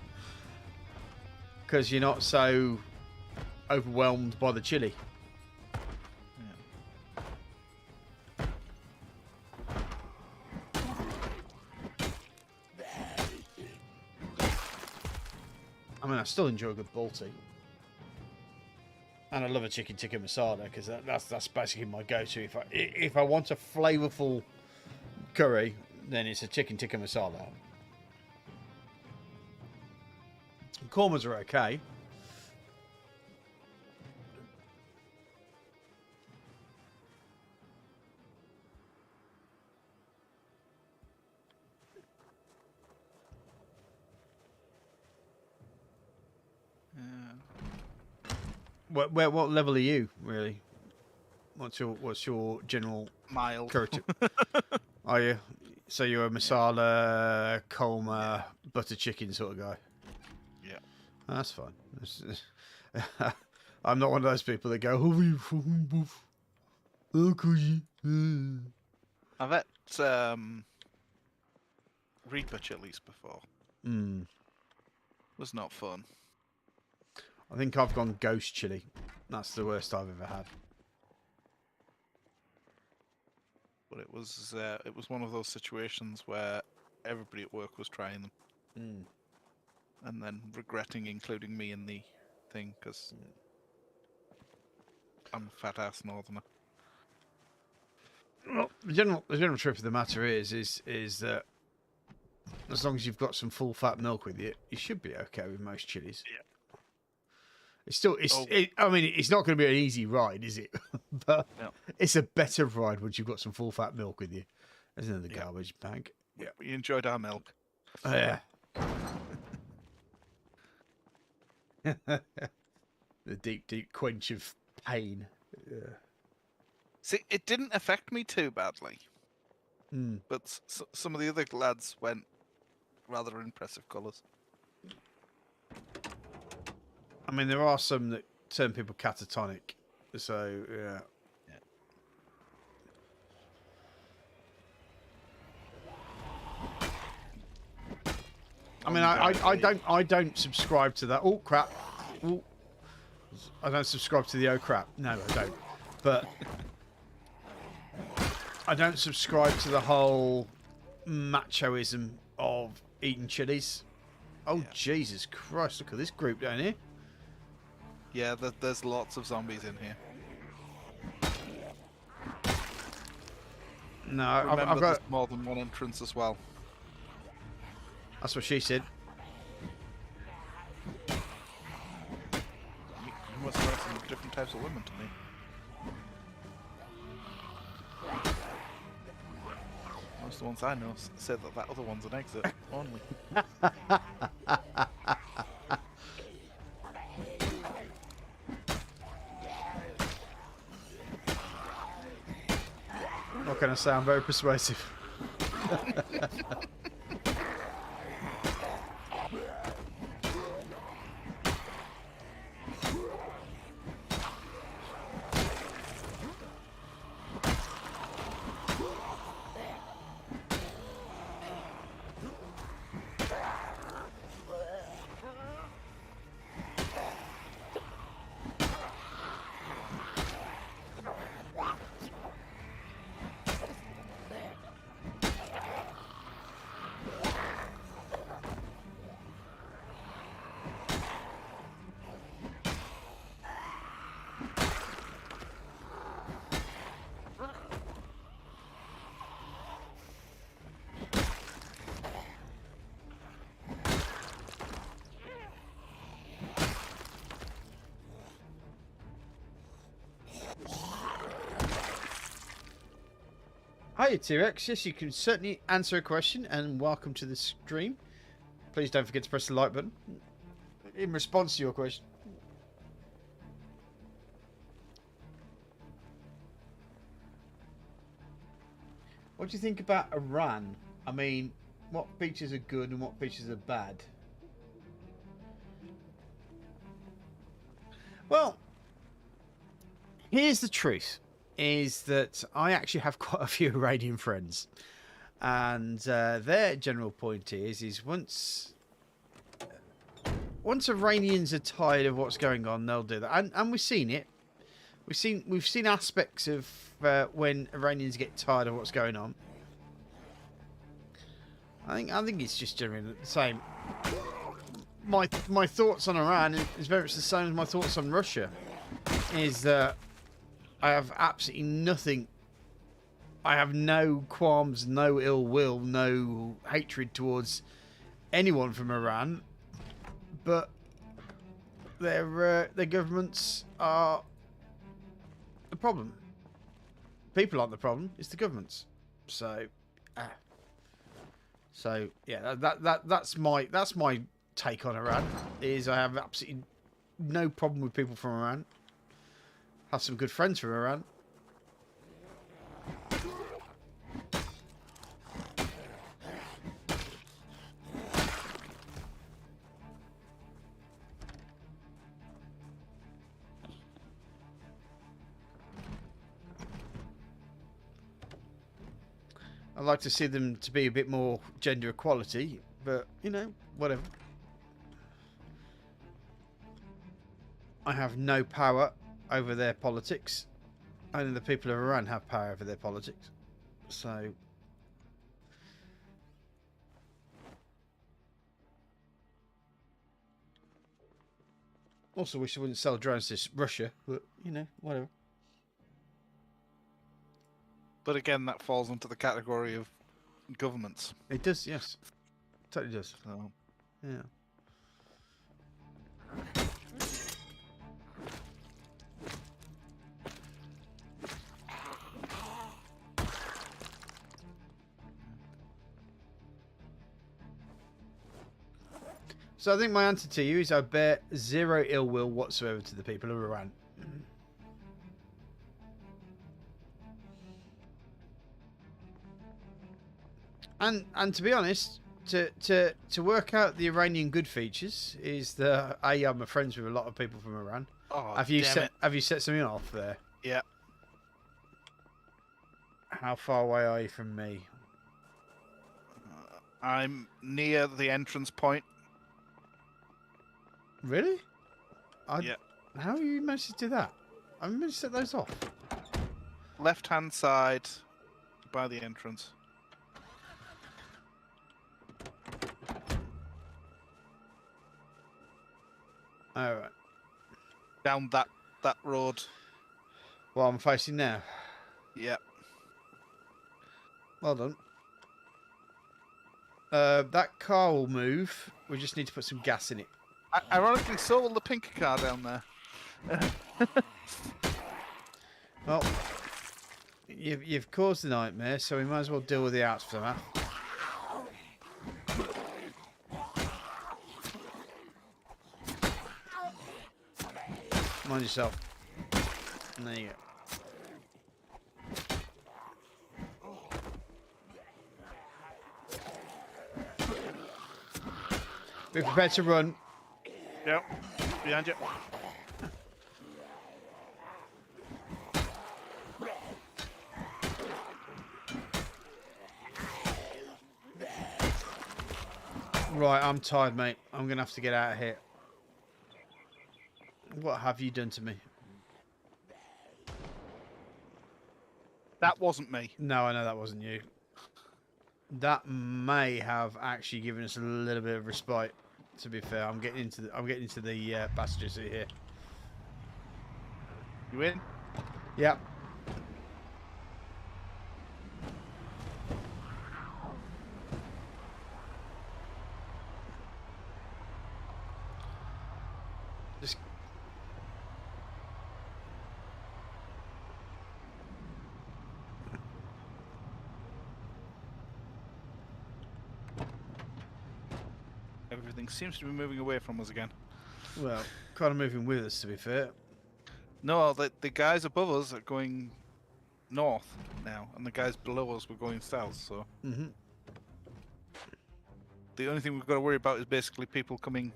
Because you're not so overwhelmed by the chili. I mean, I still enjoy a good balti. And I love a chicken tikka masala because that's basically my go-to. If I want a flavourful curry, then it's a chicken tikka masala. Kormas are okay. What level are you really? What's your general Mild. curry? Are you? So you're a masala, korma, butter chicken sort of guy. Yeah. Oh, that's fine. I'm not one of those people that go, "Oh, you fucking buff." I've had Reaper chilies before. Was not fun. I think I've gone ghost chili. That's the worst I've ever had. But it was one of those situations where everybody at work was trying them, and then regretting including me in the thing because I'm a fat ass northerner. Well, the general truth of the matter is that as long as you've got some full fat milk with you, you should be okay with most chilies. Yeah. I mean, it's not going to be an easy ride, is it? But no. It's a better ride once you've got some full fat milk with you. There's another garbage bag. Yeah, we enjoyed our milk. Oh, yeah. The deep, deep quench of pain. Yeah. See, it didn't affect me too badly, Mm. but some of the other lads went rather impressive colours. I mean, there are some that turn people catatonic. So, yeah. I mean, I don't subscribe to that. Oh crap! Ooh. I don't subscribe to the oh crap. No, I don't. But I don't subscribe to the whole machoism of eating chilies. Oh Jesus Christ! Look at this group down here. Yeah, there's lots of zombies in here. No, Remember, I've got. there's more than one entrance as well. That's what she said. You must have some different types of women to me. Most of the ones I know say that other one's an exit only. Not going to sound very persuasive. Hi, T-Rex. Yes, you can certainly answer a question, and welcome to the stream. Please don't forget to press the like button in response to your question. What do you think about Iran? I mean, what features are good and what features are bad? Well, here's the truth. Is that I actually have quite a few Iranian friends, and their general point is once Iranians are tired of what's going on, they'll do that, and we've seen it. We've seen aspects of when Iranians get tired of what's going on. I think it's just generally the same. My thoughts on Iran is very much the same as my thoughts on Russia. Is that I have absolutely nothing. I have no qualms, no ill will, no hatred towards anyone from Iran. But their governments are the problem. People aren't the problem. It's the governments. So yeah, that's my take on Iran. Is I have absolutely no problem with people from Iran. Have some good friends from Iran. I'd like to see them to be a bit more gender equality, but, you know, whatever. I have no power over their politics. Only the people of Iran have power over their politics. So also wish they wouldn't sell drones to Russia, but you know, whatever. But again, that falls into the category of governments. It does, yes. Totally does. So, yeah. So I think my answer to you is I bear zero ill will whatsoever to the people of Iran. And to be honest, to work out the Iranian good features is that I'm friends with a lot of people from Iran. Oh, Have you damn it. set something off there? Yeah. How far away are you from me? I'm near the entrance point. Really? Yeah. How have you managed to do that? I've managed to set those off. Left-hand side by the entrance. All right. Down that road. Well, I'm facing now. Yeah. Well done. That car will move. We just need to put some gas in it. Ironically, so will the pink car down there. Well, you've caused the nightmare, so we might as well deal with the aftermath. Mind yourself. And there you go. Be prepared to run. Yep. Behind you. Right, I'm tired, mate. I'm going to have to get out of here. What have you done to me? That wasn't me. No, I know that wasn't you. That may have actually given us a little bit of respite. To be fair, I'm getting into the passenger seat here. You in? Yep. Just Everything seems to be moving away from us again. well, kind of moving with us. To be fair. No, the guys above us are going north now, and the guys below us were going south. So the only thing we've got to worry about is basically people coming,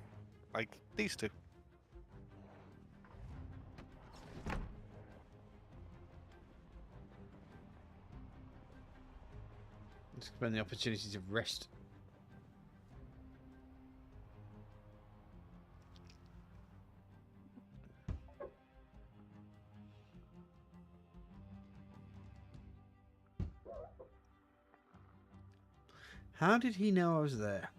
like these two. Just spend the opportunity to rest. How did he know I was there?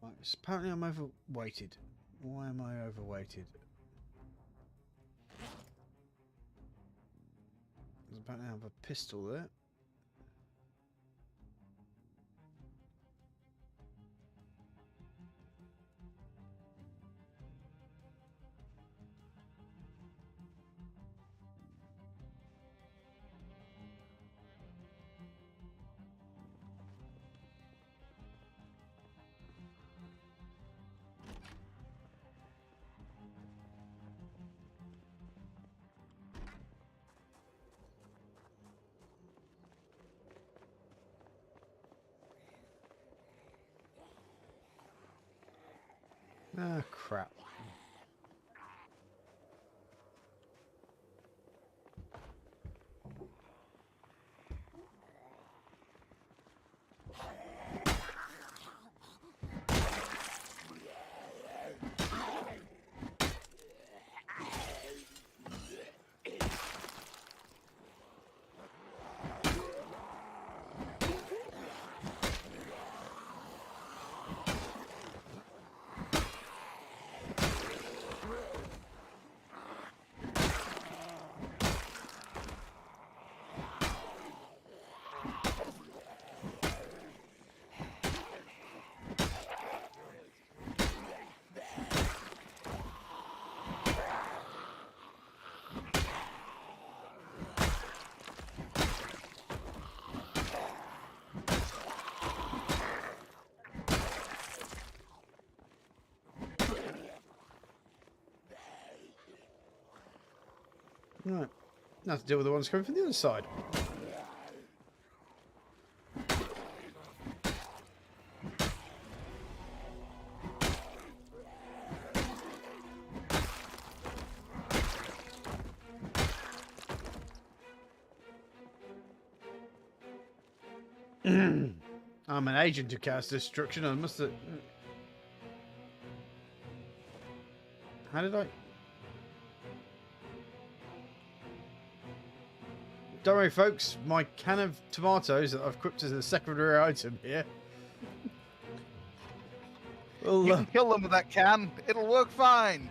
Right, so apparently I'm overweighted. Why am I overweighted? Apparently I have a pistol there. Ah, crap. Right. Now to deal with the ones coming from the other side. I'm an agent of chaos destruction. I must have... How did I... Don't worry, folks. My can of tomatoes that I've equipped as a secondary item here. Well, You can kill them with that can. It'll work fine.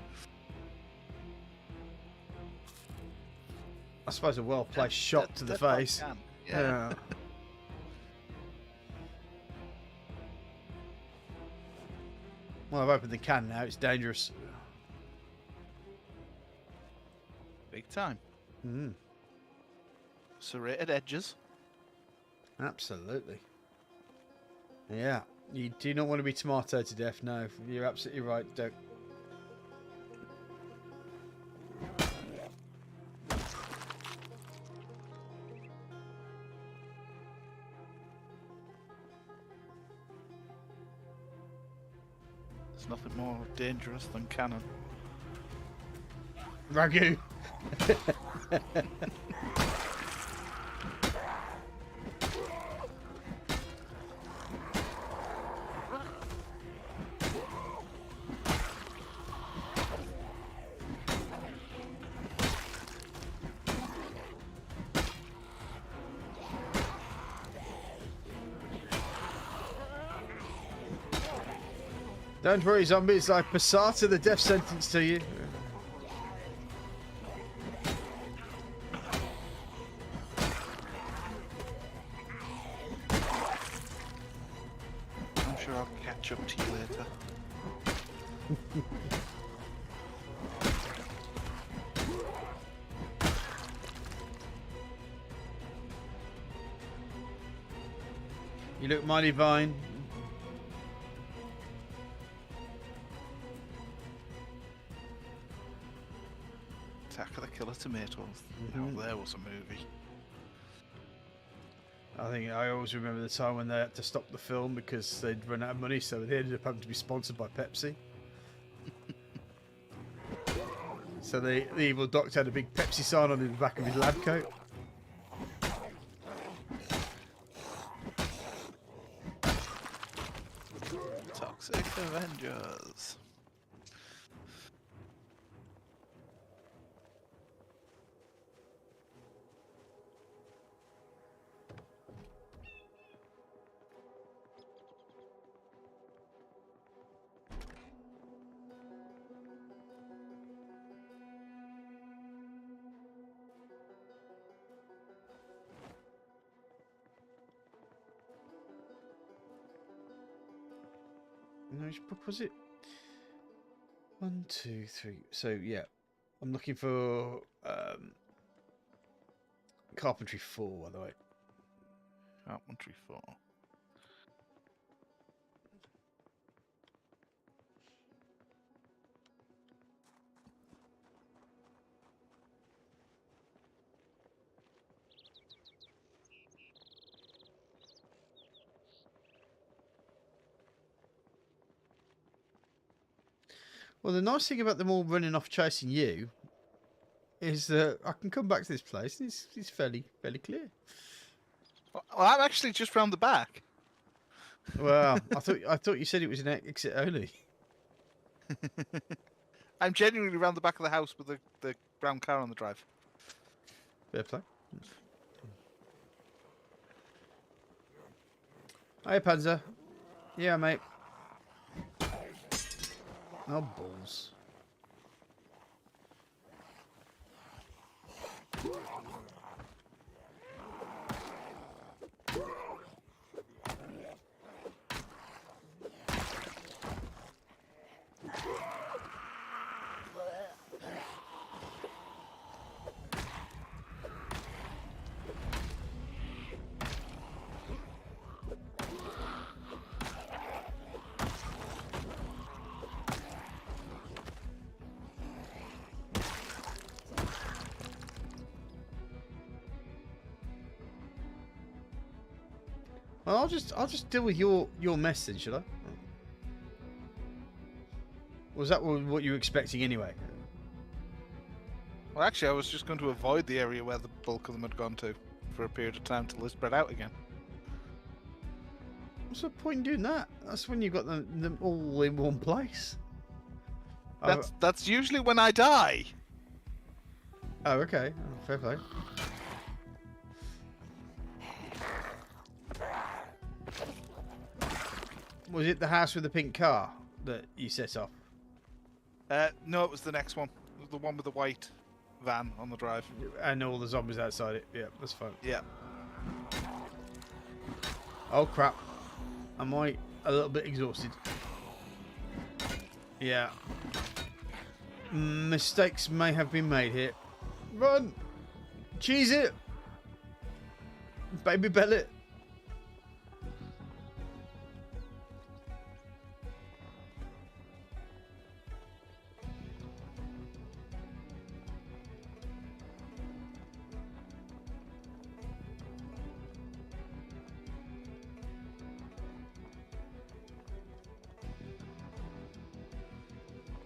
I suppose a well-placed shot to the face. Yeah. Well, I've opened the can now. It's dangerous. Big time. Mm. Serrated edges. Absolutely. Yeah. You do not want to be tomato to death. No, you're absolutely right. Don't. There's nothing more dangerous than cannon. Ragu. Don't worry, zombies. I passata the death sentence to you. I'm sure I'll catch up to you later. You look mighty fine. Attack of the Killer Tomatoes. Now there was a movie. I think I always remember the time when they had to stop the film because they'd run out of money, so they ended up having to be sponsored by Pepsi. So the evil doctor had a big Pepsi sign on the back of his lab coat. Toxic Avengers. No, which book was it? 1, 2, 3. So yeah, I'm looking for Carpentry 4, by the way. Carpentry 4. Well, the nice thing about them all running off chasing you is that I can come back to this place and it's fairly clear. Well, I'm actually just round the back. Well, I thought you said it was an exit only. I'm genuinely round the back of the house with the brown car on the drive. Fair play. Hey, Panzer. Yeah, mate. Oh, balls. Well, I'll just deal with your mess then, should I? Was that what you were expecting anyway? Well, actually, I was just going to avoid the area where the bulk of them had gone to for a period of time till they spread out again. What's the point in doing that? That's when you've got them all in one place. That's usually when I die. Oh, okay. Oh, fair play. Was it the house with the pink car that you set off? No, it was the next one. It was the one with the white van on the drive. And all the zombies outside it. Yeah, that's fine. Yeah. Oh, crap. Am I a little bit exhausted? Yeah. Mistakes may have been made here. Run! Cheese it! Baby bellet!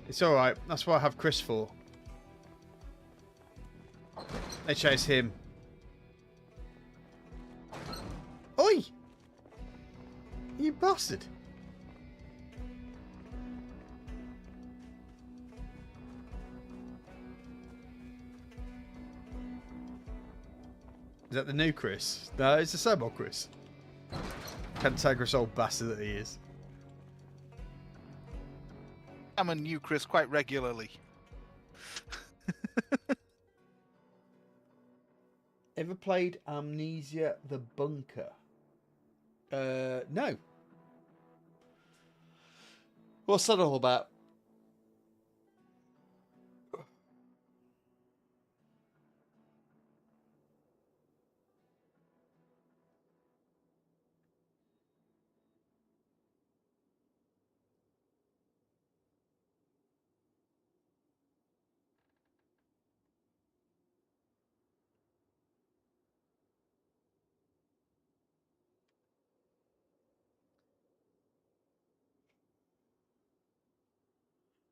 It's alright. That's what I have Chris for. They chase him. Oi! You bastard! Is that the new Chris? No, it's the same old Chris. Cantankerous old bastard that he is. I'm a new Chris quite regularly. Ever played Amnesia the Bunker? No. What's that all about?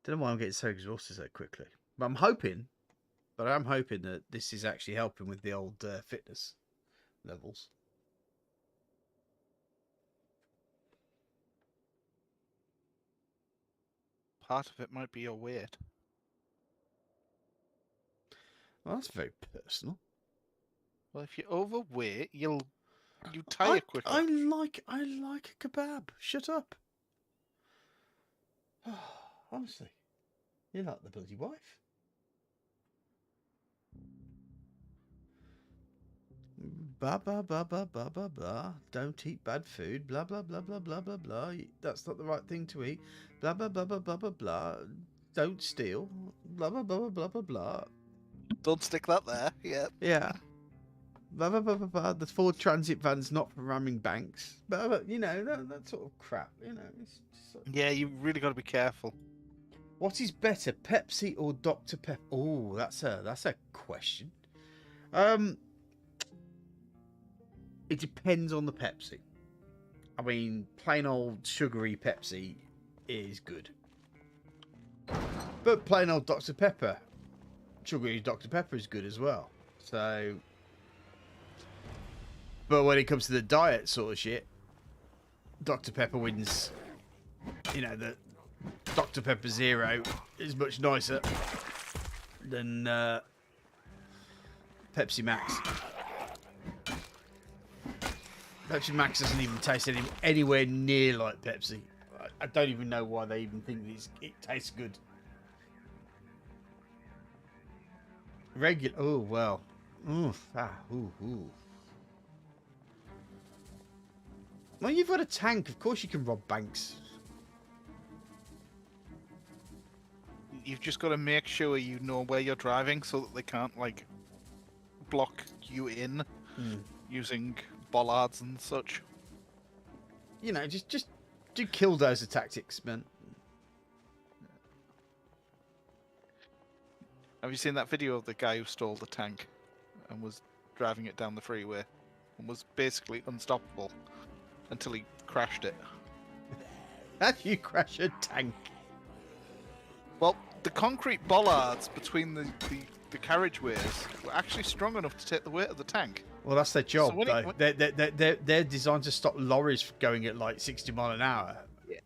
Don't know why I'm getting so exhausted so quickly. But I'm hoping that this is actually helping with the old fitness levels. Part of it might be your weight. Well, that's very personal. Well, if you're overweight, you tire quicker. I like a kebab. Shut up. Honestly, you're not the bloody wife. Blah blah blah blah blah blah blah. Don't eat bad food. Blah blah blah blah blah blah blah. That's not the right thing to eat. Blah blah blah blah blah blah blah. Don't steal. Blah blah blah blah blah blah blah. Don't stick that there. Yeah. Yeah. Blah blah blah blah blah. The Ford Transit van's not for ramming banks. But you know that sort of crap. You know. It's just like... Yeah, you really got to be careful. What is better, Pepsi or Dr Pepper? Oh, that's a question. It depends on the Pepsi. I mean, plain old sugary Pepsi is good. But plain old Dr Pepper, sugary Dr Pepper is good as well. So, but when it comes to the diet sort of shit, Dr Pepper wins. You know, the Dr Pepper Zero is much nicer than Pepsi Max. Pepsi Max doesn't even taste anywhere near like Pepsi. I don't even know why they even think it tastes good. Regular. Oh, well. Oof. Ooh. Well, you've got a tank. Of course you can rob banks. You've just got to make sure you know where you're driving so that they can't, like, block you in using bollards and such. You know, just do killdozer tactics, man. Have you seen that video of the guy who stole the tank and was driving it down the freeway and was basically unstoppable? until he crashed it. How do you crash a tank? Well, the concrete bollards between the carriageways were actually strong enough to take the weight of the tank. Well, that's their job, when though. They're designed to stop lorries going at like 60 mile an hour. Yeah.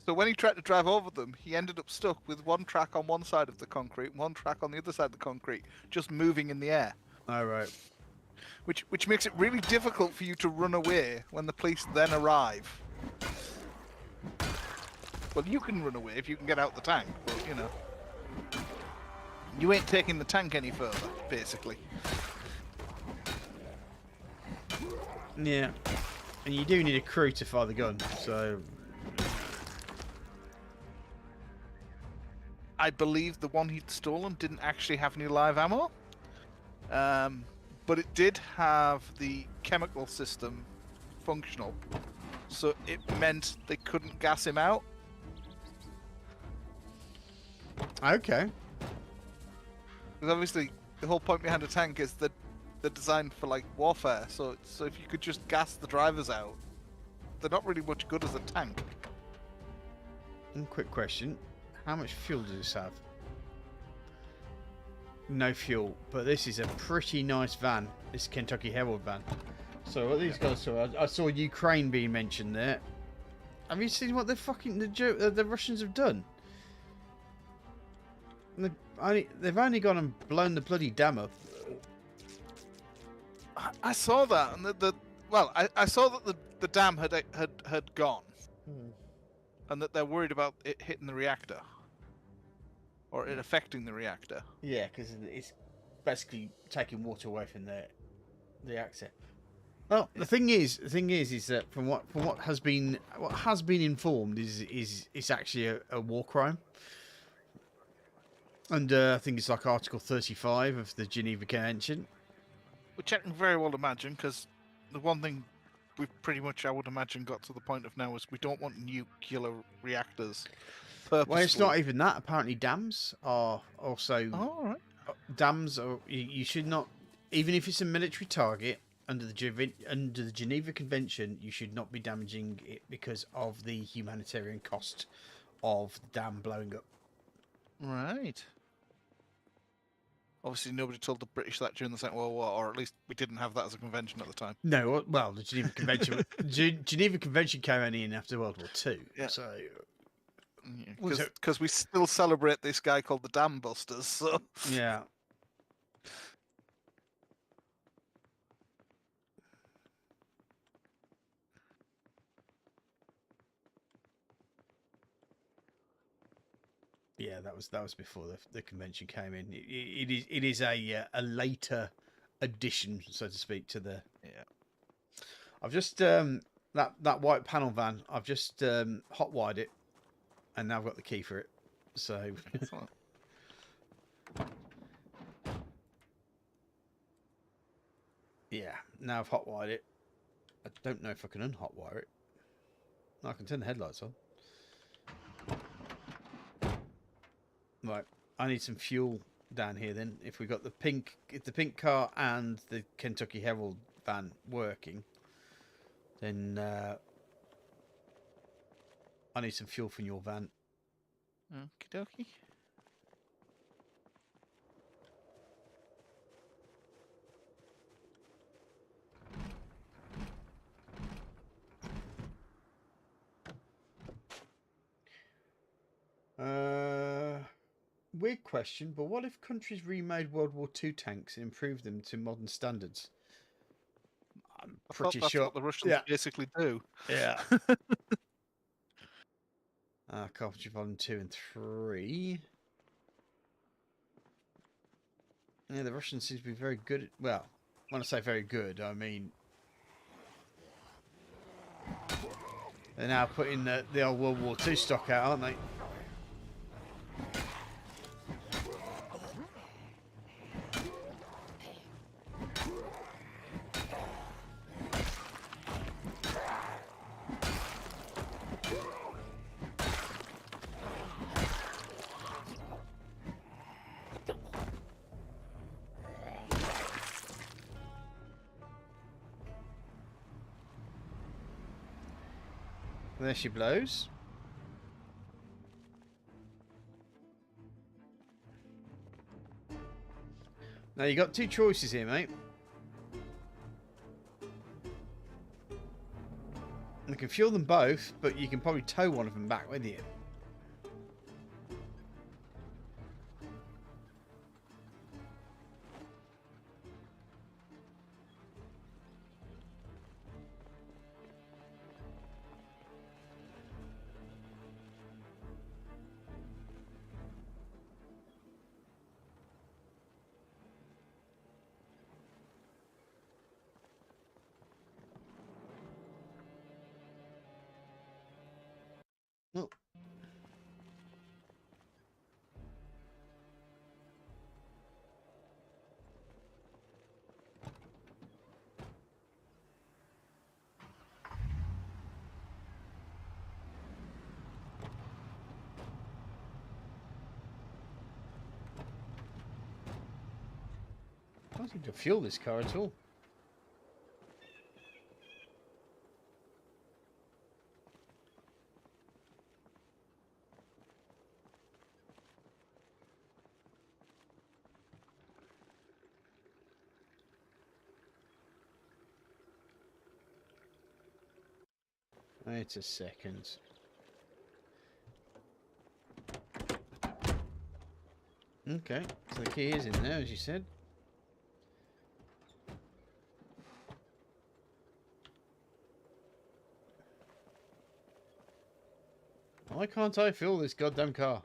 So when he tried to drive over them, he ended up stuck with one track on one side of the concrete, one track on the other side of the concrete, just moving in the air. All right. Which makes it really difficult for you to run away when the police then arrive. Well, you can run away if you can get out the tank, but, you know. You ain't taking the tank any further, basically. Yeah. And you do need a crew to fire the gun, so... I believe the one he'd stolen didn't actually have any live ammo. But it did have the chemical system functional. So it meant they couldn't gas him out. Okay. Because obviously the whole point behind a tank is that they're designed for like warfare. So if you could just gas the drivers out, they're not really much good as a tank. One quick question. How much fuel does this have? No fuel, but this is a pretty nice van. This Kentucky Herald van. So what these guys saw, I saw Ukraine being mentioned there. Have you seen what the Russians have done? They've only gone and blown the bloody dam up. I saw that, and I saw that the dam had gone, and that they're worried about it hitting the reactor, or it affecting the reactor. Yeah, because it's basically taking water away from the reactor. Well, the thing is that from what has been informed is it's actually a war crime. Under I think it's like Article 35 of the Geneva Convention. Which I can very well imagine, because the one thing we've pretty much, I would imagine, got to the point of now is we don't want nuclear reactors. Purposefully. Well, it's not even that. Apparently, dams are also. Oh, all right. Dams are. You should not, even if it's a military target under the Geneva Convention, you should not be damaging it because of the humanitarian cost of the dam blowing up. Right. Obviously, nobody told the British that during the Second World War, or at least we didn't have that as a convention at the time. No, well, the Geneva Convention. Geneva Convention came only in after World War II. Yeah. So. Because we still celebrate this guy called the Dam Busters. So. Yeah. Yeah, that was before the convention came in. It is a later addition, so to speak, to the. Yeah. I've just that white panel van. I've just hotwired it, and now I've got the key for it. So. Yeah, now I've hotwired it. I don't know if I can unhotwire it. No, I can turn the headlights on. Right, I need some fuel down here then. If the pink car and the Kentucky Herald van working, then I need some fuel from your van. Okie dokie. Weird question, but what if countries remade World War II tanks and improved them to modern standards? I'm pretty that's sure what the Russians basically do. Yeah. Carpentry Volume 2 and 3. Yeah, the Russians seem to be very good at, well, when I say very good, I mean they're now putting the old World War II stock out, aren't they? There she blows. Now you got two choices here, mate. You can fuel them both, but you can probably tow one of them back with you. Oh. I don't seem to fuel this car at all. Wait a second. Okay, so the key is in there, as you said. Why can't I fuel this goddamn car?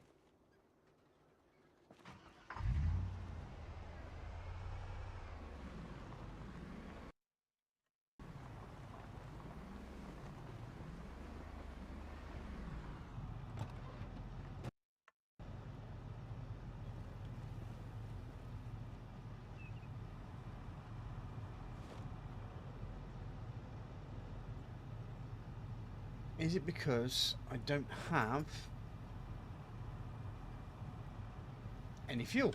Is it because I don't have any fuel?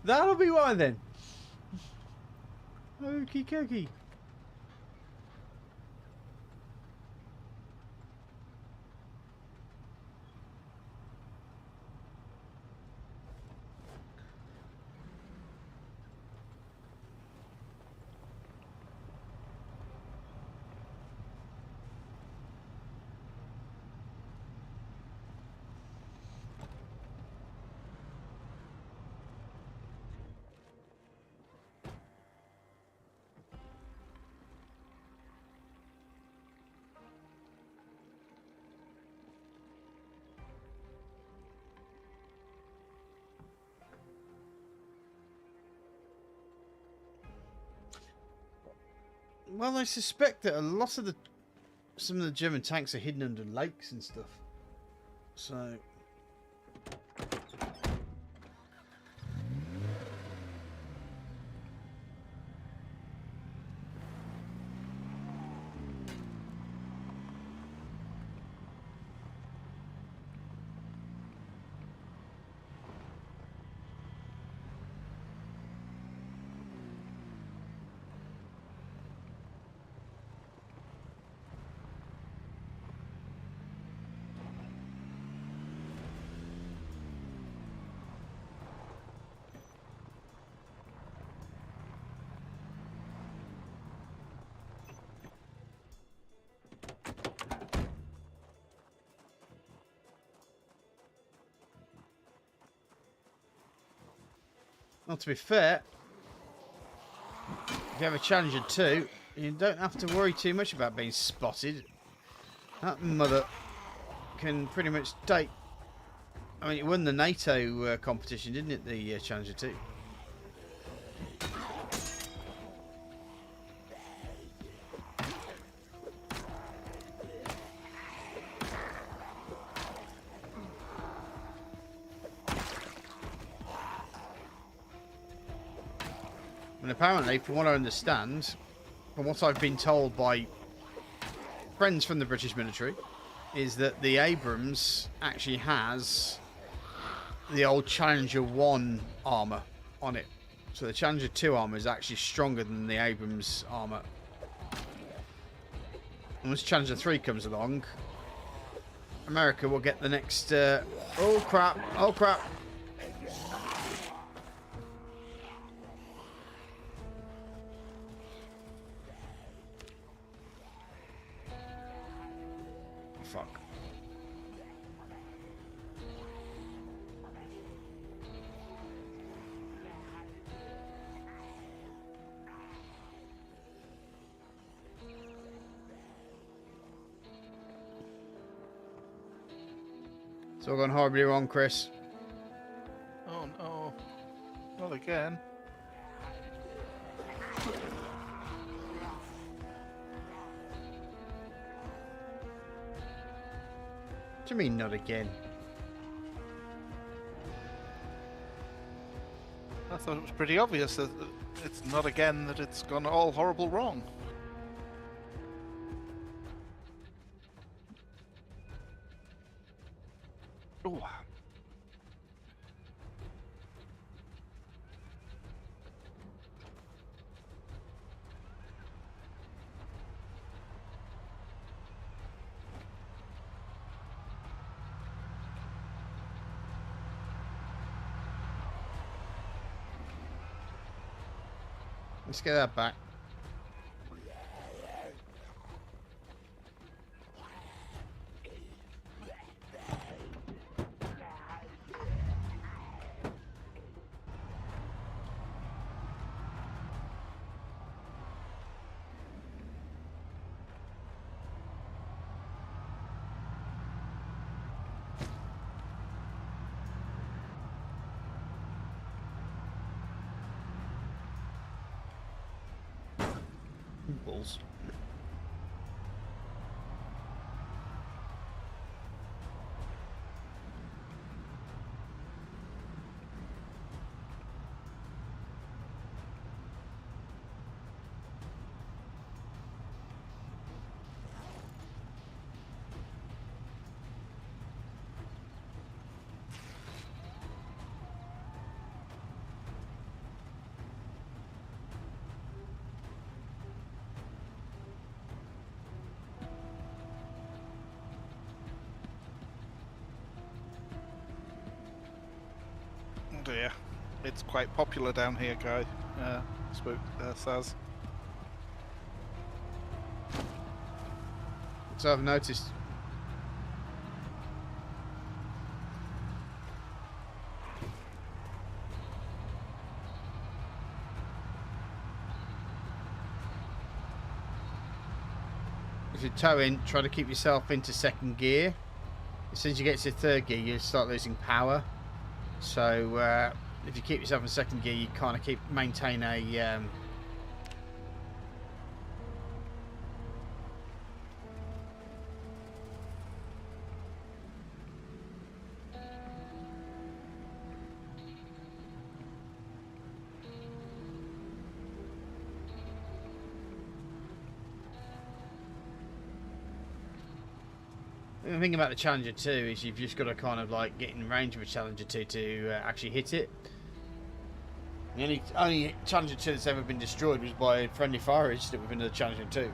That'll be why then. Okie dokie. Well, I suspect that a lot of some of the German tanks are hidden under lakes and stuff. So well, to be fair, if you have a Challenger 2, you don't have to worry too much about being spotted. That mother can pretty much take... I mean, it won the NATO competition, didn't it, the Challenger 2? And apparently, from what I understand, from what I've been told by friends from the British military, is that the Abrams actually has the old Challenger 1 armour on it. So the Challenger 2 armour is actually stronger than the Abrams armour. once Challenger 3 comes along, America will get the next... oh, crap. Oh, crap. Fuck. It's all gone horribly wrong, Chris. Oh no. Not again. What do you mean, not again? I thought it was pretty obvious that it's not again that it's gone all horrible wrong. Ooh. Let's get that back. Balls. Oh dear. It's quite popular down here, guy. Saz. So I've noticed. If you tow in, try to keep yourself into second gear. As soon as you get to third gear, you start losing power. So if you keep yourself in second gear, you kind of maintain a The thing about the Challenger 2 is you've just got to kind of like get in range of a Challenger 2 to actually hit it. The only Challenger 2 that's ever been destroyed was by friendly fighters that were into the Challenger 2.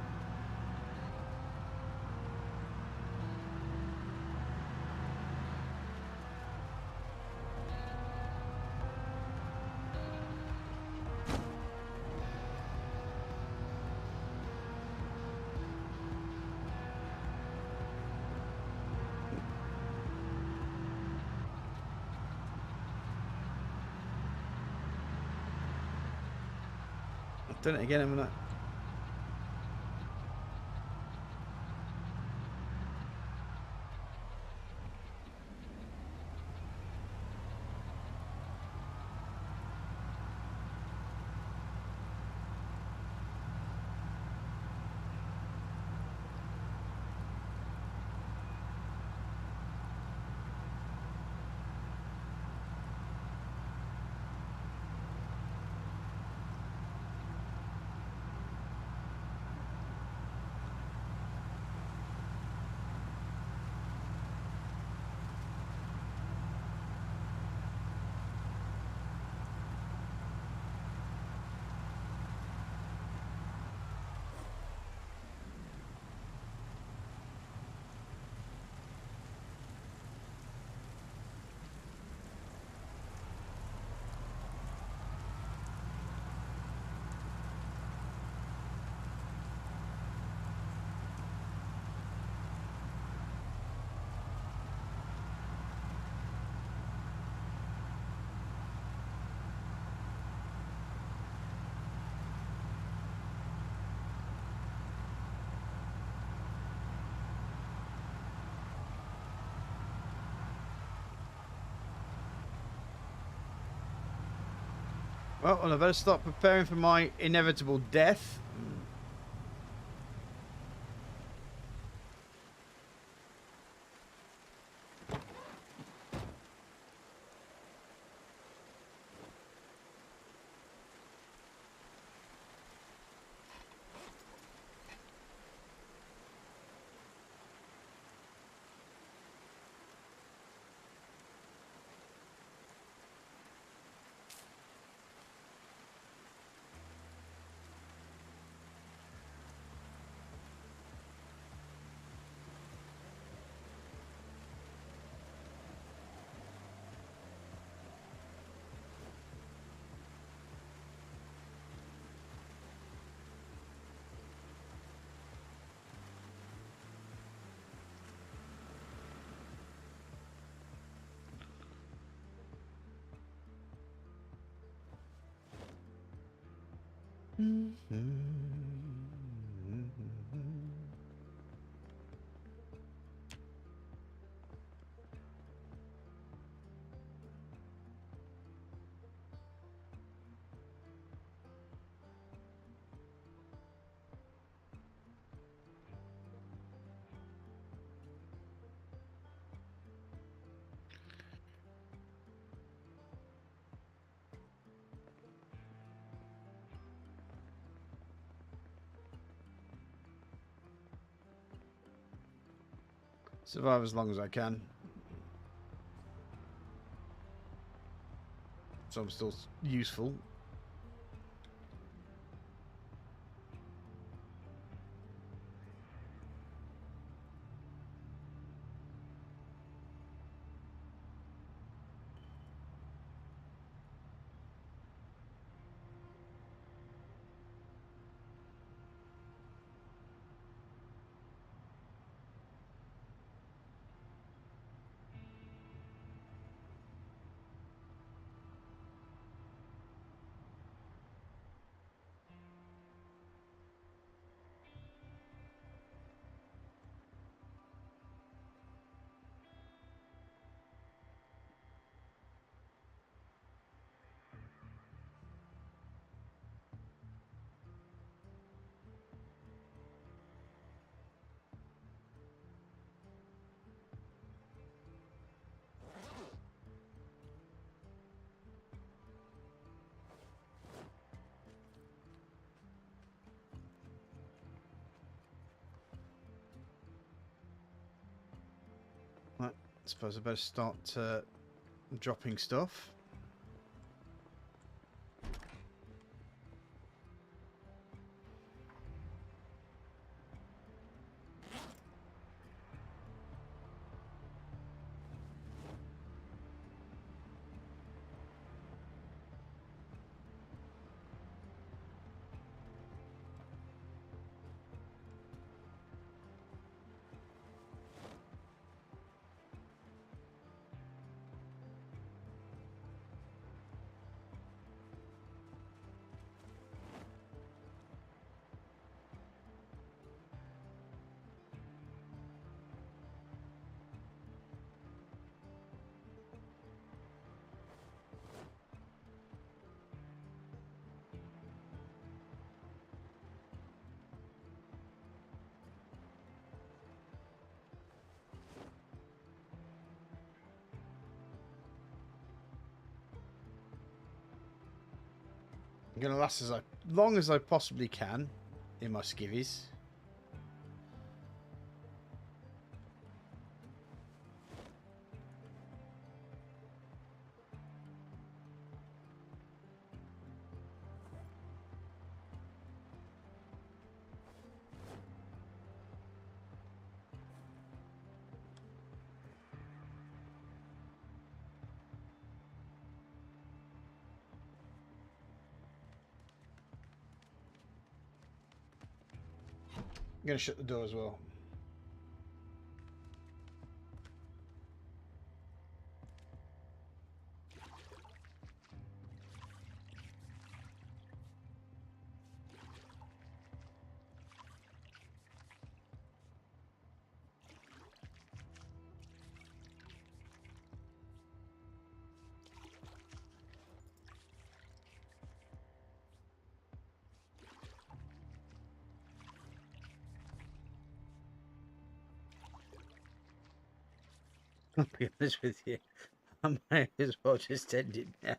I've done it again, haven't I? Well, I better start preparing for my inevitable death. Survive as long as I can. So I'm still useful. Right, I suppose I better start dropping stuff. I'm going to last as long as I possibly can in my skivvies. I'm going to shut the door as well. I'll be honest with you. I may as well just end it now.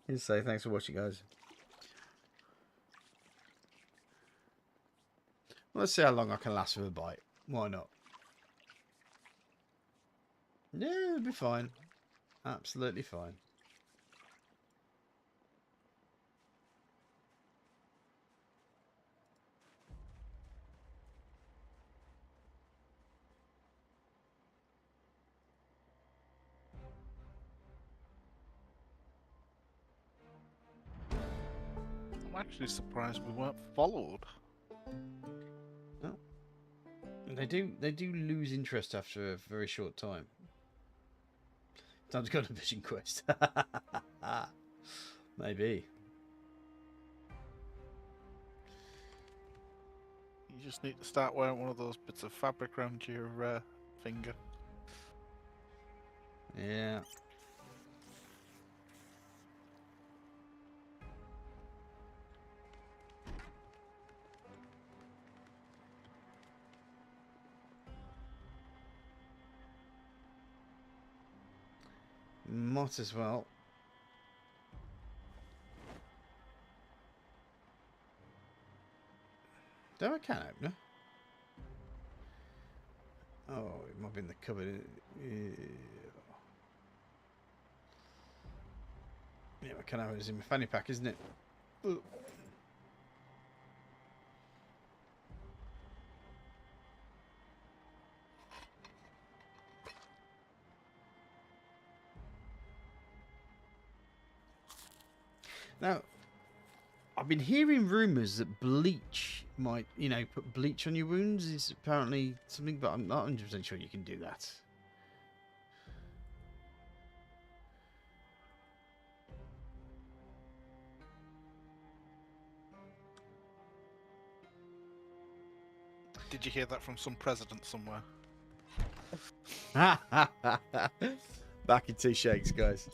Just say thanks for watching, guys. Let's see how long I can last with a bite. Why not? Yeah, it'll be fine. Absolutely fine. I'm actually surprised we weren't followed. Oh. They do lose interest after a very short time. Time to go on a fishing quest. Maybe. You just need to start wearing one of those bits of fabric around your finger. Yeah. Might as well. Do I can open it? Oh, it might be in the cupboard. Yeah, I can have it. It's in my fanny pack, isn't it? Ugh. Now, I've been hearing rumours that bleach might, put bleach on your wounds is apparently something, but I'm not 100% sure you can do that. Did you hear that from some president somewhere? Back in 2 shakes, guys.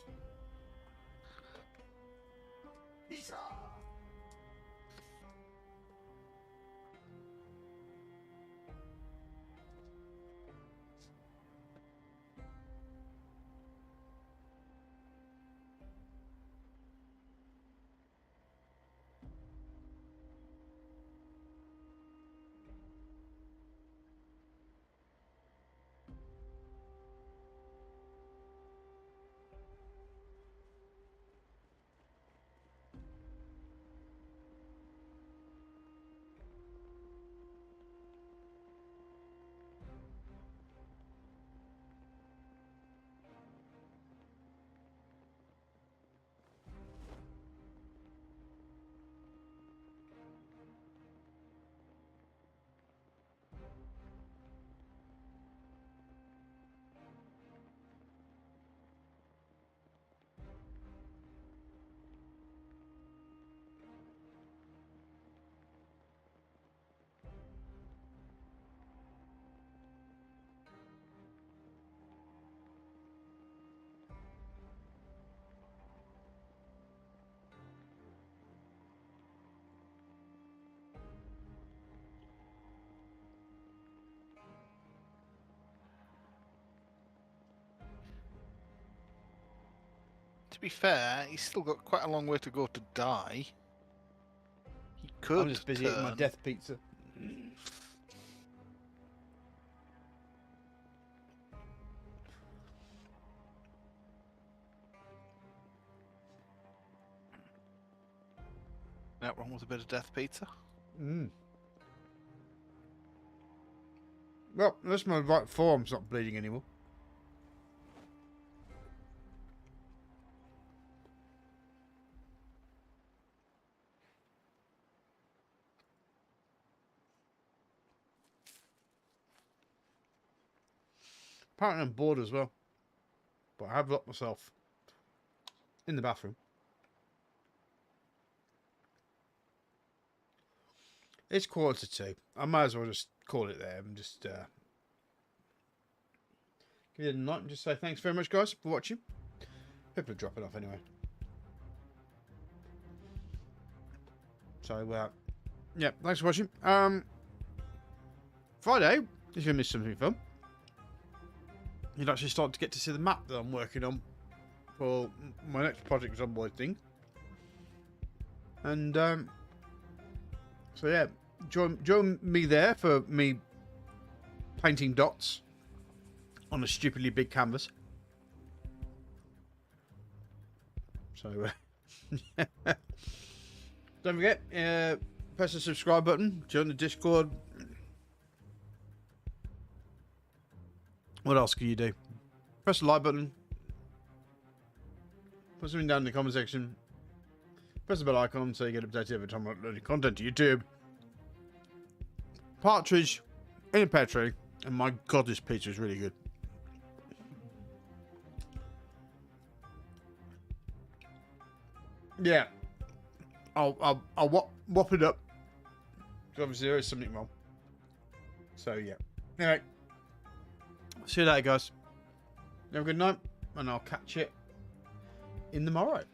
To be fair, he's still got quite a long way to go to die. He could I'm just busy eating my turn. death pizza. Not wrong with a bit of death pizza. Mm. Well, unless my right forearm's not bleeding anymore. Apparently I'm bored as well. But I have locked myself in the bathroom. It's 1:45. I might as well just call it there and just give you a night and just say thanks very much, guys, for watching. People are dropping off anyway. So, yeah, thanks for watching. Friday, if you missed something fun, you'd actually start to get to see the map that I'm working on for my next Project Zomboid thing. And so yeah, join me there for me painting dots on a stupidly big canvas. So don't forget, press the subscribe button, join the Discord. What else can you do? Press the like button. Put something down in the comment section. Press the bell icon so you get updated every time I upload content to YouTube. Partridge in a pear tree. And my god, this pizza is really good. Yeah. I'll whop it up. Obviously there is something wrong. So yeah. Anyway. See you later, guys. Have a good night, and I'll catch you in the morrow.